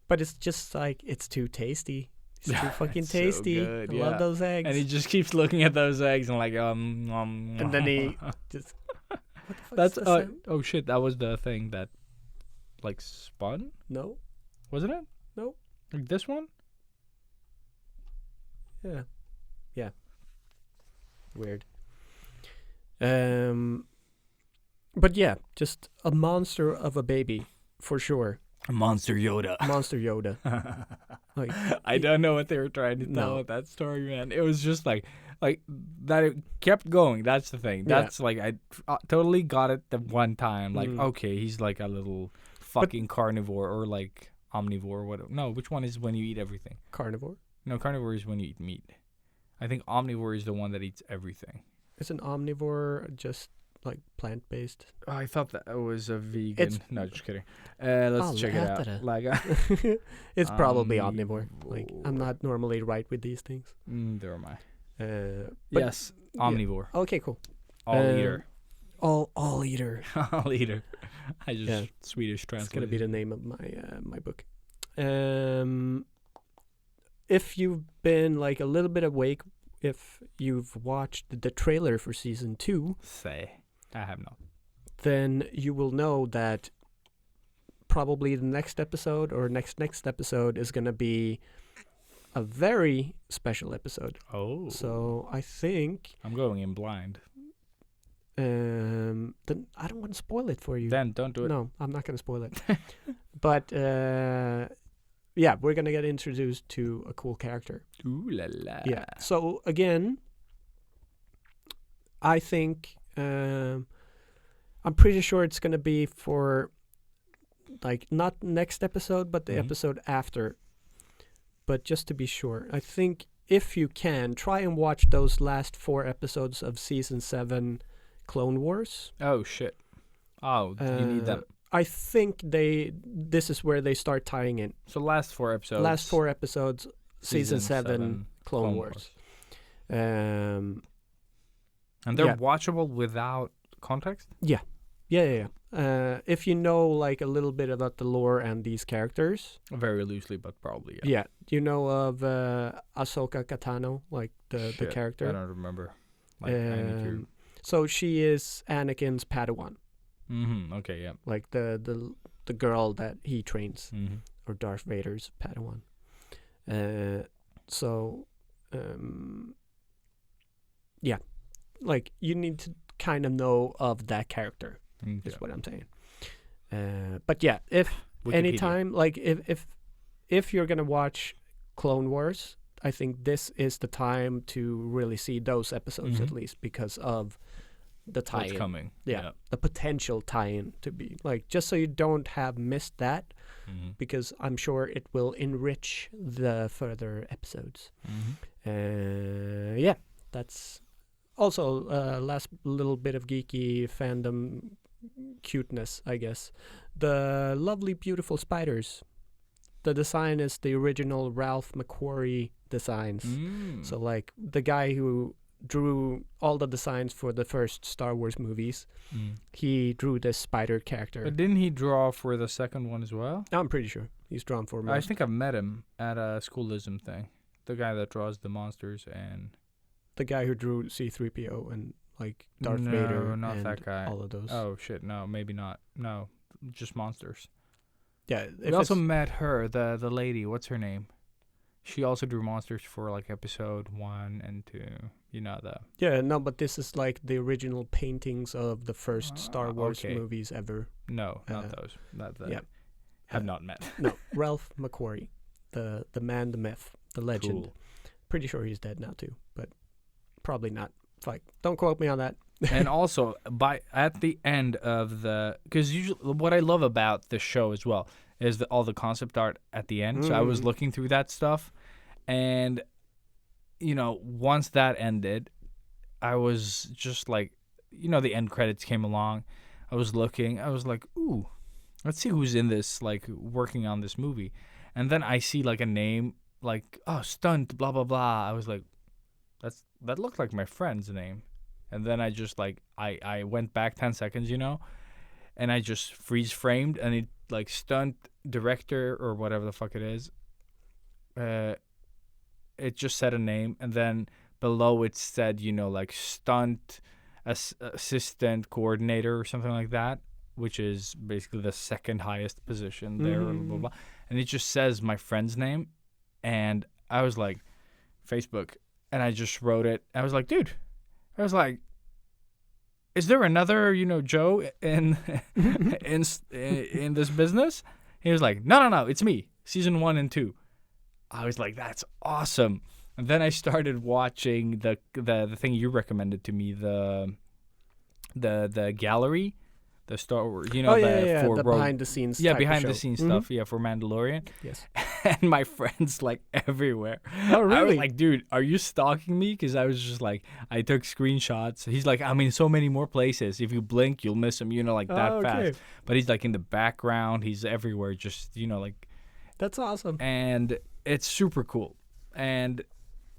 but it's just like it's too tasty. It's too fucking It's so tasty. good, I yeah. love those eggs. And he just keeps looking at those eggs and like, and then he just. What the fuck That's is the sound? oh shit, that was the thing that like spun, No. wasn't it? No. Like this one? Yeah. Yeah. Weird. But yeah, just a monster of a baby for sure. Monster Yoda. Monster Yoda. Like I don't know what they were trying to tell No. with that story, man. It was just like that. It kept going. That's the thing. Yeah. That's like I totally got it the one time. Like Mm. okay, he's like a little fucking carnivore or like omnivore. What? No, which one is when you eat everything? carnivore. No, carnivore is when you eat meat. I think omnivore is the one that eats everything. Is an omnivore just like plant-based? Oh, I thought that was a vegan. It's- No, just kidding. Let's Oh, check it out. lätare. Like, It's probably omnivore. Like I'm not normally right with these things. there am I. But Yes, omnivore. Okay, cool. All eater. All eater. All eater. I just Yeah. Swedish That's translate. gonna be the name of my book. If you've been like a little bit awake, if you've watched the trailer for season 2, Say. I have not. then you will know that probably the next episode or next episode is gonna be a very special episode. Oh. So I think I'm going in blind. then I don't want to spoil it for you. Then don't do it. No, I'm not going to spoil it. But yeah, we're going to get introduced to a cool character. Ooh la la. Yeah. So again, I think I'm pretty sure it's going to be for like not next episode, but the Mhm. episode after. But just to be sure, I think if you can, try and watch those last 4 episodes of season 7 Clone Wars. Oh shit. Oh, you need them. I think this is where they start tying in. So last 4 episodes. Last 4 episodes, season 7 Clone Wars. And they're yeah. watchable without context? Yeah. If you know like a little bit about the lore and these characters, Very loosely, but probably, yeah. yeah, you know of Ahsoka Katano, like the Shit, character. I don't remember. Like, I need to... So she is Anakin's Padawan, Okay, yeah. like the girl that he trains, Mm-hmm. or Darth Vader's Padawan. Yeah, like you need to kind of know of that character. Is what I'm saying. But yeah, if anytime, like if you're gonna watch Clone Wars, I think this is the time to really see those episodes at least because of the What's tie-in. coming. Yeah, the potential tie-in to be like just so you don't have missed that, Mm-hmm. because I'm sure it will enrich the further episodes. Mm-hmm. Yeah, that's also last little bit of geeky fandom cuteness, I guess. The lovely, beautiful spiders. The design is the original Ralph McQuarrie designs. So like the guy who drew all the designs for the first Star Wars movies, he drew this spider character. But didn't he draw for the second one as well? I'm pretty sure he's drawn for I most. think I've met him at a schoolism thing. The guy that draws the monsters and... The guy who drew C-3PO and like Darth No, Vader not and that guy. all of those. Oh, shit, no, maybe not. No, just monsters. Yeah. We also met her, the lady. What's her name? She also drew monsters for like episode 1 and 2. You know the... Yeah, no, but this is like the original paintings of the first Star Wars okay. movies ever. No, not Uh, those. Not that. yeah. Have not met. No, Ralph McQuarrie, the man, the myth, the legend. Cool. Pretty sure he's dead now too, but probably not. Like, don't quote me on that. And also, at the end of the... Because usually what I love about this show as well is all the concept art at the end. So I was looking through that stuff. And, you know, once that ended, I was just like... You know, the end credits came along. I was looking. I was like, ooh, let's see who's in this, like, working on this movie. And then I see, like, a name, like, oh, stunt, blah, blah, blah. I was like, that looked like my friend's name. And then I just, like, I went back 10 seconds, you know? and I just freeze framed, and it like stunt director or whatever the fuck it is. It just said a name, and then below it said, like stunt assistant coordinator or something like that, which is basically the second highest position there. Blah, blah, blah. And it just says my friend's name, and I was like, Facebook, and I just wrote it. I was like, dude, is there another, Joe in in this business? He was like, no, it's me, season 1 and 2. I was like, that's awesome. And then I started watching the thing you recommended to me, the gallery, the Star Wars, the Rogue, behind the scenes. behind the scenes stuff, for Mandalorian. Yes. And my friends like everywhere. Oh, really? I was like, dude, are you stalking me? Because I was just like, I took screenshots. He's like, I'm in so many more places. If you blink, you'll miss him. Like that fast. But he's like in the background. He's everywhere. Just like. That's awesome. And it's super cool. And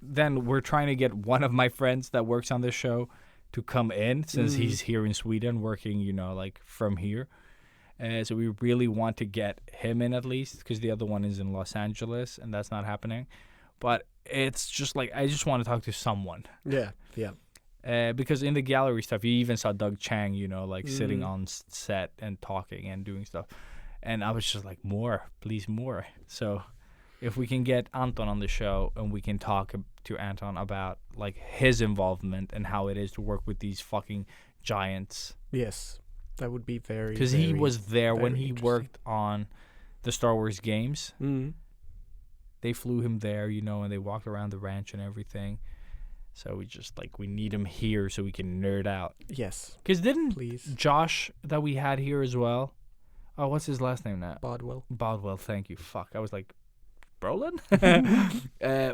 then we're trying to get one of my friends that works on this show to come in, since he's here in Sweden working, like from here. So we really want to get him in at least, because the other one is in Los Angeles, and that's not happening. But it's just like, I just want to talk to someone. Yeah. Because in the gallery stuff, you even saw Doug Chang, sitting on set and talking and doing stuff. And I was just like, more, please, more. So if we can get Anton on the show and we can talk to Anton about like his involvement and how it is to work with these fucking giants. Yes, that would be very. Because he was there when he worked on the Star Wars games. They flew him there, and they walked around the ranch and everything. So we need him here so we can nerd out. Yes. Because didn't Please. Josh that we had here as well? Oh, what's his last name now? Bodwell. Thank you. Fuck, I was like, Brolin?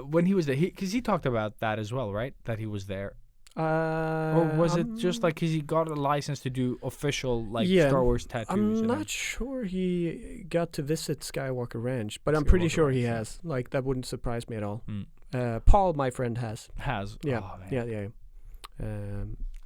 When he was there, because he talked about that as well, right? That he was there. Or was it just like because he got a license to do official Star Wars tattoos? I'm not sure he got to visit Skywalker Ranch, but I'm pretty sure he has. Like, that wouldn't surprise me at all. Paul, my friend, has. Yeah. Oh, man. Yeah.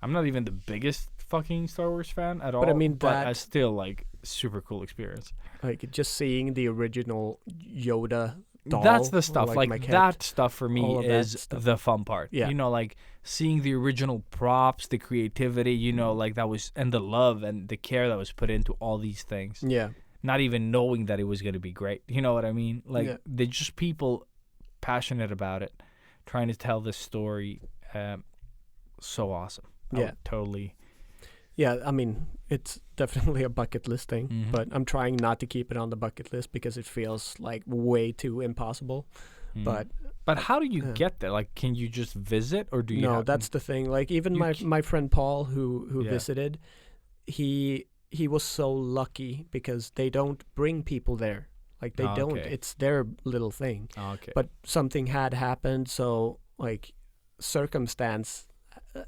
I'm not even the biggest fucking Star Wars fan at all. But I mean, I still like super cool experience. Like just seeing the original Yoda doll. That's the stuff. Like that stuff for me is the fun part. Yeah. Like seeing the original props, the creativity, like that was, and the love and the care that was put into all these things. Yeah. Not even knowing that it was going to be great. You know what I mean? Like they're just people passionate about it, trying to tell this story. So awesome. Totally. Yeah, I mean, it's definitely a bucket list thing, but I'm trying not to keep it on the bucket list because it feels like way too impossible. But how do you get there? Like, can you just visit, or do you? No, that's the thing. Like, even my friend Paul, who visited, he was so lucky because they don't bring people there. Like, they don't. Okay. It's their little thing. Okay. But something had happened, so like circumstance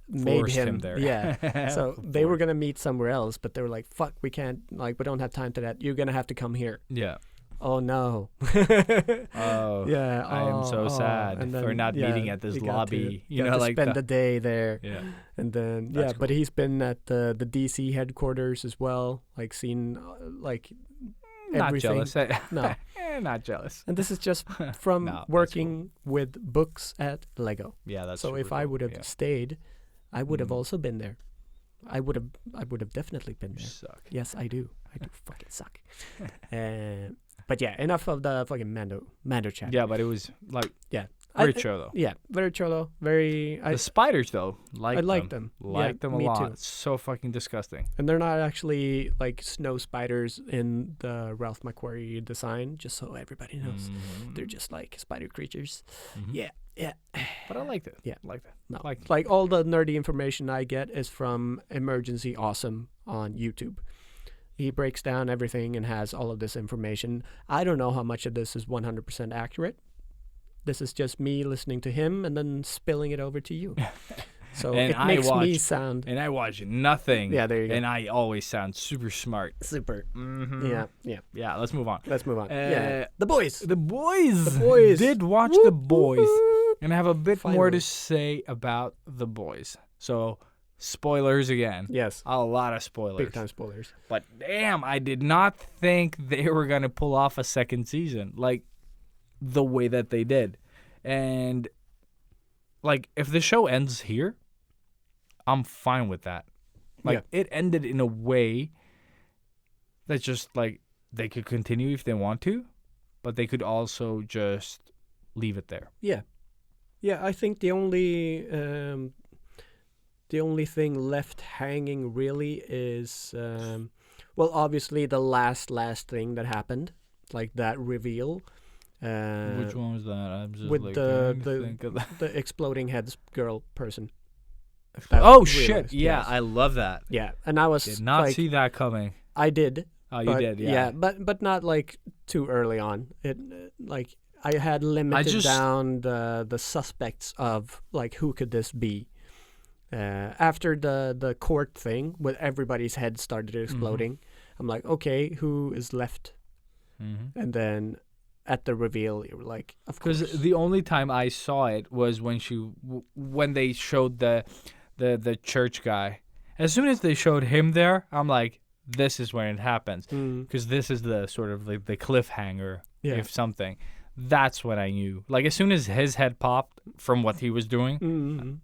made Forced him there. Yeah. So they were gonna meet somewhere else, but they were like, "Fuck, we can't. Like, we don't have time to that. You're gonna have to come here." Yeah. Oh no. Oh. Yeah. I am so sad for not meeting at this lobby. You know, like spend the day there. Yeah. And then That's but he's been at the DC headquarters as well. Like seen like everything. Not jealous. No. Not jealous. And this is just from working with books at Lego. Yeah, that's so. If I would have stayed, I would have also been there. I would have definitely been there. You suck. Yes, I do. I do fucking suck. But yeah, enough of the fucking Mando chat. Yeah, but it was like very chill though. Yeah, very cholo. Very. The spiders though, I like them. Like them a me lot. too. It's so fucking disgusting. And they're not actually like snow spiders in the Ralph McQuarrie design. Just so everybody knows, they're just like spider creatures. Yeah. But I liked it. Yeah, like that. No, like all the nerdy information I get is from Emergency Awesome on YouTube. He breaks down everything and has all of this information. I don't know how much of this is 100% accurate. This is just me listening to him and then spilling it over to you. So it makes me sound... And I watch nothing. Yeah, there you go. And I always sound super smart. Super. Yeah, let's move on. The boys. The boys. The boys. Did watch The Boys. And I have a bit more to say about The Boys. So Spoilers again. Yes. A lot of spoilers. Big time spoilers. But damn, I did not think they were going to pull off a second season like the way that they did. And like if the show ends here, I'm fine with that. Like it ended in a way that's just like they could continue if they want to, but they could also just leave it there. Yeah. Yeah, I think the only thing left hanging really is well, obviously the last thing that happened, like that reveal. Which one was that? I'm just with like the trying to think of that. the exploding heads girl person. Oh That shit! realized, Yeah, yes. I love that. Yeah, and I was Did not like, see that coming. I did. Oh, you but, did, yeah. but not like too early on. It like I had limited down the suspects of like who could this be. After the court thing with everybody's head started exploding, I'm like, okay, who is left? Mm-hmm. And then at the reveal, you were like, of course. Because the only time I saw it was when they showed the church guy. As soon as they showed him there, I'm like, this is when it happens. Because this is the sort of like the cliffhanger, if something. That's what I knew. Like as soon as his head popped from what he was doing,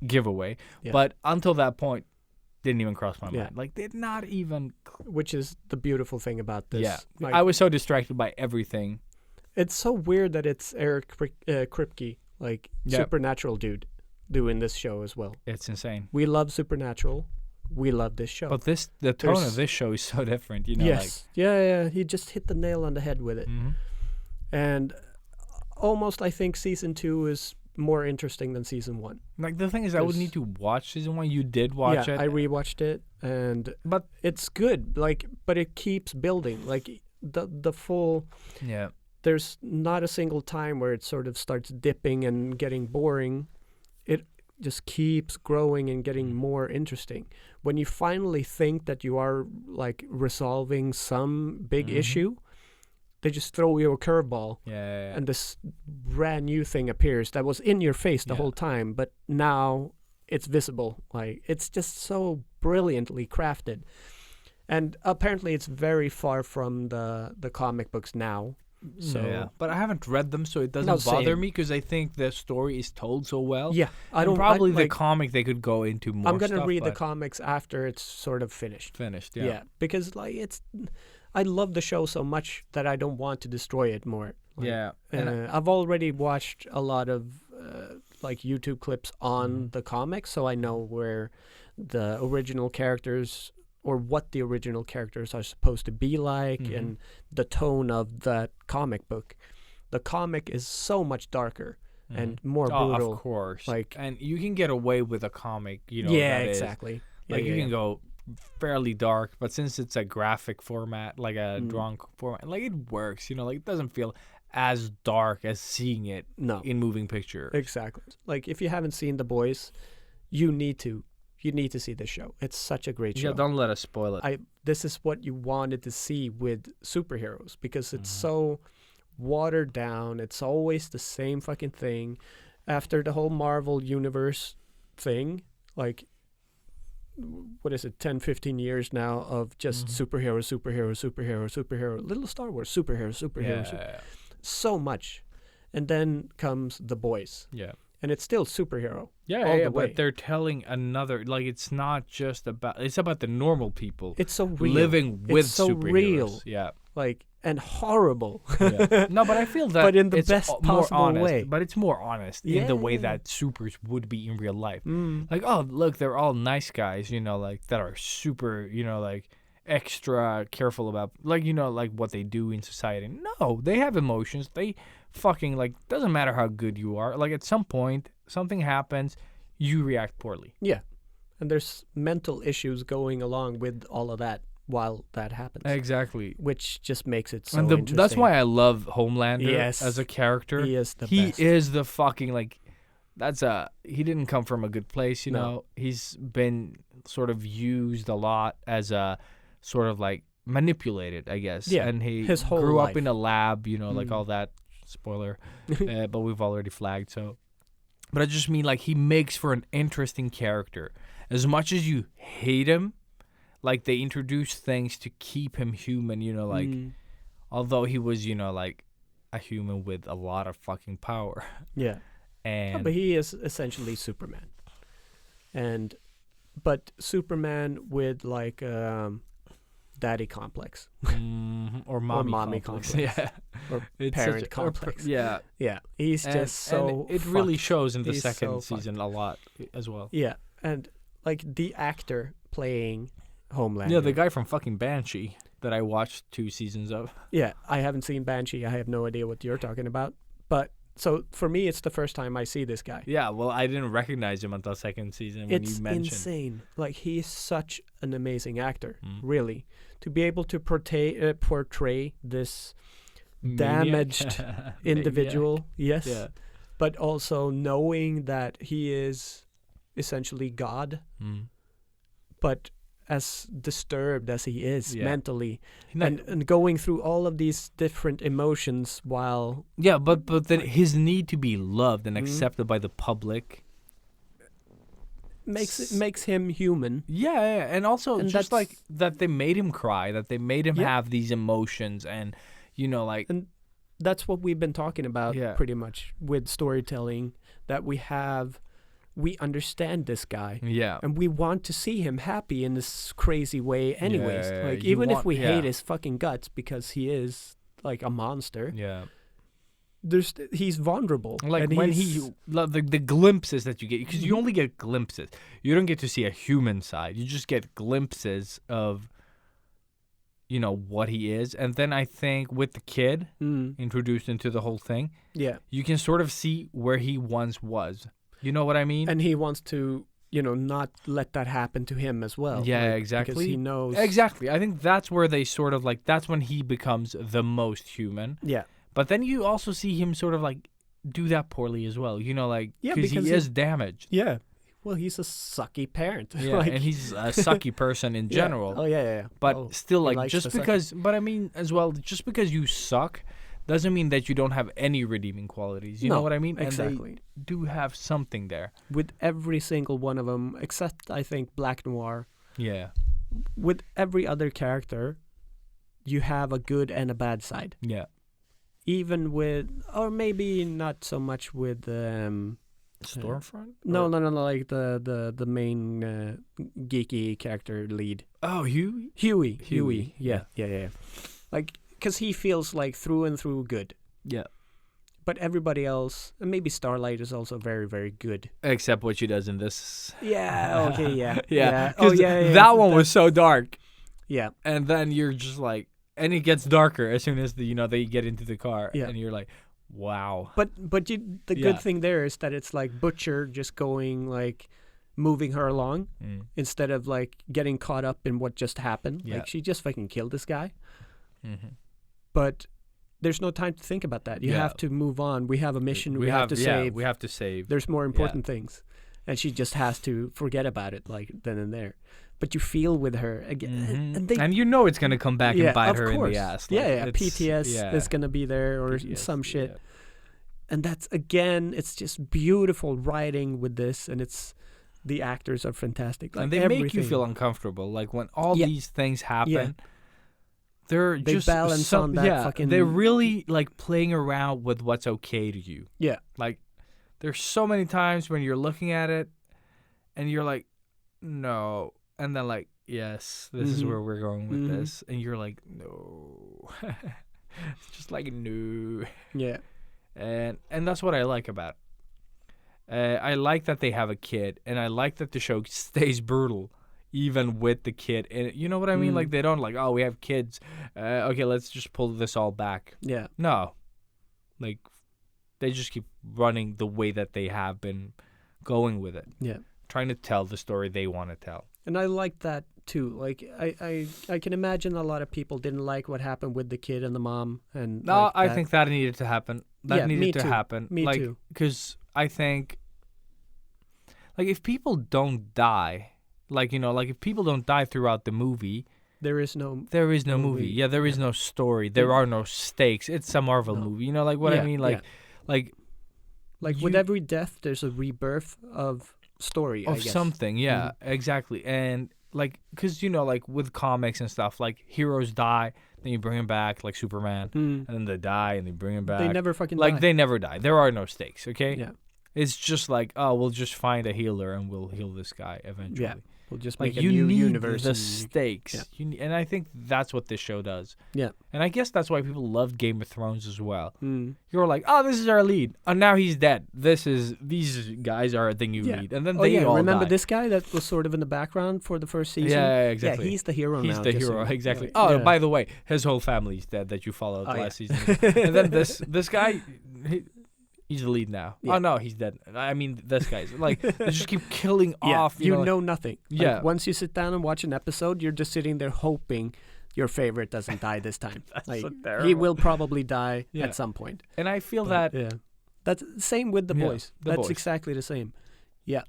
giveaway. Yeah. But until that point, didn't even cross my Yeah. mind. Like did not even. Which is the beautiful thing about this. Yeah, Like, I was so distracted by everything. It's so weird that it's Eric Kripke, like Supernatural dude, doing this show as well. It's insane. We love Supernatural. We love this show. But the tone of this show is so different, you know. Yes. Yeah. He just hit the nail on the head with it. Mm-hmm. And almost, I think season 2 is more interesting than season 1. Like the thing is, I would need to watch season 1. You did watch it. I rewatched it, but it's good. Like, but it keeps building. Like the full. Yeah. There's not a single time where it sort of starts dipping and getting boring. It just keeps growing and getting more interesting. When you finally think that you are like resolving some big issue, they just throw you a curveball. Yeah. And this brand new thing appears that was in your face the whole time, but now it's visible. Like it's just so brilliantly crafted. And apparently it's very far from the comic books now. So yeah. But I haven't read them, so it doesn't No, bother same. me because I think the story is told so well. yeah, I And don't probably the like, comic they could go into more. I'm gonna stuff, read the but comics after it's sort of finished. finished. Yeah. Yeah. Because like I love the show so much that I don't want to destroy it more. Like, Yeah. And I've already watched a lot of like YouTube clips on the comics, so I know where the original characters or what the original characters are supposed to be like and the tone of that comic book. The comic is so much darker and more brutal. Of course. Like, and you can get away with a comic, you know. yeah, that is- exactly. Like yeah, you can go fairly dark, but since it's a graphic format, like a drawn format, like it works, you know, like it doesn't feel as dark as seeing it No. in moving pictures. Exactly. Like if you haven't seen The Boys, you need to see this show. It's such a great show. Yeah, don't let us spoil it. This is what you wanted to see with superheroes because it's so watered down. It's always the same fucking thing. After the whole Marvel universe thing, like what is it, 10, 15 years now of just superhero. Little Star Wars, superhero. So much. And then comes The Boys. Yeah. And it's still superhero. Yeah, all yeah, the way. but they're telling another, like, it's not just about, it's about the normal people It's so real. living with it's so superheroes. real. Yeah. Like, and horrible. Yeah. No, but I feel that But in the it's best more possible honest, way. But it's more honest in the way Yeah. that supers would be in real life. Like, oh, look, they're all nice guys, you know, like, that are super, you know, like, extra careful about, like, you know, like, what they do in society. No, they have emotions. They fucking, like, doesn't matter how good you are. Like, at some point, something happens, you react poorly. Yeah. And there's mental issues going along with all of that while that happens. Exactly. Which just makes it so And interesting. that's why I love Homelander Yes. as a character. He is the He best. is the fucking, like, he didn't come from a good place, you No. know. He's been sort of used a lot as a sort of, like, manipulated, I guess. Yeah, And he his whole grew up life. in a lab, you know, like all that. Spoiler. But we've already flagged, so. But I just mean, like, he makes for an interesting character. as much as you hate him, like they introduce things to keep him human, like although he was, like a human with a lot of fucking power. Yeah. And but he is essentially Superman. But Superman with like daddy complex. Or mommy complex. Yeah. Or It's parent such complex. Yeah. Yeah. He's just so and it really fucked. shows in the He's second so season a lot as well. Yeah. And like the actor playing Homelander. Yeah, the guy from fucking Banshee that I watched 2 seasons of. Yeah, I haven't seen Banshee. I have no idea what you're talking about. But so for me, it's the first time I see this guy. Yeah, well, I didn't recognize him until second season when It's you mentioned. insane. Like he's such an amazing actor, really, to be able to portray this damaged individual. Yes, Yeah. but also knowing that he is essentially God, but as disturbed as he is mentally, and going through all of these different emotions while but then his need to be loved and accepted by the public makes him human. Yeah, and also And just that's- like that they made him cry, that they made him have these emotions, and like And that's what we've been talking about pretty much with storytelling, that we understand this guy. Yeah. And we want to see him happy in this crazy way anyways. Yeah, like you even if want- we yeah. hate his fucking guts because he is like a monster, Yeah. he's vulnerable. Like and when he's- the glimpses that you get, because you only get glimpses. You don't get to see a human side. You just get glimpses of, what he is. And then I think with the kid introduced into the whole thing, you can sort of see where he once was. You know what I mean? And he wants to, not let that happen to him as well. Yeah, like, exactly. Because he knows. Exactly. I think that's where they sort of like, that's when he becomes the most human. Yeah. But then you also see him sort of like do that poorly as well, because because he is damaged. Yeah. Well, he's a sucky parent. Yeah, and he's a sucky person in general. Oh, yeah. But still, he like, likes just the because, but I mean, as well, just because you suck doesn't mean that you don't have any redeeming qualities. You know what I mean? Exactly. And they do have something there. With every single one of them, except, I think, Black Noir, Yeah. with every other character, you have a good and a bad side. Yeah. Even with, or maybe not so much with, Stormfront? no, like the main geeky character lead. Oh, Huey? Huey. Yeah. Like, because he feels like through and through good. Yeah. But everybody else, and maybe Starlight is also very, very good. Except what she does in this. Yeah, okay, yeah. Yeah. Oh, 'Cause yeah. That one was so dark. Yeah. And then you're just like, and it gets darker as soon as they get into the car. Yeah. And you're like, wow. But the good thing there is that it's like Butcher just going like moving her along instead of like getting caught up in what just happened. Yeah. Like she just fucking killed this guy. Mm-hmm. But there's no time to think about that. You have to move on. We have a mission. We have to save. We have to save. There's more important things, and she just has to forget about it like then and there. But you feel with her again, and you know it's gonna come back and bite her in the ass. Like, PTS is gonna be there or PTSD, some shit. And that's again, it's just beautiful writing with this, and it's the actors are fantastic. Like and they make you feel uncomfortable. Like when all these things happen, they just balance on that fucking. They're really like playing around with what's okay to you. Yeah, like there's so many times when you're looking at it, and you're like, no, and then like, yes, this is where we're going with this, and you're like, no, it's just like no. Yeah. And that's what I like about it. I like that they have a kid, and I like that the show stays brutal, even with the kid. And you know what I mean? Like they don't like, oh, we have kids. Okay, let's just pull this all back. Yeah. No, like they just keep running the way that they have been going with it. Yeah. Trying to tell the story they want to tell. And I like that too. Like I can imagine a lot of people didn't like what happened with the kid and the mom. And no, like I think that needed to happen. That needed to happen. Me like, too. Because I think, like, if people don't die, like, like if people don't die throughout the movie, there is no movie. Yeah, there is no story. There are no stakes. It's a Marvel movie. You know, like what I mean? Like, with every death, there's a rebirth of story, I of guess. something. Yeah, exactly. And like, cause like with comics and stuff, like heroes die, then you bring them back, like Superman, and then they die and they bring them back. They never fucking like die. they never die. There are no stakes. Okay. Yeah. It's just like, oh, we'll just find a healer and we'll heal this guy eventually. Yeah. We'll just Like make a you new need universe. the and- stakes. Yeah. And I think that's what this show does. Yeah. And I guess that's why people love Game of Thrones as well. Mm. You're like, oh, this is our lead. And now he's dead. These guys are the new Yeah. lead. And then Oh they yeah, all remember die. this guy that was sort of in the background for the first season? Yeah, exactly. Yeah, he's the hero now. He's the just hero, so- exactly. Right. Oh, Yeah. by the way, his whole family's dead that you followed Oh, last yeah. season. And then this guy, he's the lead now. Yeah. Oh no, he's dead. I mean, this guy's like they just keep killing Yeah, off. you like- know nothing. Like, Yeah. once you sit down and watch an episode, you're just sitting there hoping your favorite doesn't die this time. Like so he terrible. will probably die Yeah. at some point. And I feel But, that. yeah, that's same with the Yeah, boys. The That's Boys. exactly the same. Yeah.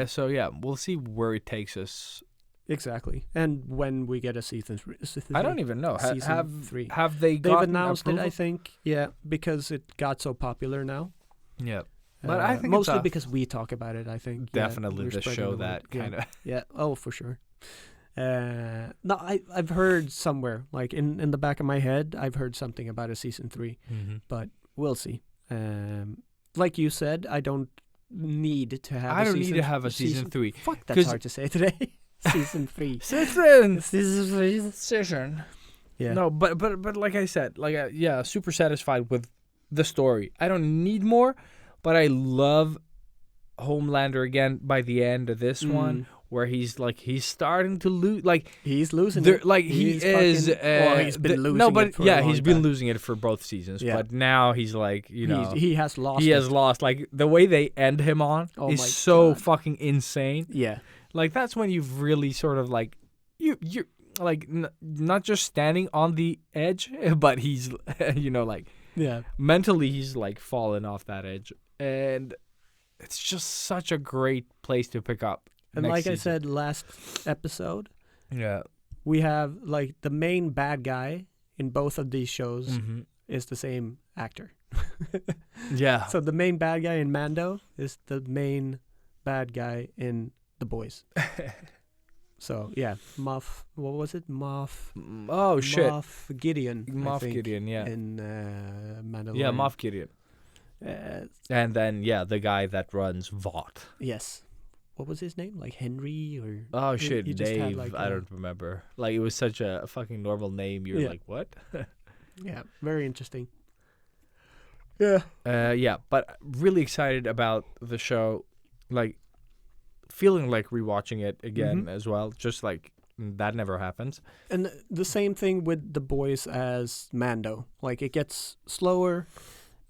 So yeah, we'll see where it takes us. Exactly. And when we get a season three, I don't even know. Season Have 3. have they They've gotten announced it, I approval? think. Yeah, because it got so popular now. Yeah, but I think it's mostly a- because we talk about it. I think Yeah, definitely we're the spreading show word. that Yeah. kind of. Yeah. Oh, for sure. No, I've heard somewhere, like in the back of my head, I've heard something about a season 3, but we'll see. Like you said, I don't need to have. I a don't season need to have a season 3. Fuck, that's 'Cause- hard to say today. Season 3. Session. Yeah. No, but like I said, yeah, super satisfied with the story. I don't need more, but I love Homelander again by the end of this one, where he's starting to lose. Like He's losing there, it. like he He's is. fucking- well, he's been losing No, but it for a yeah, long he's been time. losing it for both seasons. Yeah. But now he's like, he has lost. he has it. lost. Like the way they end him on Oh is my so God. fucking insane. Yeah. Like that's when you've really sort of like you're like not just standing on the edge, but he's like Yeah. mentally he's like fallen off that edge, and it's just such a great place to pick up. And next like I season. said last episode, Yeah. we have like the main bad guy in both of these shows Mm-hmm. is the same actor. Yeah. So the main bad guy in Mando is the main bad guy in The Boys. So yeah, Moff. What was it? Moff. Oh shit. Moff Gideon. I Moff think, Gideon. Yeah. In Mandalorian. Yeah, Moff Gideon. Uh, And then the guy that runs Vought. yes. What was his name? Like Henry or? Oh He- shit, he just had, Dave. like, I a- don't remember. Like it was such a fucking normal name. You're Yeah. like, what? Yeah, very interesting. Yeah. Yeah, but really excited about the show. Like feeling like rewatching it again as well. Just like that never happens. And the same thing with The Boys as Mando. Like it gets slower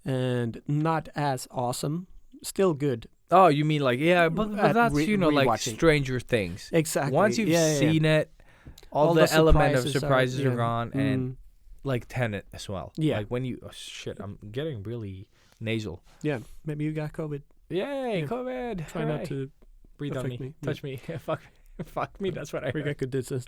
and not as awesome. Still good. Oh, you mean like but At that's like rewatching. Stranger Things. Exactly. Once you've Yeah, yeah, yeah. seen it, all, All the, the element of surprises surprises are yeah. gone, and like Tenet as well. Yeah. Like when you shit, I'm getting really nasal. Yeah, maybe you got COVID. Yay, Yeah. COVID! Try Hooray. not to breathe on me, affect me. touch me, fuck me. That's what I we heard. got good distance.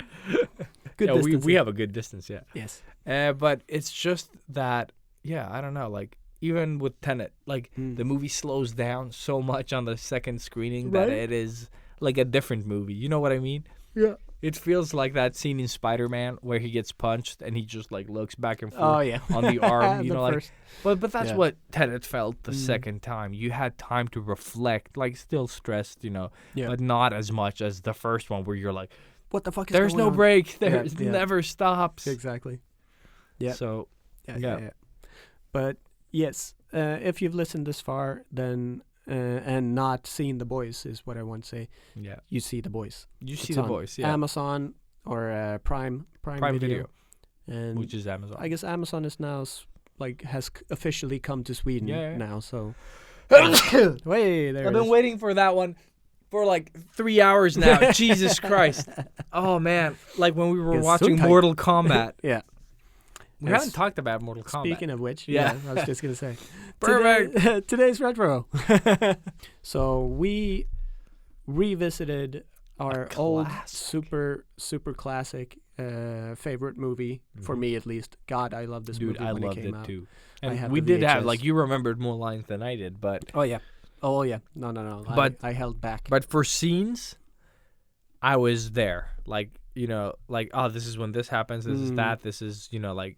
Good Yeah, distance. we have a good distance, yeah. Yes. But it's just that, I don't know, like even with Tenet, like the movie slows down so much on the second screening that Right. it is like a different movie. You know what I mean? Yeah. It feels like that scene in Spider-Man where he gets punched and he just like looks back and Oh forth yeah. on the arm, you The know, like. first- But that's Yeah. what Tenet felt the Mm. second time. You had time to reflect, like still stressed, Yeah. but not as much as the first one where you're like, What the fuck is there's going no on? break, Yeah, there's yeah. never stops. Exactly. Yeah. So Yeah, Yeah. yeah. But yes, if you've listened this far, then and not seen The Boys is what I want to say. yeah, You see The Boys. you see It's the on boys, yeah, Amazon or Prime Video, and which is Amazon. I guess Amazon is now has officially come to Sweden Yeah. now. So wait, there I've it been is. waiting for that one for like 3 hours now. Jesus Christ! Oh man, like when we were Gesundheit. watching Mortal Kombat. Yeah. We Yes. haven't talked about Mortal Kombat. Speaking of which, Yeah. I was just gonna say, Perfect. today's retro. So we revisited our old classic. super classic favorite movie for me at least. God, I love this Dude, movie I when loved it came it out. too. I And have we the did have VHS. like you remembered more lines than I did, but Oh yeah. Oh yeah, no. But- I held back. But for scenes, I was there. Like, you know, like, oh, this is when this happens. This is that. This is, you know, like.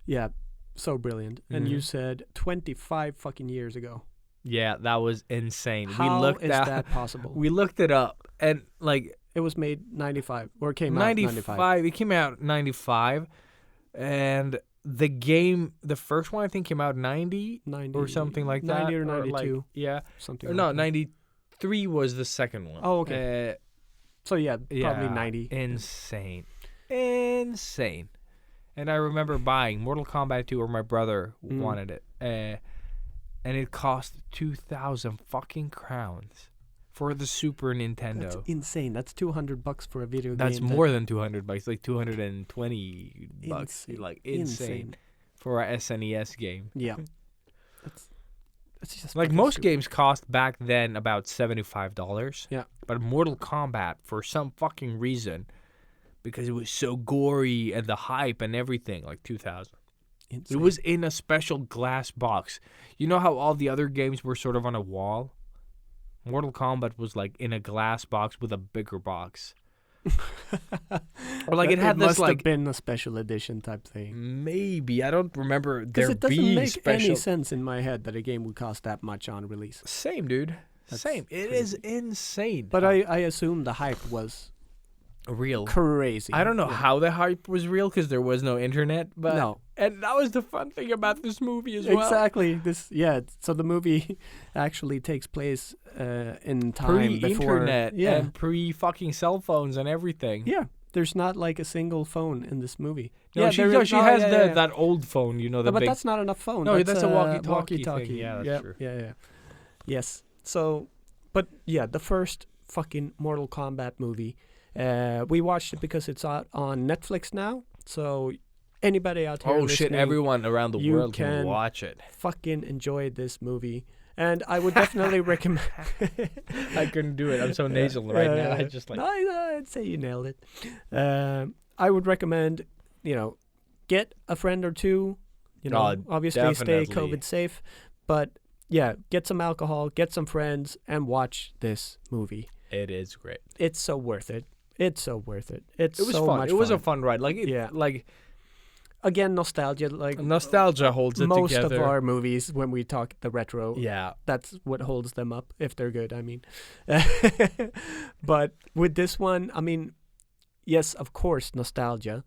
Yeah, so brilliant. And you Mhm. said 25 fucking years ago. Yeah, that was insane. How is that possible? We looked it up, and like It was made 95 or came out 95. 95. It came out 95, and the game, the first one I think came out 90 90 or something like 90 that. or 92. Like, yeah. Something Or like no, that. 93 was the second one. Oh, okay. So yeah, probably Yeah, 90. Insane. Insane. And I remember buying Mortal Kombat 2, or my brother wanted it. And it cost 2,000 fucking crowns for the Super Nintendo. That's insane. That's $200 for a video That's game. more than $200, like $220. Insane. Like insane for a SNES game. Yeah. That's just Like fucking most stupid. games cost back then about $75. Yeah. But Mortal Kombat, for some fucking reason, because it was so gory and the hype and everything, like 2,000. Insane. It was in a special glass box. You know how all the other games were sort of on a wall? Mortal Kombat was like in a glass box with a bigger box. Or like it had this must have like been a special edition type thing. maybe, I don't remember Because there it doesn't being make special. any sense in my head that a game would cost that much on release. Same, dude. That's Same. It is insane. But I assume the hype was real. crazy. I don't know Yeah. how the hype was real because there was no internet. But No. and that was the fun thing about this movie as well. Exactly. So the movie actually takes place in time before Pre-internet Yeah. and pre-fucking cell phones and everything. Yeah. There's not like a single phone in this movie. No, she there is- she has yeah. that old phone, you know, the No, but big. that's not enough phone. No, that's a walkie-talkie walkie-talkie. thing. Yeah, that's true. Yeah. Yes. So, but yeah, the first fucking Mortal Kombat movie. We watched it because it's out on Netflix now. So anybody out here Oh shit! listening, Everyone around the you world can can watch it. fucking enjoy this movie. And I would definitely recommend. I couldn't do it. I'm so nasal right now. I just like. No, I'd say you nailed it. I would recommend, get a friend or two. Obviously stay definitely. COVID safe, but yeah, get some alcohol, get some friends, and watch this movie. It is great. It's so worth it. It's so worth it. It's It was so fun. much It was a fun. fun ride. Like Yeah. like Again, nostalgia. Like nostalgia holds it most together. of our movies, when we talk the retro, Yeah. that's what holds them up, if they're good, I mean. But with this one, I mean, yes, of course, nostalgia,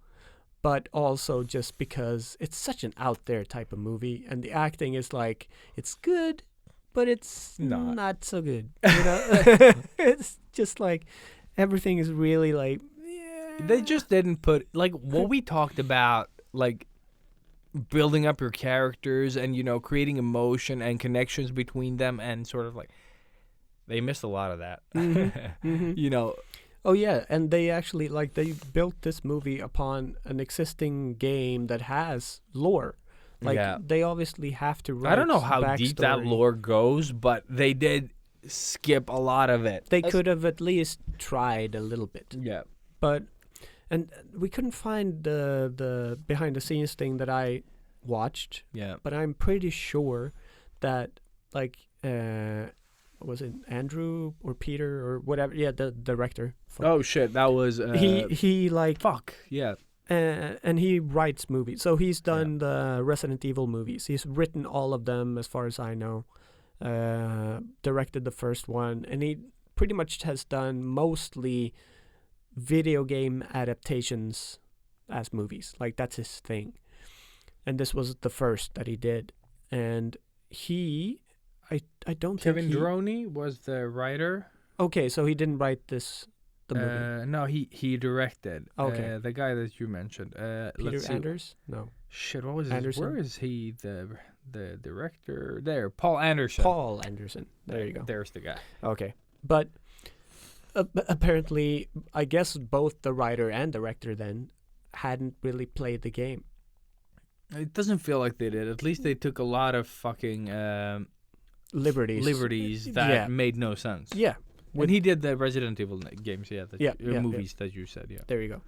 but also just because it's such an out there type of movie, and the acting is like, it's good, but it's Not. not so good. It's just like, everything is really like, They just didn't put like what we talked about, like building up your characters and creating emotion and connections between them, and sort of like they missed a lot of that. Mhm. Oh yeah, and they actually they built this movie upon an existing game that has lore. Like Yeah. they obviously have to write I don't know how deep that backstory. lore goes, but they did skip a lot of it. They could have at least tried a little bit, Yeah. but and we couldn't find the behind the scenes thing that I watched. Yeah. But I'm pretty sure that was it Andrew or Peter or whatever? Yeah, the director. Oh shit, that was He fuck. Yeah. and he writes movies. So he's done the Resident Evil movies. He's written all of them, as far as I know. Directed the first one, and he pretty much has done mostly video game adaptations as movies. Like that's his thing. And this was the first that he did. And I don't Kevin think Droney was the writer. Okay, so he didn't write the movie. No, he directed. Okay. The guy that you mentioned. Peter let's see. Anders? No. Shit, what was his? Anderson? Where is he? The director there, Paul Anderson. Paul Anderson. There you go. There's the guy. Okay. But apparently, I guess both the writer and director then hadn't really played the game. It doesn't feel like they did. At least they took a lot of fucking Liberties that Yeah. made no sense. Yeah. When he did the Resident Evil games, movies that you said, yeah. There you go.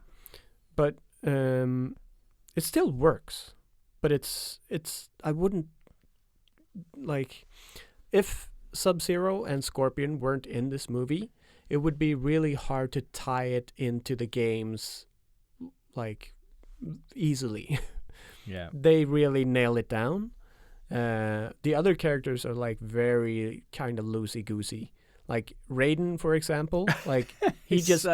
But it still works. But it's I wouldn't if Sub-Zero and Scorpion weren't in this movie, it would be really hard to tie it into the games, like, easily. Yeah. They really nail it down. The other characters are, like, very kind of loosey-goosey. Like Raiden, for example, like he just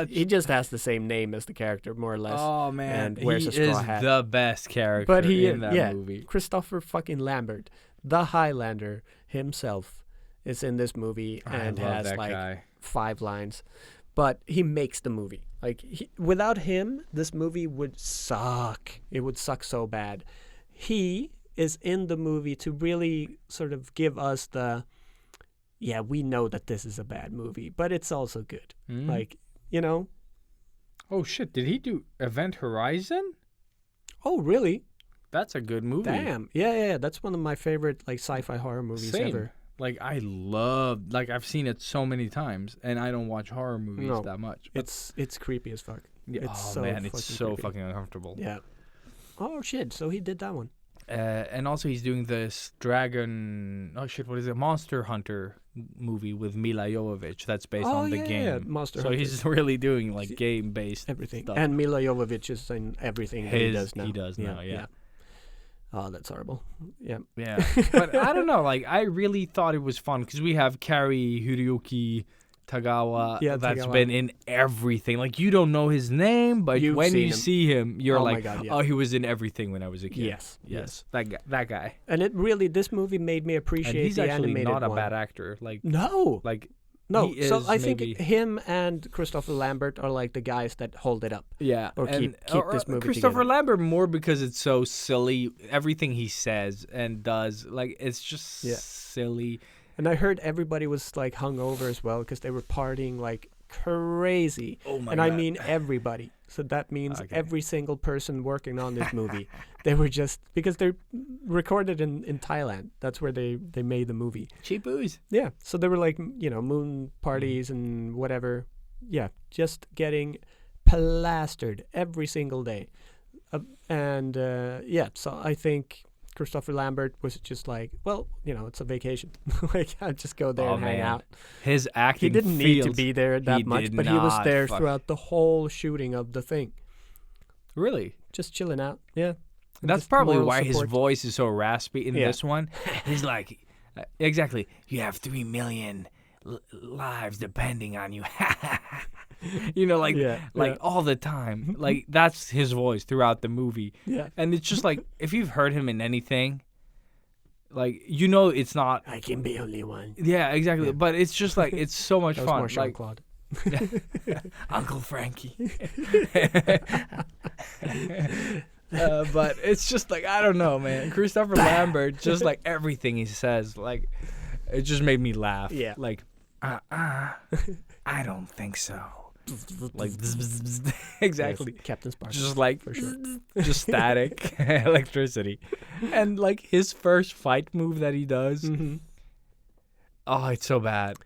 has the same name as the character, more or less. Oh man, and wears he a straw is hat. the best character But he, in that movie. Christopher fucking Lambert, the Highlander himself, is in this movie and I love has that like guy. 5 lines. But he makes the movie. Like without him, this movie would suck. It would suck so bad. He is in the movie to really sort of give us the, yeah, we know that this is a bad movie, but it's also good. Like, you know. Oh shit! Did he do Event Horizon? Oh, really? That's a good movie. Damn. Yeah. That's one of my favorite like sci-fi horror movies Same. ever. Like I love, like I've seen it so many times, and I don't watch horror movies that much. But It's creepy as fuck. yeah, It's it's so creepy. fucking uncomfortable. Yeah. Oh shit! So he did that one. And also he's doing this dragon. Oh shit! What is it? Monster Hunter movie with Mila Jovovich. That's based on the game. Yeah, Monster So Hunter. he's really doing like game-based Everything. stuff. And Mila Jovovich is in everything that he does now. He does now. Yeah. Oh, that's horrible. Yeah. Yeah. But I don't know. Like I really thought it was fun because we have Kari Hiroyuki Tagawa that's Tagawa. been in everything. Like you don't know his name, but You've when seen you him. see him, you're Oh my like, God, yeah. oh, he was in everything when I was a kid. Yes. That guy. And it really, this movie made me And appreciate he's the actually animated not a one. bad actor. Like No. No. he So is I think maybe- him and Christopher Lambert are like the guys that hold it up. Yeah, Or keep this movie Christopher together. Lambert more because it's so silly. Everything he says and does, like it's just Yeah. silly. And I heard everybody was like hungover as well because they were partying like crazy. Oh my and God. I mean everybody. So that means Okay. every single person working on this movie. They were just, because they're recorded in Thailand. That's where they made the movie. Cheap booze. Yeah. So they were like, you know, moon parties and whatever. Yeah. Just getting plastered every single day. Yeah. So I think Christopher Lambert was just like, well, you know, it's a vacation. Like, I'll just go there and hang out. His acting. He didn't need to feels- be there that he much, did but he was not there fuck- throughout the whole shooting of the thing. Really? Just chilling out. Yeah. That's Just probably moral why support. his voice is so raspy in Yeah. this one. He's like, exactly. You have 3 million lives depending on you. You know, like Yeah, yeah. all the time. Like that's his voice throughout the movie. Yeah. And it's just like if you've heard him in anything, like you know it's not. I can be only one. Yeah, exactly. Yeah. But it's just like it's so much That was fun. more Jean Like Claude. Uncle Frankie. But it's just like I don't know, man. Christopher Lambert, just like everything he says, like it just made me laugh. Yeah. Like, I don't think so. Like exactly. Yes, Captain Spark. Just like for sure. just static electricity, and like his first fight move that he does. Mm-hmm. Oh, it's so bad.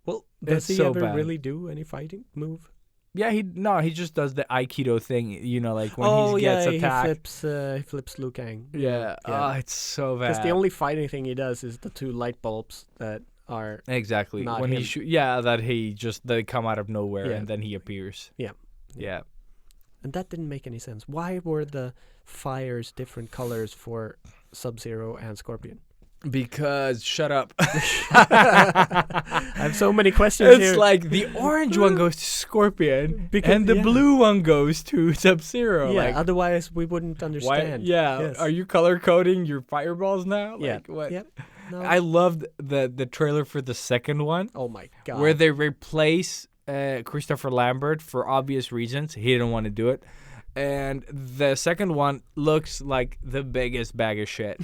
Well, does It's he so ever bad. really do any fighting move? Yeah, he just does the Aikido thing. You know, like when he gets attacked. he flips Liu Kang. Yeah. Oh, it's so bad. Because the only fighting thing he does is the 2 light bulbs that are. Exactly. Not when him. they come out of nowhere Yeah. and then he appears. Yeah. Yeah. And that didn't make any sense. Why were the fires different colors for Sub-Zero and Scorpion? Because shut up. I have so many questions It's here. like the orange one goes to Scorpion Because- and the yeah. blue one goes to Sub-Zero. yeah, like, otherwise we wouldn't why? understand. Yeah. Yes. Are you color coding your fireballs now? Yeah. Like what? Yep. No. I loved the trailer for the second one. Oh my god. Where they replace Christopher Lambert for obvious reasons. He didn't want to do it. And the second one looks like the biggest bag of shit.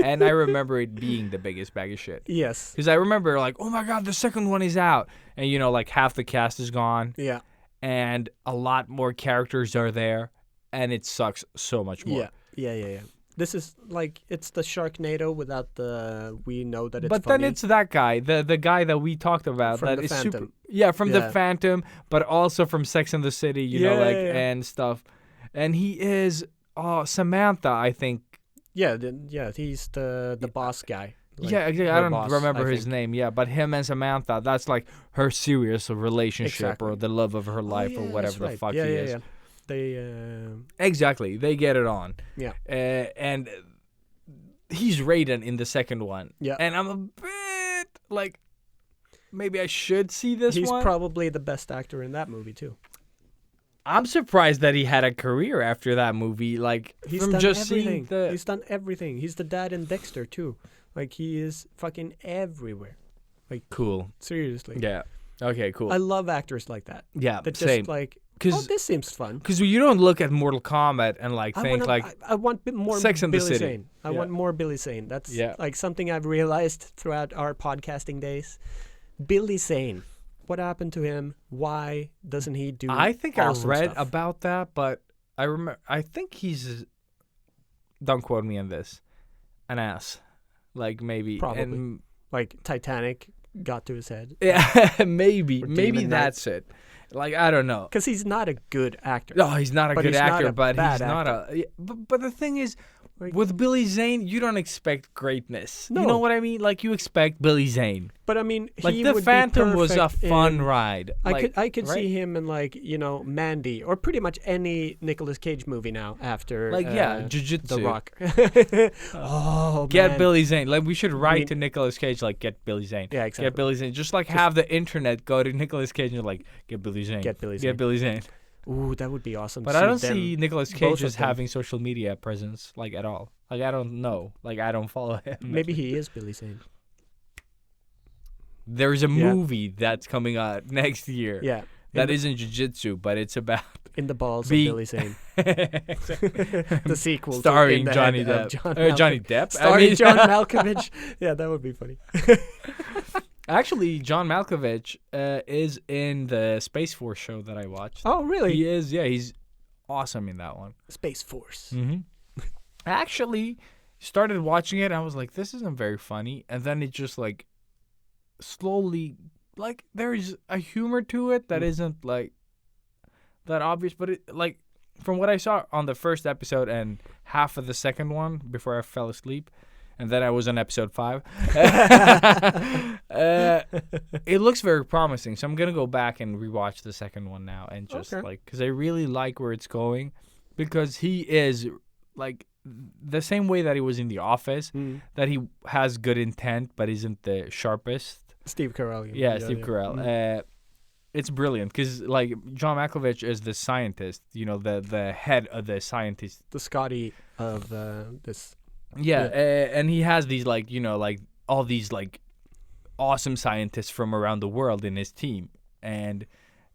And I remember it being the biggest bag of shit. Yes. Because I remember like, oh my God, the second one is out. And you know, like half the cast is gone. Yeah. And a lot more characters are there. And it sucks so much more. Yeah. This is like, it's the Sharknado without the, we know that it's But funny. then it's that guy, the guy that we talked about. From that the is Phantom. super. Yeah, from the Yeah. Phantom, but also from Sex and the City, you know, Yeah, like, yeah. and stuff. And he is, Samantha, I think. Yeah, he's the boss guy. Like, yeah, exactly. I her don't boss, remember I his think. name. Yeah, but him and Samantha, that's like her serious relationship or Exactly. the love of her Oh, life yeah, or that's whatever the right. fuck yeah, he yeah, is. Yeah. They, Exactly, they get it on. yeah, And he's Raiden in the second one. Yeah. And I'm a bit like, maybe I should see this he's one. probably the best actor in that movie too. I'm surprised that he had a career after that movie. Like, He's from done just everything. seeing the. He's done everything. He's the dad in Dexter too. Like he is fucking everywhere. Cool. Seriously. Yeah. Okay, cool. I love actors like that. Yeah, That just same. like, oh, Because this seems fun. you don't look at Mortal Kombat and like think I want a bit more Sex and the Billy City. Zane. I Yeah. want more Billy Zane. That's Yeah. like something I've realized throughout our podcasting days. Billy Zane. What happened to him? Why doesn't he do I think awesome I read stuff? about that, but I remember. I think he's. Don't quote me on this. An ass, like maybe. Probably. And, Like Titanic got to his head. yeah, maybe. Or Maybe Demon that's it. Like I don't know. Because he's not a good actor. No, he's not a But good he's not actor, a but he's bad not actor. a. Yeah, but the thing is, Like- with Billy Zane, you don't expect greatness. You No. know what I mean? Like you expect Billy Zane. But I mean, Like he the would Phantom be was a perfect fun in- ride. I could right? see him in like Mandy or pretty much any Nicolas Cage movie now after Like yeah, The Jiu-Jitsu. Rock. Oh Get man. Billy Zane. Like we should write mean- to Nicolas Cage like get Billy Zane. Yeah, exactly. Get Billy Zane. Just like have the internet go to Nicolas Cage and like get Billy Zane. Get Billy Get Zane. Billy Zane. Ooh, that would be awesome. But to I don't them. see Nicolas both Cage of as them. having social media presence like at all. Like I don't know. Like I don't follow him. Maybe he is Billy Zane. There's a Yeah. movie that's coming out next year. Yeah. That in isn't jiu-jitsu, but it's about in the balls Be- of Billy Zane. The sequel to starring In the Johnny Head of Depp. Johnny Depp. Starring John Malkovich. Yeah, that would be funny. Actually, John Malkovich is in the Space Force show that I watched. Oh, really? He is. Yeah, he's awesome in that one. Space Force. Mm-hmm. I actually started watching it and I was like, this isn't very funny. And then it just like slowly, like there's a humor to it that isn't like that obvious. But it like from what I saw on the first episode and half of the second one before I fell asleep, and then I was on episode 5. It looks very promising. So I'm going to go back and rewatch the second one now and just Okay. like, because I really like where it's going, because he is like the same way that he was in The Office, that he has good intent but isn't the sharpest. Steve Carell. Yeah, Steve Carell. It's brilliant because like John Malkovich is the scientist, the head of the scientist. The Scotty of this. Yeah, and he has these like all these like awesome scientists from around the world in his team, and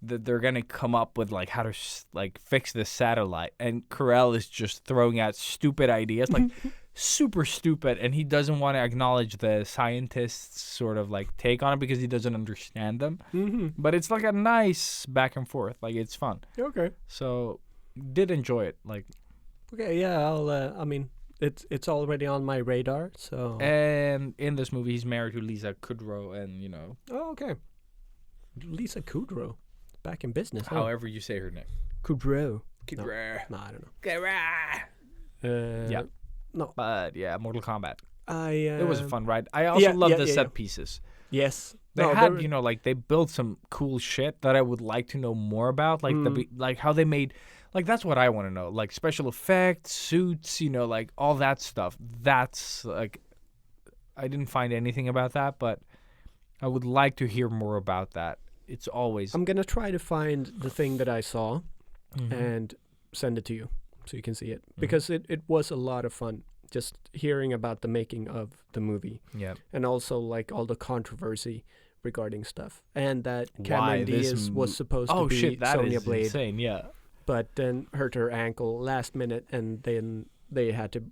they're gonna come up with like how to like fix this satellite. And Carell is just throwing out stupid ideas, like super stupid, and he doesn't want to acknowledge the scientists' sort of like take on it because he doesn't understand them. Mm-hmm. But it's like a nice back and forth, like it's fun. Okay. So did enjoy it, like. Okay. Yeah. I'll. I mean, it's already on my radar. So. And in this movie, he's married to Lisa Kudrow, and Oh, okay. Lisa Kudrow, back in business. Huh? however you say her name. Kudrow. Kudrow. No, I don't know. Kudrow. Yeah. No, But yeah, Mortal Kombat. it It was a fun ride. I also love the set yeah. pieces. Yes. They No, had, there- like they built some cool shit that I would like to know more about, like like how they made, like that's what I want to know, like special effects, suits, like all that stuff. That's like, I didn't find anything about that, but I would like to hear more about that. It's always. I'm gonna try to find the thing that I saw Mhm. and send it to you so you can see it, because it was a lot of fun just hearing about the making of the movie, Yeah. and also like all the controversy regarding stuff, and that Why Cameron this Diaz m- was supposed Oh to be shit, that Sonya is Blade, insane. Yeah. but then hurt her ankle last minute, and then they had to,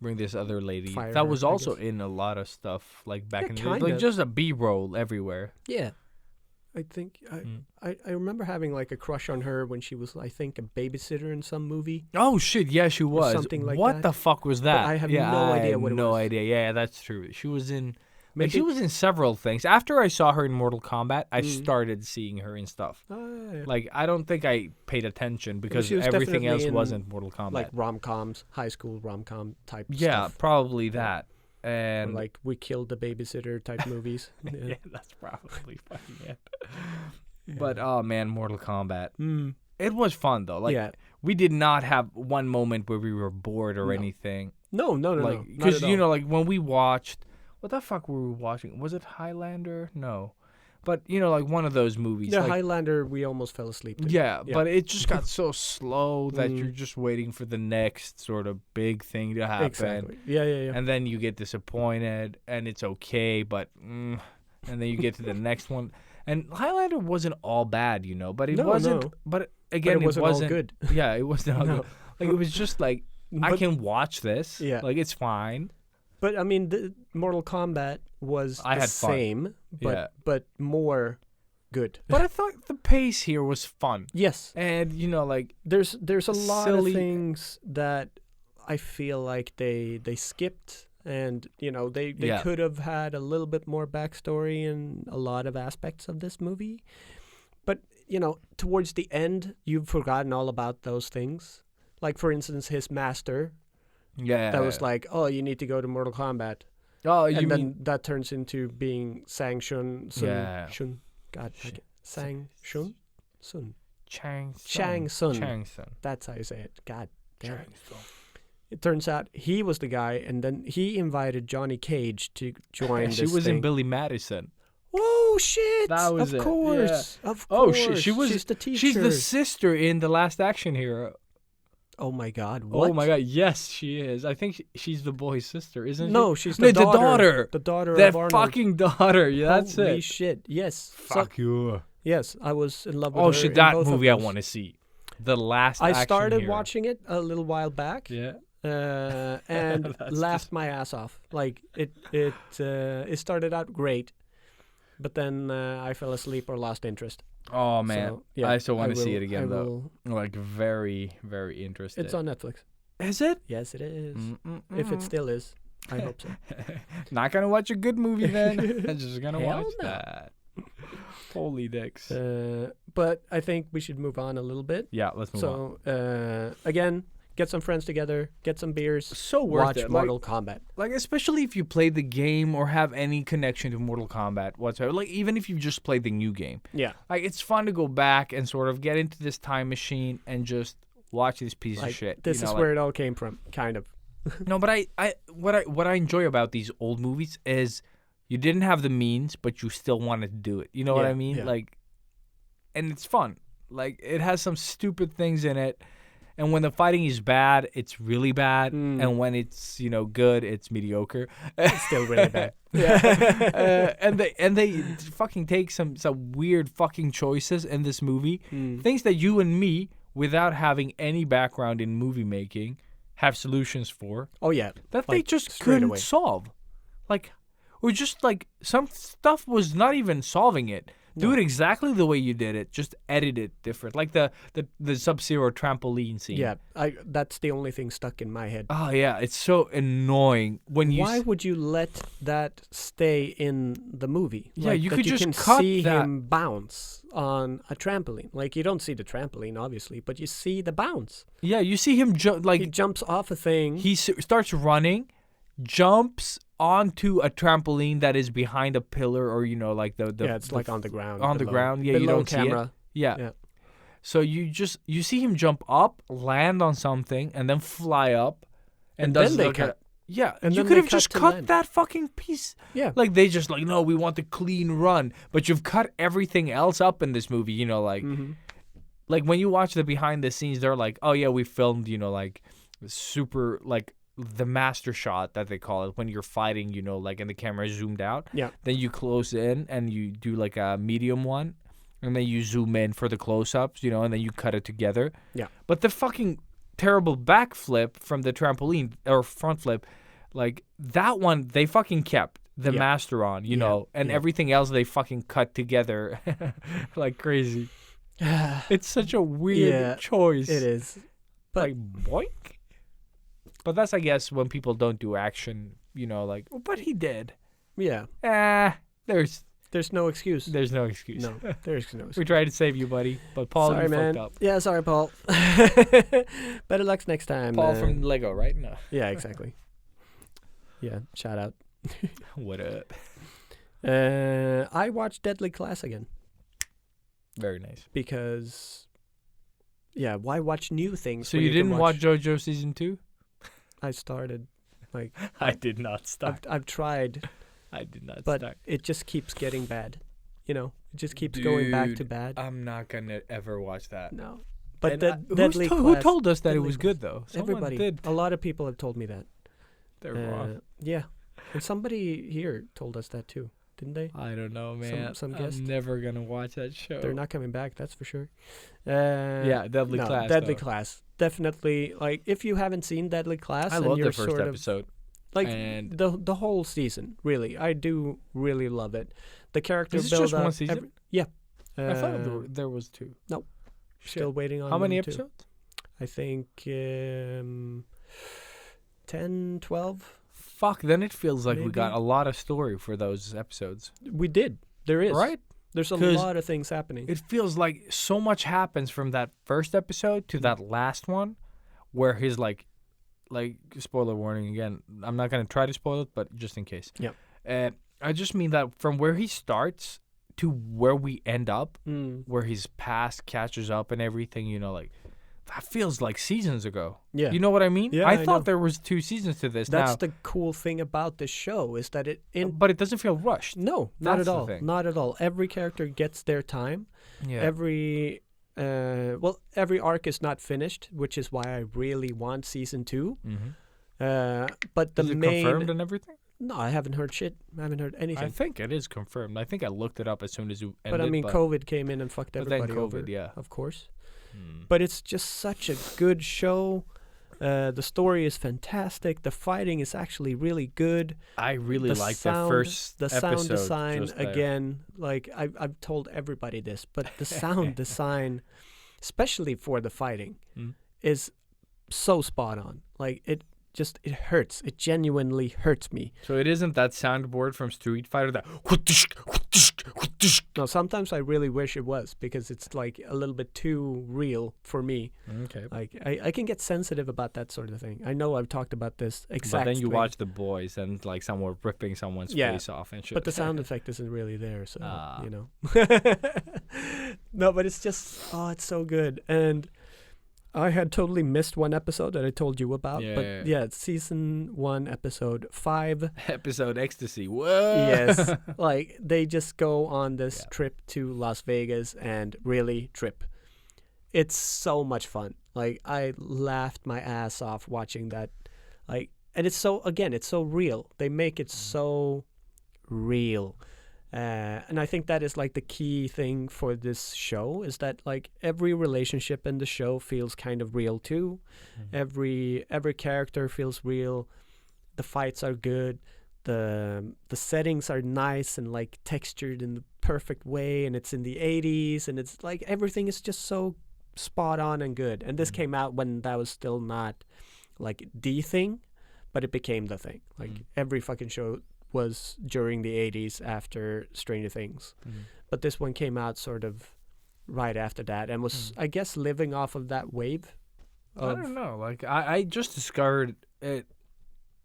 Bring this other lady Fire that her, was I also guess. in a lot of stuff like back Yeah, in the kind day, like of. just a B-roll everywhere. yeah. I think I remember having like a crush on her when she was, I think, a babysitter in some movie. Oh shit, yeah, she was. something like what that. the fuck was that? I have yeah, no I idea have what it no was. idea. Yeah, that's true. She was in. Like, Maybe- she was in several things. After I saw her in Mortal Kombat, I Mm. started seeing her in stuff. Yeah. Like I don't think I paid attention because she was everything definitely else in, wasn't Mortal Kombat. like rom-coms, high school rom-com type yeah, stuff. probably that. And like We Killed the Babysitter type movies. yeah, that's probably fucking it. But oh man, Mortal Kombat. It was fun though. Like Yeah. we did not have one moment where we were bored or No. anything. No, Like not because at you all. know, like when we watched, what the fuck were we watching? Was it Highlander? No, but you know, like one of those movies. The like, Highlander, we almost fell asleep to. yeah, Yeah. but it just got so slow that you're Mm. just waiting for the next sort of big thing to happen. Exactly. Yeah. And then you get disappointed, and it's okay, but and then you get to the next one, and Highlander wasn't all bad, you know, but it No, wasn't. no. But again, it wasn't all good. Yeah, it wasn't all No. good. Like it was just like I But- can watch this. Yeah. like it's fine. But I mean, the Mortal Kombat was I the had fun. same, but Yeah. but more good. But I thought the pace here was fun, Yes, and you know, like there's a lot Silly- of things that I feel like they skipped, and you know they Yeah. could have had a little bit more backstory in a lot of aspects of this movie. But you know, towards the end, you've forgotten all about those things. Like for instance, his master yeah, that was like, oh, you need to go to Mortal Kombat. oh, you And mean then that turns into being Sang Shun. Yeah. Shun. God, I can't- Sang Shun? Sun. Chang Chang Sun. Chang Sun. That's how you say it. God damn it. Chang Sun. It turns out he was the guy, and then he invited Johnny Cage to join She this was in thing. Billy Madison. Oh, shit! That was of it, course. Of Oh, course. she was. She's the teacher. She's the sister in The Last Action Hero. Oh, my God. What? Oh my God! Yes, she is. I think she's the boy's sister, isn't No, she? she's the daughter. daughter. The daughter That of Arnold. fucking daughter. Yeah, that's Holy it. shit. Yes. Fuck you. Yes, I was in love with Oh her shit! in That both of movie I those. want to see. The Last. I Action started Hero. watching it a little while back. Yeah. And That's laughed my ass off. Like it started out great, but then I fell asleep or lost interest. Oh man, So, yeah, I still want to see will- it again I though. will- Like very, very interested. It's on Netflix. Is it? Yes, it is. Mm. If it still is, I hope so. Not gonna watch a good movie then. I'm just gonna Hell watch no. that. Holy dicks. But I think we should move on a little bit. Yeah, let's move on. So again, get some friends together, get some beers, So worth watch it. Mortal Kombat. Like especially if you played the game or have any connection to Mortal Kombat whatsoever. Like even if you just played the new game. Yeah, Like it's fun to go back and sort of get into this time machine and just watch this piece like of shit. this you know, is like- where it all came from, kind of. No, but what I enjoy about these old movies is you didn't have the means, but you still wanted to do it. You know what Yeah, I mean? yeah. Like, and it's fun. Like it has some stupid things in it, and when the fighting is bad, it's really bad, Mm. and when it's good, it's mediocre. It's still really bad. And they fucking take some weird fucking choices in this movie, Mm. things that you and me, without having any background in movie making, have solutions for Oh yeah, that they like, just straight couldn't away. solve. Like, or just like some stuff was not even solving it. Do No. it exactly the way you did it, just edit it different. Like the Sub-Zero trampoline scene. Yeah, that's the only thing stuck in my head. Oh yeah, it's so annoying when you. Why would you let that stay in the movie? Yeah, Like, you that could you just can cut see that. him bounce on a trampoline. Like you don't see the trampoline, obviously, but you see the bounce. Yeah, you see him He jumps off a thing. he starts running, jumps onto a trampoline that is behind a pillar or like the yeah, it's like on the ground. on the below- ground. Yeah, you below don't see it. camera. Yeah. Yeah. So you see him jump up, land on something, and then fly up, And does then they like cut. a, yeah. And you then could they have just cut to cut land. that fucking piece. Yeah. Like they just no, we want the clean run, but you've cut everything else up in this movie. Like Mhm. like when you watch the behind the scenes, they're like, oh yeah, we filmed like super like the master shot that they call it when you're fighting, like and the camera is zoomed out. Yeah. Then you close in and you do like a medium one, and then you zoom in for the close-ups, and then you cut it together. Yeah. But the fucking terrible backflip from the trampoline or front flip, like that one, they fucking kept the Yeah. master on, and yeah. everything else they fucking cut together like crazy. It's such a weird Yeah, choice. It is. But Like boink. But that's, I guess, when people don't do action, like, but he did. yeah, There's there's no excuse. no excuse. No, there's no excuse. We tried to save you, buddy, but Paul, sorry, you man. fucked up. Yeah, sorry, Paul. Better luck next time. Paul man. from Lego, right? No. Yeah, exactly. Yeah, shout out. What up? I watched Deadly Class again Very nice. because, yeah, why watch new things? So when you can didn't watch JoJo season 2? I started. Like I did not start. I've tried, I did not but start. it just keeps getting bad. You know, it just keeps going back to Dude, bad. I'm not gonna ever watch that. No, but And, the who Deadly Class. who told us that it Deadly was Class. good though? Someone Everybody. did. A lot of people have told me that. They're wrong. Yeah, and somebody here told us that too, didn't they? I don't know, man. some guest. I'm never gonna watch that show. They're not coming back, that's for sure. Yeah, Deadly no, Class. Deadly though. Class. Definitely, like, if you haven't seen Deadly Class, I and love you're the first sort episode. of like and the whole season. Really, I do really love it. The character Is it build just up. one season? Yeah, I thought there was 2. still waiting on. How many them too. episodes? I think 10, 12. Fuck, then it feels like we Maybe. got a lot of story for those episodes. We did. There is Right? There's a 'Cause lot of things happening. It feels like so much happens from that first episode to that last one where he's like spoiler warning again. I'm not going to try to spoil it, but just in case. Yep. I just mean that from where he starts to where we end up, Mm. where his past catches up and everything, you know, like that feels like seasons ago. Yeah. You know what I mean? Yeah, I I thought know. there was 2 seasons to this That's now, the cool thing about this show is that it but it doesn't feel rushed. no, not That's at the all. thing. Not at all. Every character gets their time. Yeah. Every every arc is not finished, which is why I really want season 2. But the Is it main confirmed and everything? No, I haven't heard shit. I haven't heard anything. I think it is confirmed. I think I looked it up as soon as you ended. but I mean, COVID came in and fucked but then everybody COVID, over. yeah. Of course. Hmm. But it's just such a good show. The story is fantastic. The fighting is actually really good. I really the like sound, the first the sound episode design just there. again. Like I've told everybody this, but the sound design, especially for the fighting, Mm. is so spot on. Like it hurts. It genuinely hurts me. So it isn't that soundboard from Street Fighter that. No, sometimes I really wish it was because it's like a little bit too real for me. Okay. Like I can get sensitive about that sort of thing. I know I've talked about this exactly. But then you watch The Boys and like someone ripping someone's Yeah, face off and shit. But the sound effect isn't really there, so Ah. you know. No, but it's just it's so good. And I had totally missed one episode that I told you about. Yeah, but yeah. yeah, it's season 1, episode 5. Episode Ecstasy. Whoa. Yes. Like they just go on this Yeah. trip to Las Vegas and really trip. It's so much fun. Like I laughed my ass off watching that. Like, and it's so real. They make it so real. And I think that is like the key thing for this show is that like every relationship in the show feels kind of real too. Mhm. Every character feels real. The fights are good. The settings are nice and like textured in the perfect way, and it's in the 80s, and it's like everything is just so spot on and good. And this Mhm. came out when that was still not like the thing, but it became the thing. Like Mhm. every fucking show was during the 80s after Stranger Things. Mhm. But this one came out sort of right after that and was, I guess, living off of that wave. I don't know. Like I just discovered it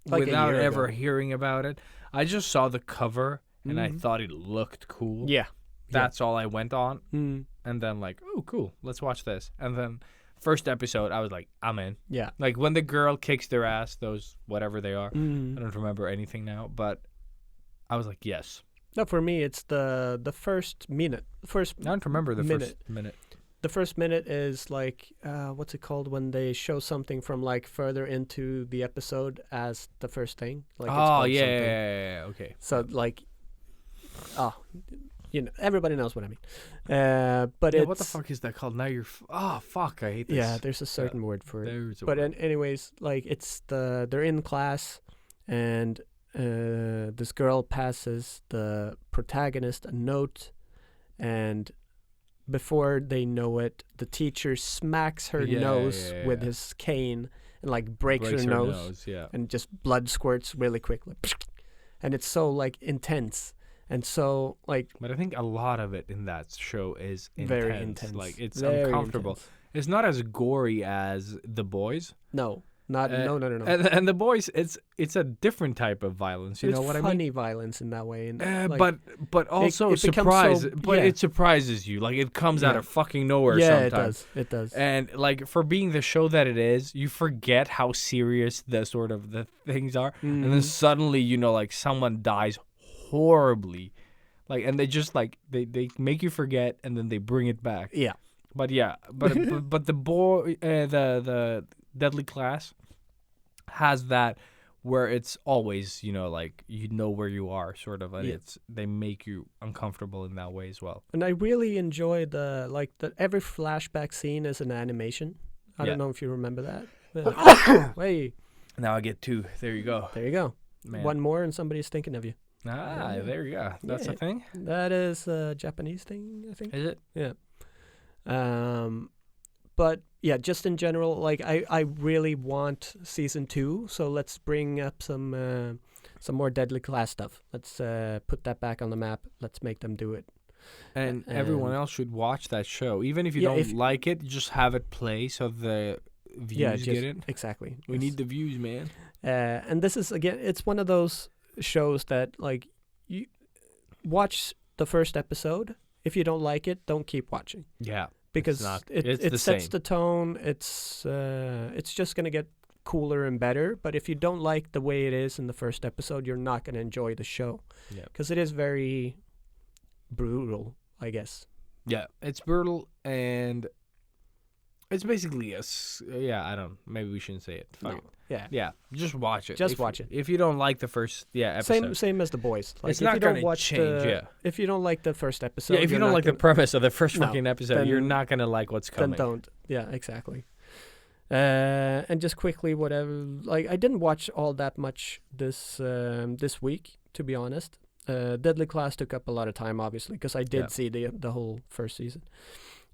Like a without year ever ago. hearing about it. I just saw the cover and I Mhm. thought it looked cool. Yeah. That's all I went on. Mm, And then like, oh, cool. Let's watch this. And then first episode, I was like, I'm in. yeah. Like when the girl kicks their ass, those whatever they are. I Mm. don't remember anything now, but I was like, yes. No, for me, it's the first minute. I don't remember the Minute. first minute. The first minute is like, what's it called when they show something from like further into the episode as the first thing? Like it's Oh called yeah, something. yeah, okay. So like, you know, everybody knows what I mean. But Yeah, it's what the fuck is that called? Now you're. Fuck! I hate this. yeah. There's a certain word for it. There's a But word. anyways, like they're in class, and this girl passes the protagonist a note, and before they know it, the teacher smacks her Yeah, nose yeah, with yeah. his cane and like breaks her nose, Yeah. and just blood squirts really quickly, and it's so like intense, and so like But I think a lot of it in that show is intense. very intense, Like it's very uncomfortable. intense. It's not as gory as The Boys, No, Not no. And the boys, it's a different type of violence. You It's know what I mean? funny violence in that way. And But also it becomes so- it surprises you. Like it comes out Yeah. of fucking nowhere yeah, sometimes. it does. And like for being the show that it is, you forget how serious the sort of the things are, and then suddenly like someone dies horribly, like, and they just like they make you forget, and then they bring it back. Yeah. But yeah, but the boy, the Deadly Class has that where it's always like where you are sort of, and they make you uncomfortable in that way as well. And I really enjoy every flashback scene is an animation. I don't know if you remember that. Wait, Now I get two. There you go. there you go. Man. One more and somebody's thinking of you. There you go. That's Yeah. a thing. That is a Japanese thing, I think. Is it? Yeah. But yeah, just in general, like I really want season 2. So let's bring up some more Deadly Class stuff. Let's put that back on the map. Let's make them do it. And everyone else should watch that show, even if you don't like it. Just have it play so the views get it. Exactly. We need the views, man. And this is again, it's one of those shows that like you watch the first episode. If you don't like it, don't keep watching. Yeah. Because it sets same. the tone. It's just gonna get cooler and better. But if you don't like the way it is in the first episode, you're not gonna enjoy the show. Yeah. Because it is very brutal, I guess. Yeah, it's brutal, and it's basically I don't. Maybe we shouldn't say it. Fuck No. it. Yeah. Yeah, just watch it. Just watch it. If you don't like the first episode. Same as the boys. Like It's if not you don't gonna watch change, the, yeah. If you don't like the first episode, Yeah, if you you're don't not like the gonna- premise of the first No, fucking episode, you're then- not gonna like what's then coming. don't. Yeah, exactly. And just quickly, whatever. Like I didn't watch all that much this week, to be honest. Deadly Class took up a lot of time, obviously, because I did see the whole first season.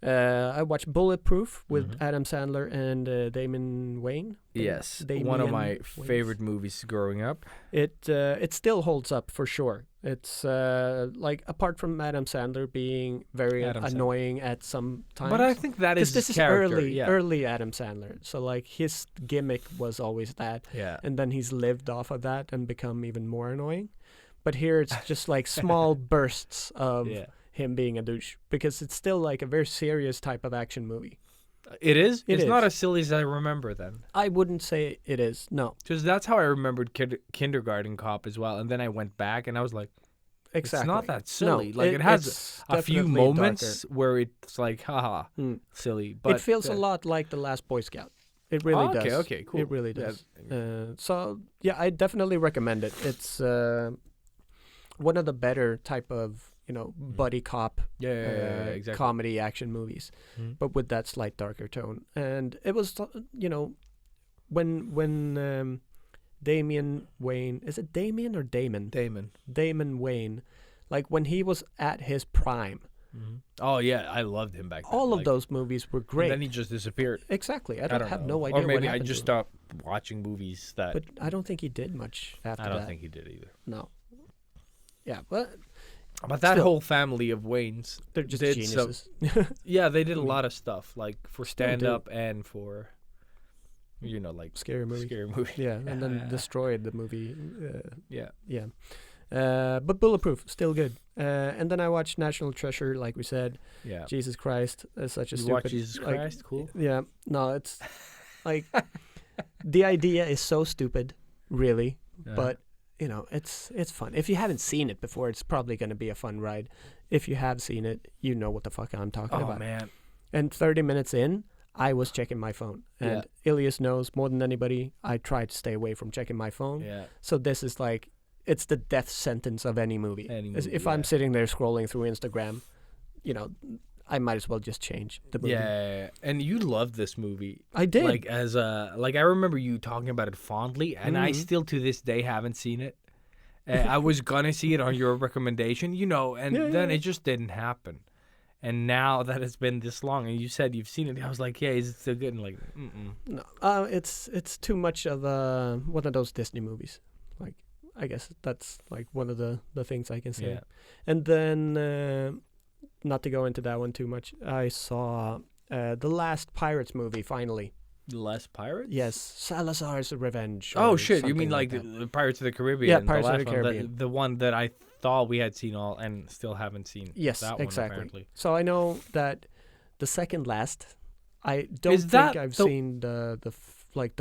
I watched Bulletproof with Adam Sandler and Damon Wayne. Yes, Damian one of my Wayans. favorite movies growing up. It still holds up for sure. It's like apart from Adam Sandler being very Adam Sandler. annoying at some times. But I think that is this his is character. early Adam Sandler. So like his gimmick was always that, Yeah. and then he's lived off of that and become even more annoying. But here it's just like small bursts of him being a douche, because it's still like a very serious type of action movie. It is? It It's is. not as silly as I remember then. I wouldn't say it is. No, Because that's how I remembered Kindergarten Cop as well. And then I went back and I was like, exactly. it's not that silly. No, like it has it's a few definitely moments where it's like, haha, Mm. silly. But it feels a lot like The Last Boy Scout. It really does. Okay, cool. It really Yeah. does. So yeah, I definitely recommend it. It's one of the better type of buddy cop Exactly. comedy action movies, Mhm. but with that slight darker tone. And it was when Damian Wayne, is it Damien or Damon? Damon Wayne, like when he was at his prime. Oh, yeah, I loved him back then. All of Like, those movies were great. And then he just disappeared. Exactly. I don't have know. no idea Or maybe what I happened just to him. stopped watching movies that... But I don't think he did much after I that. don't think he did either. No. Yeah, but But that Still. whole family of Waynes, they're just did some- geniuses. yeah, they did a lot of stuff, like for Still do. stand-up and for, like Scary movie. scary movie. Yeah, and then destroyed the movie. Yeah. Yeah. But Bulletproof, still good. And then I watched National Treasure, like we said. Yeah. Jesus Christ, such a You stupid. watch Jesus like, Christ? Cool. Yeah. No, it's like the idea is so stupid, really. Yeah. But it's fun. If you haven't seen it before, it's probably going to be a fun ride. If you have seen it, you know what the fuck I'm talking Oh, about. man. And 30 minutes in, I was checking my phone. And Ilias knows more than anybody, I try to stay away from checking my phone. Yeah. So this is like, it's the death sentence of any movie. If I'm yeah. sitting there scrolling through Instagram, I might as well just change the movie. Yeah, and you loved this movie. I did. Like I remember you talking about it fondly, and I Mhm. still to this day haven't seen it. I was gonna see it on your recommendation, and then it just didn't happen. And now that it's been this long, and you said you've seen it, I was like, yeah, is it still good? And like, No, it's too much of one of those Disney movies. Like, I guess that's like one of the things I can say. Yeah. And then, not to go into that one too much, I saw the last Pirates movie finally. Less pirates? Yes, Salazar's Revenge. Oh or shit! You mean something like that. the Pirates of the Caribbean? Yeah, Pirates the of last the one, Caribbean. the one that I thought we had seen all and still haven't seen. Yes, that one, exactly. apparently. So I know that the second last, I don't Is think that I've the- seen the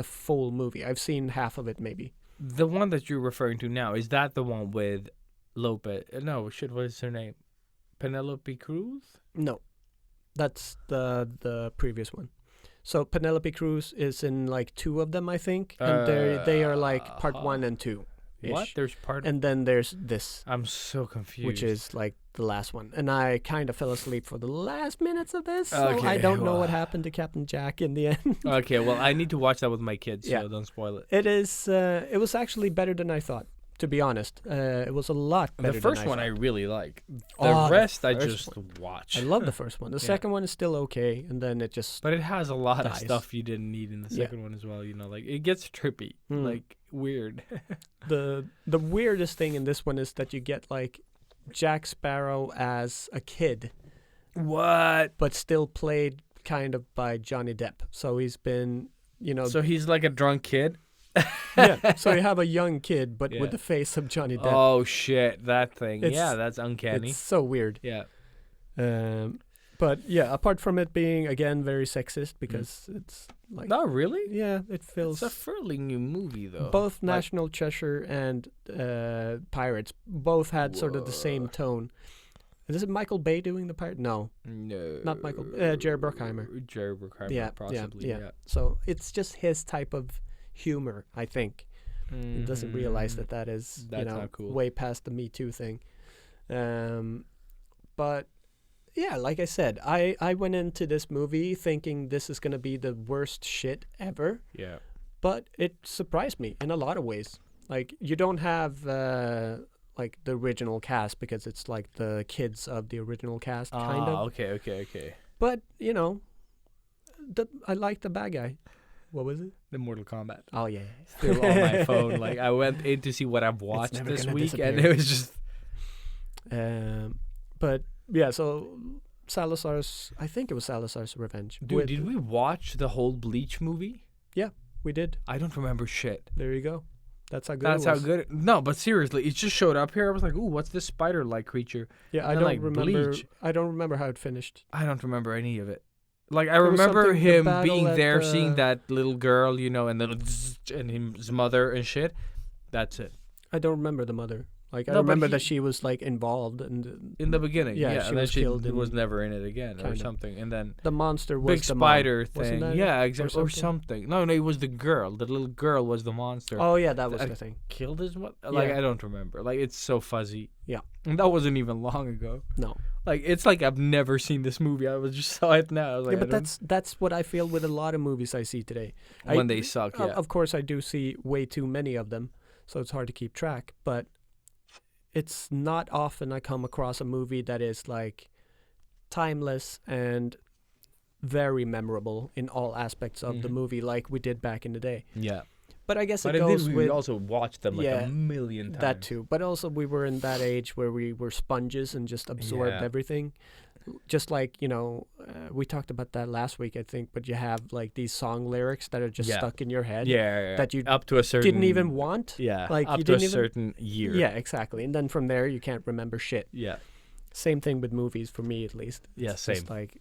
full movie. I've seen half of it maybe. The one that you're referring to now, is that the one with Lopez? No, shit. What is her name? Penelope Cruz. No, that's the previous one. So Penelope Cruz is in like 2 of them, I think, and they are like part 1 and 2. What? There's part. And then there's this, I'm so confused. which is like the last one. And I kind of fell asleep for the last minutes of this, so I Okay, don't know well. what happened to Captain Jack in the end. Okay, well, I need to watch that with my kids, so Yeah. don't spoil it. It is. It was actually better than I thought. To be honest, it was a lot better. The first than one I I thought. really like. The Oh, the rest I first just watch. I love the first one. The Yeah. second one is still okay, and then it just But it has a lot of Dies. stuff you didn't need in the Yeah. second one as well. You know, like it gets trippy, Mm. like weird. the weirdest thing in this one is that you get like Jack Sparrow as a kid, What? but still played kind of by Johnny Depp. So he's been, So he's like a drunk kid. yeah. So you have a young kid, but Yeah. with the face of Johnny Depp. Oh shit, that thing. It's- Yeah, that's uncanny. It's so weird. Yeah. But yeah, apart from it being again very sexist because it's like Not really. yeah, it feels It's a fairly new movie though. both Like- National Treasure and Pirates both had sort of the same Whoa. tone. Is it Michael Bay doing the pirate? No, No. not Michael. Jerry Bruckheimer. Jerry Bruckheimer, Yeah, possibly. yeah. So it's just his type of humor, I think. He doesn't realize that that is That's not cool. way past the Me Too thing. But yeah, like I said, I went into this movie thinking this is gonna be the worst shit ever, Yeah. but it surprised me in a lot of ways. Like you don't have like the original cast because it's like the kids of the original cast kind of. Okay. But I like the bad guy. What was it? The Mortal Kombat. Oh yeah. Still on my phone. Like I went in to see what I've watched never this gonna week, and disappear. it was just But yeah, so I think it was Salazar's Revenge. dude. Did we watch the whole Bleach movie? We did. I don't remember shit. There you go. That's how good That's it how was. good. No, but seriously, it just showed up here. I was like, "Ooh, what's this spider-like creature?" Yeah, I And don't like remember. Bleach. I don't remember how it finished. I don't remember any of it. Like I There was remember something- the him battle being at there, the- seeing that little girl, and then and his mother and shit. That's it. I don't remember the mother. Like I No, but remember he- that she was like involved, and In the beginning, Yeah, yeah, she and then was she killed in- was never in it again or Kinda. something, and then the monster was big the spider mom. Wasn't thing, that it? yeah, exactly, or something? something. No, it was the girl. The little girl was the monster. Oh yeah, that was I- the thing. Killed his mother. Like Yeah. I don't remember. Like it's so fuzzy. Yeah. And that wasn't even long ago. No. Like it's like I've never seen this movie. I was just saw it now. I was like, Yeah, but I don't- that's what I feel with a lot of movies I see today. when they suck. Yeah. Of course, I do see way too many of them, so it's hard to keep track. But it's not often I come across a movie that is like timeless and very memorable in all aspects of the Mhm. movie, like we did back in the day. Yeah. But I guess But it goes we with also watched them like Yeah, a million times. that too. But also, we were in that age where we were sponges and just absorbed Yeah. everything. Just like, we talked about that last week, I think, but you have like these song lyrics that are just Yeah. stuck in your head Yeah. that you up to a certain didn't even want. Yeah. like, up you to a didn't even- certain year. Yeah, exactly. And then from there, you can't remember shit. Yeah. Same thing with movies for me, at least. Yeah. It's Same. just like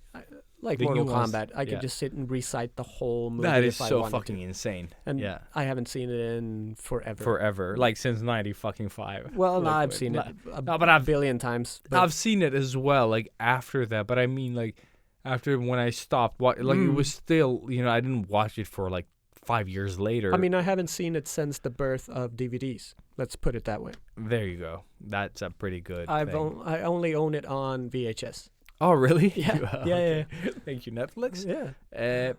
The Mortal nuance, Kombat. I yeah. could just sit and recite the whole movie That is if I so wanted fucking to. insane. And yeah. I haven't seen it in forever. Forever, like since '95. Well, no, Like, I've seen it a no, but I've- billion times. But I've seen it as well, like after that. But I mean, like after when I stopped, it was still, I didn't watch it for like 5 years later. I mean, I haven't seen it since the birth of DVDs. Let's put it that way. there you go. That's a pretty good. I thing. only own it on VHS. Oh, really? Yeah, Okay. Thank you, Netflix. Yeah.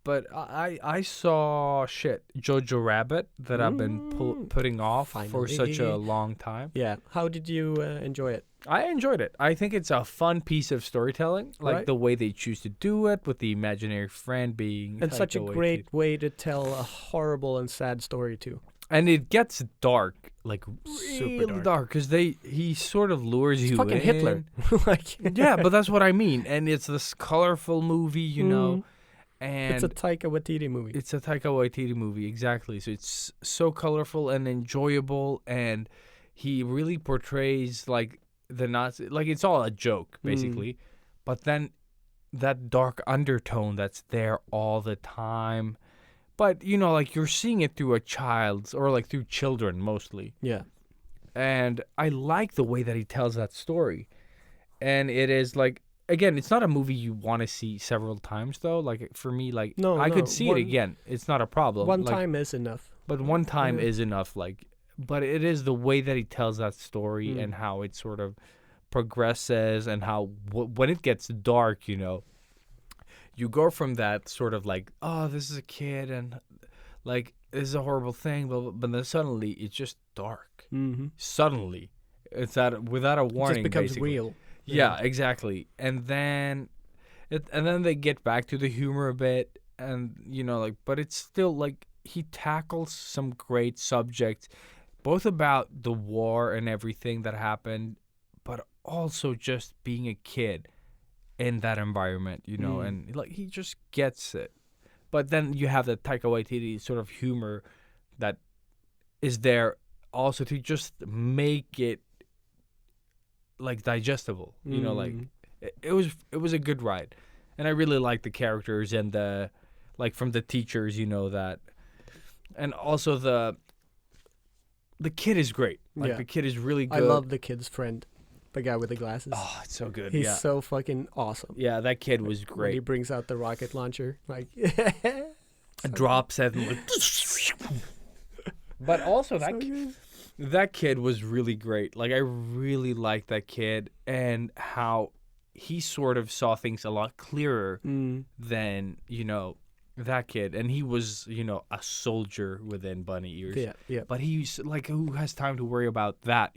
But I saw Jojo Rabbit that I've been putting off for such a Finally. long time. Yeah. How did you enjoy it? I enjoyed it. I think it's a fun piece of storytelling, like Right. the way they choose to do it with the imaginary friend being And like such a the way great way to tell a horrible and sad story too. and it gets dark, like Super real dark. because he sort of lures It's you fucking in. Hitler. Like Yeah, but that's what I mean. And it's this colorful movie, And It's a Taika Waititi movie. it's a Taika Waititi movie, exactly. So it's so colorful and enjoyable, and he really portrays like the Nazi, like it's all a joke basically, but then that dark undertone that's there all the time. But like you're seeing it through a child's or like through children mostly, Yeah. and I like the way that he tells that story, and it is like. Again, it's not a movie you want to see several times, though. Like, for me, like, No, I no, could see one- it again. It's not a problem. One Like, time is enough. but one time Yeah. is enough. Like, but it is the way that he tells that story and how it sort of progresses and how when it gets dark, you go from that sort of like, oh, this is a kid and like this is a horrible thing, but then suddenly it's just dark. Mm-hmm. Suddenly, it's that without a It warning. just becomes basically. real. Yeah, exactly. And then they get back to the humor a bit, and but it's still like he tackles some great subjects, both about the war and everything that happened, but also just being a kid in that environment, and like he just gets it. But then you have the Taika Waititi sort of humor that is there also to just make it like digestible, like it was a good ride, and I really liked the characters and the like from the teachers, that, and also the kid is great. Like Yeah. the kid is really good. I love the kid's friend, the guy with the glasses. Oh, it's so good. He's yeah, so fucking awesome. yeah, that kid was When he great. brings out the rocket launcher, like Drops it. And but also that kid was really great. Like I really liked that kid and how he sort of saw things a lot clearer than that kid. And he was a soldier within bunny ears. Yeah. But he's like, who has time to worry about that?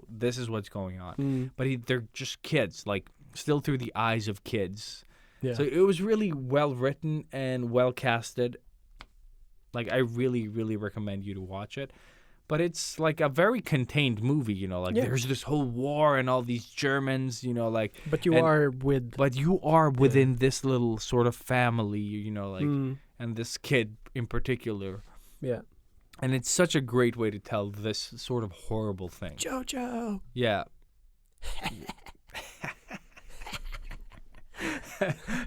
This is what's going on. But they're just kids, like still through the eyes of kids. Yeah. So it was really well written and well casted. Like I really, really recommend you to watch it. But it's like a very contained movie, like Yeah. there's this whole war and all these Germans, like. But you and- are with But you are within this little sort of family, like, Mm. and this kid in particular. yeah. And it's such a great way to tell this sort of horrible thing. Jojo. Yeah.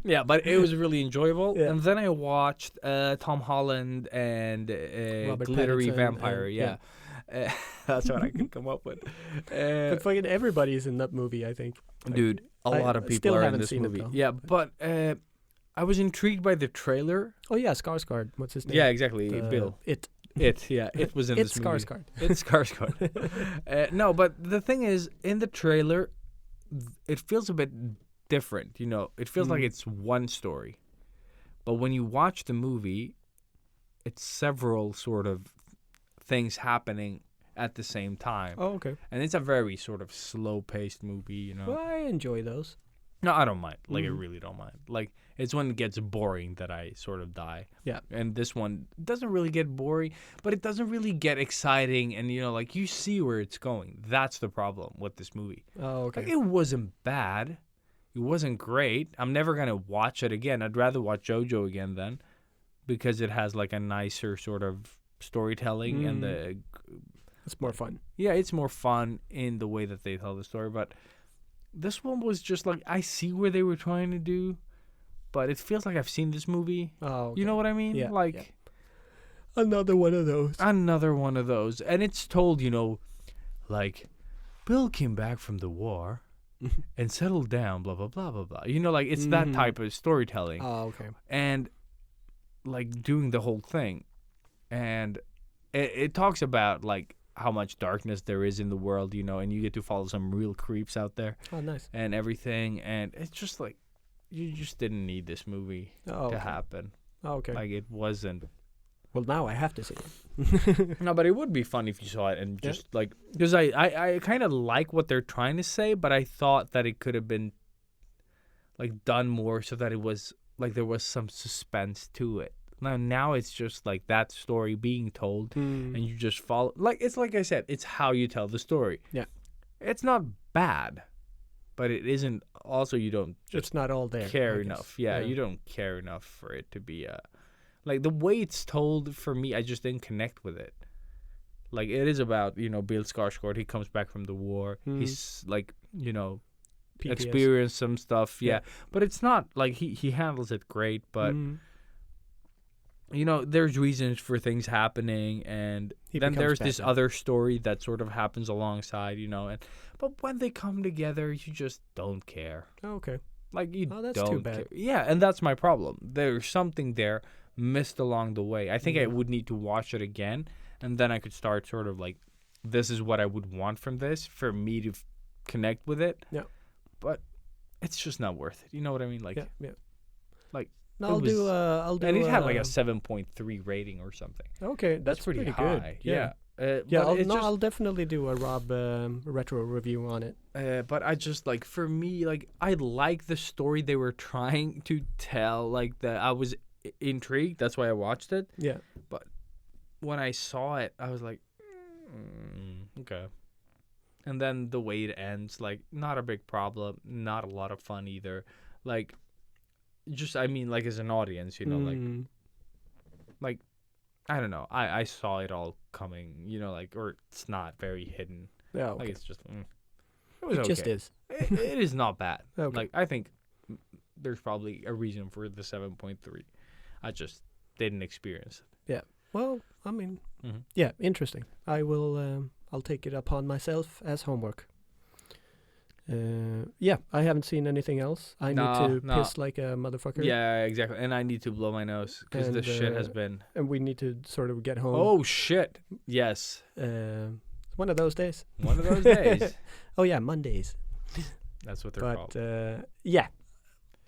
Yeah, but it was really enjoyable. Yeah. And then I watched Tom Holland and Robert Glittery Pattinson Vampire. and- Yeah. That's what I could come up with. But fucking everybody's in that movie, I think. Like, Dude, a I lot of people still are in haven't this seen it, movie. though. Yeah, but I was intrigued by the trailer. Oh yeah, Skarsgård. What's his name? Yeah, exactly. Bill. It It was in It's this movie. Skarsgård. It's Skarsgård. No, but the thing is, in the trailer, it feels a bit different. It feels like it's one story, but when you watch the movie, it's several sort of things happening at the same time, Oh okay. and it's a very sort of slow-paced movie. Well, I enjoy those. No, I don't mind. Like, I really don't mind. Like, it's when it gets boring that I sort of die. Yeah. And this one doesn't really get boring, but it doesn't really get exciting. And, like, you see where it's going. That's the problem with this movie. Oh okay. Like, it wasn't bad. It wasn't great. I'm never going to watch it again. I'd rather watch JoJo again then because it has, like, a nicer sort of storytelling and the... It's more fun. Yeah, it's more fun in the way that they tell the story, but... This one was just like, I see where they were trying to do, but it feels like I've seen this movie. Oh, okay. You know what I mean? Yeah, Like, yeah. Another one of those. another one of those. And it's told, like, Bill came back from the war and settled down, blah, blah, blah, blah, blah. Like, it's that type of storytelling. Oh, okay. And, like, doing the whole thing. And it talks about, like, how much darkness there is in the world, and you get to follow some real creeps out there Oh, nice. and everything. And it's just like, you just didn't need this movie Oh, to okay. happen. Oh, okay. Like, it wasn't. Well, now I have to see it. No, but it would be fun if you saw it and Yeah. just like, because I kind of like what they're trying to say, but I thought that it could have been like done more so that it was like there was some suspense to it. Now it's just like that story being told and you just follow. Like, it's like I said, it's how you tell the story. Yeah. It's not bad. but it isn't. Also, you don't It's not all there. care I guess. enough. Yeah, you don't care enough for it to be like the way it's told. For me, I just didn't connect with it. Like it is about Bill Skarsgård. He comes back from the war. He's like PTS. experienced some stuff. Yeah, Yeah. but it's not like he handles it great. But there's reasons for things happening, and He then becomes there's this Batman. other story that sort of happens alongside. But when they come together, you just don't care. Oh, okay. Like you Oh, that's don't too bad. care. Yeah, and that's my problem. There's something there missed along the way. I think I would need to watch it again, and then I could start sort of like, this is what I would want from this for me to connect with it. Yeah. But it's just not worth it. You know what I mean? Like, Yeah. like No, it I'll do. was- I'll do. and it had like a 7.3 rating or something. Okay, that's pretty good. high. Yeah. Yeah, but it's just, I'll definitely do a Rob retro review on it. but I just like, for me, like I like the story they were trying to tell. Like I was intrigued. That's why I watched it. Yeah. When I saw it, I was like, okay. And then the way it ends, like, not a big problem, not a lot of fun either. Like, just, I mean, like, as an audience, like, I don't know. I saw it all coming, or it's not very hidden. Yeah. Like, Okay. it's just, it was It okay. just is. It is not bad. Okay. Like, I think there's probably a reason for the 7.3. I just didn't experience it. Yeah. Well, I mean, Mhm. yeah, interesting. I will. I'll take it upon myself as homework. Yeah, I haven't seen anything else. I need to No. piss like a motherfucker. Yeah, exactly. And I need to blow my nose because this And, shit has been. And we need to sort of get home. Oh shit! Yes, One of those days. one of those days. Oh yeah, Mondays. That's what they're called. But yeah,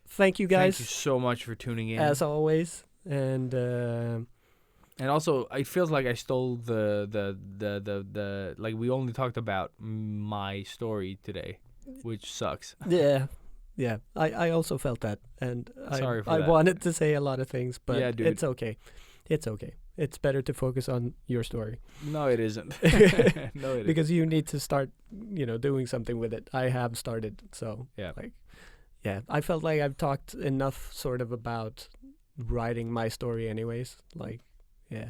thank you guys Thank you so much for tuning in. as always. And And also, it feels like I stole the like we only talked about my story today, which sucks. yeah, I also felt that, and Sorry for I that. wanted to say a lot of things, but Yeah, dude. it's okay. It's okay. It's better to focus on your story No, it isn't. No, it isn't. because you need to start, doing something with it. I have started, so Yeah. yeah. I felt like I've talked enough, sort of, about writing my story, anyways. Like, yeah,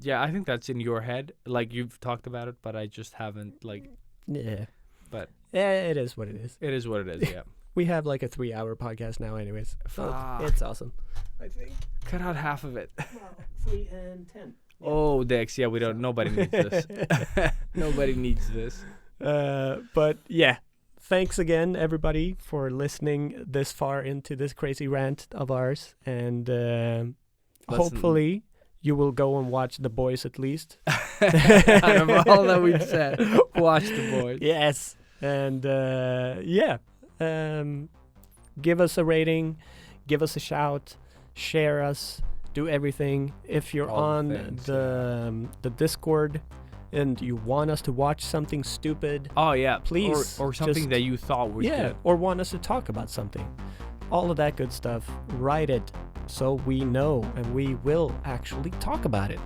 Yeah, I think that's in your head. Like you've talked about it, but I just haven't. Like, yeah. but Yeah, it is what it is. it is what it is. Yeah. We have like a 3-hour podcast now, anyways. So Fuck. it's awesome. I think. Cut out half of it. Well, 3 and 10. Oh, Dex. Yeah, we don't. Nobody needs this. Nobody needs this. But yeah, thanks again, everybody, for listening this far into this crazy rant of ours, and hopefully you will go and watch The Boys at least. Out of all that we've said, watch The Boys. Yes, and yeah, give us a rating, give us a shout, share us, do everything. If you're All on the things, the Discord and you want us to watch something stupid, Oh yeah, Please, or something just- that you thought was yeah, good. or want us to talk about something, all of that good stuff, write it so we know and we will actually talk about it.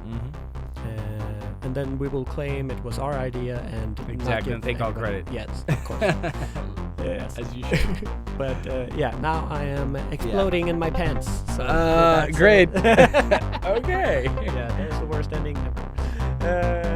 And then we will claim it was our idea and not Exactly, give and take all anybody- credit. Yes, of course. Yes. As you should. But yeah, now I am exploding in my pants. So Great. that's it. Okay. Yeah, there's the worst ending ever.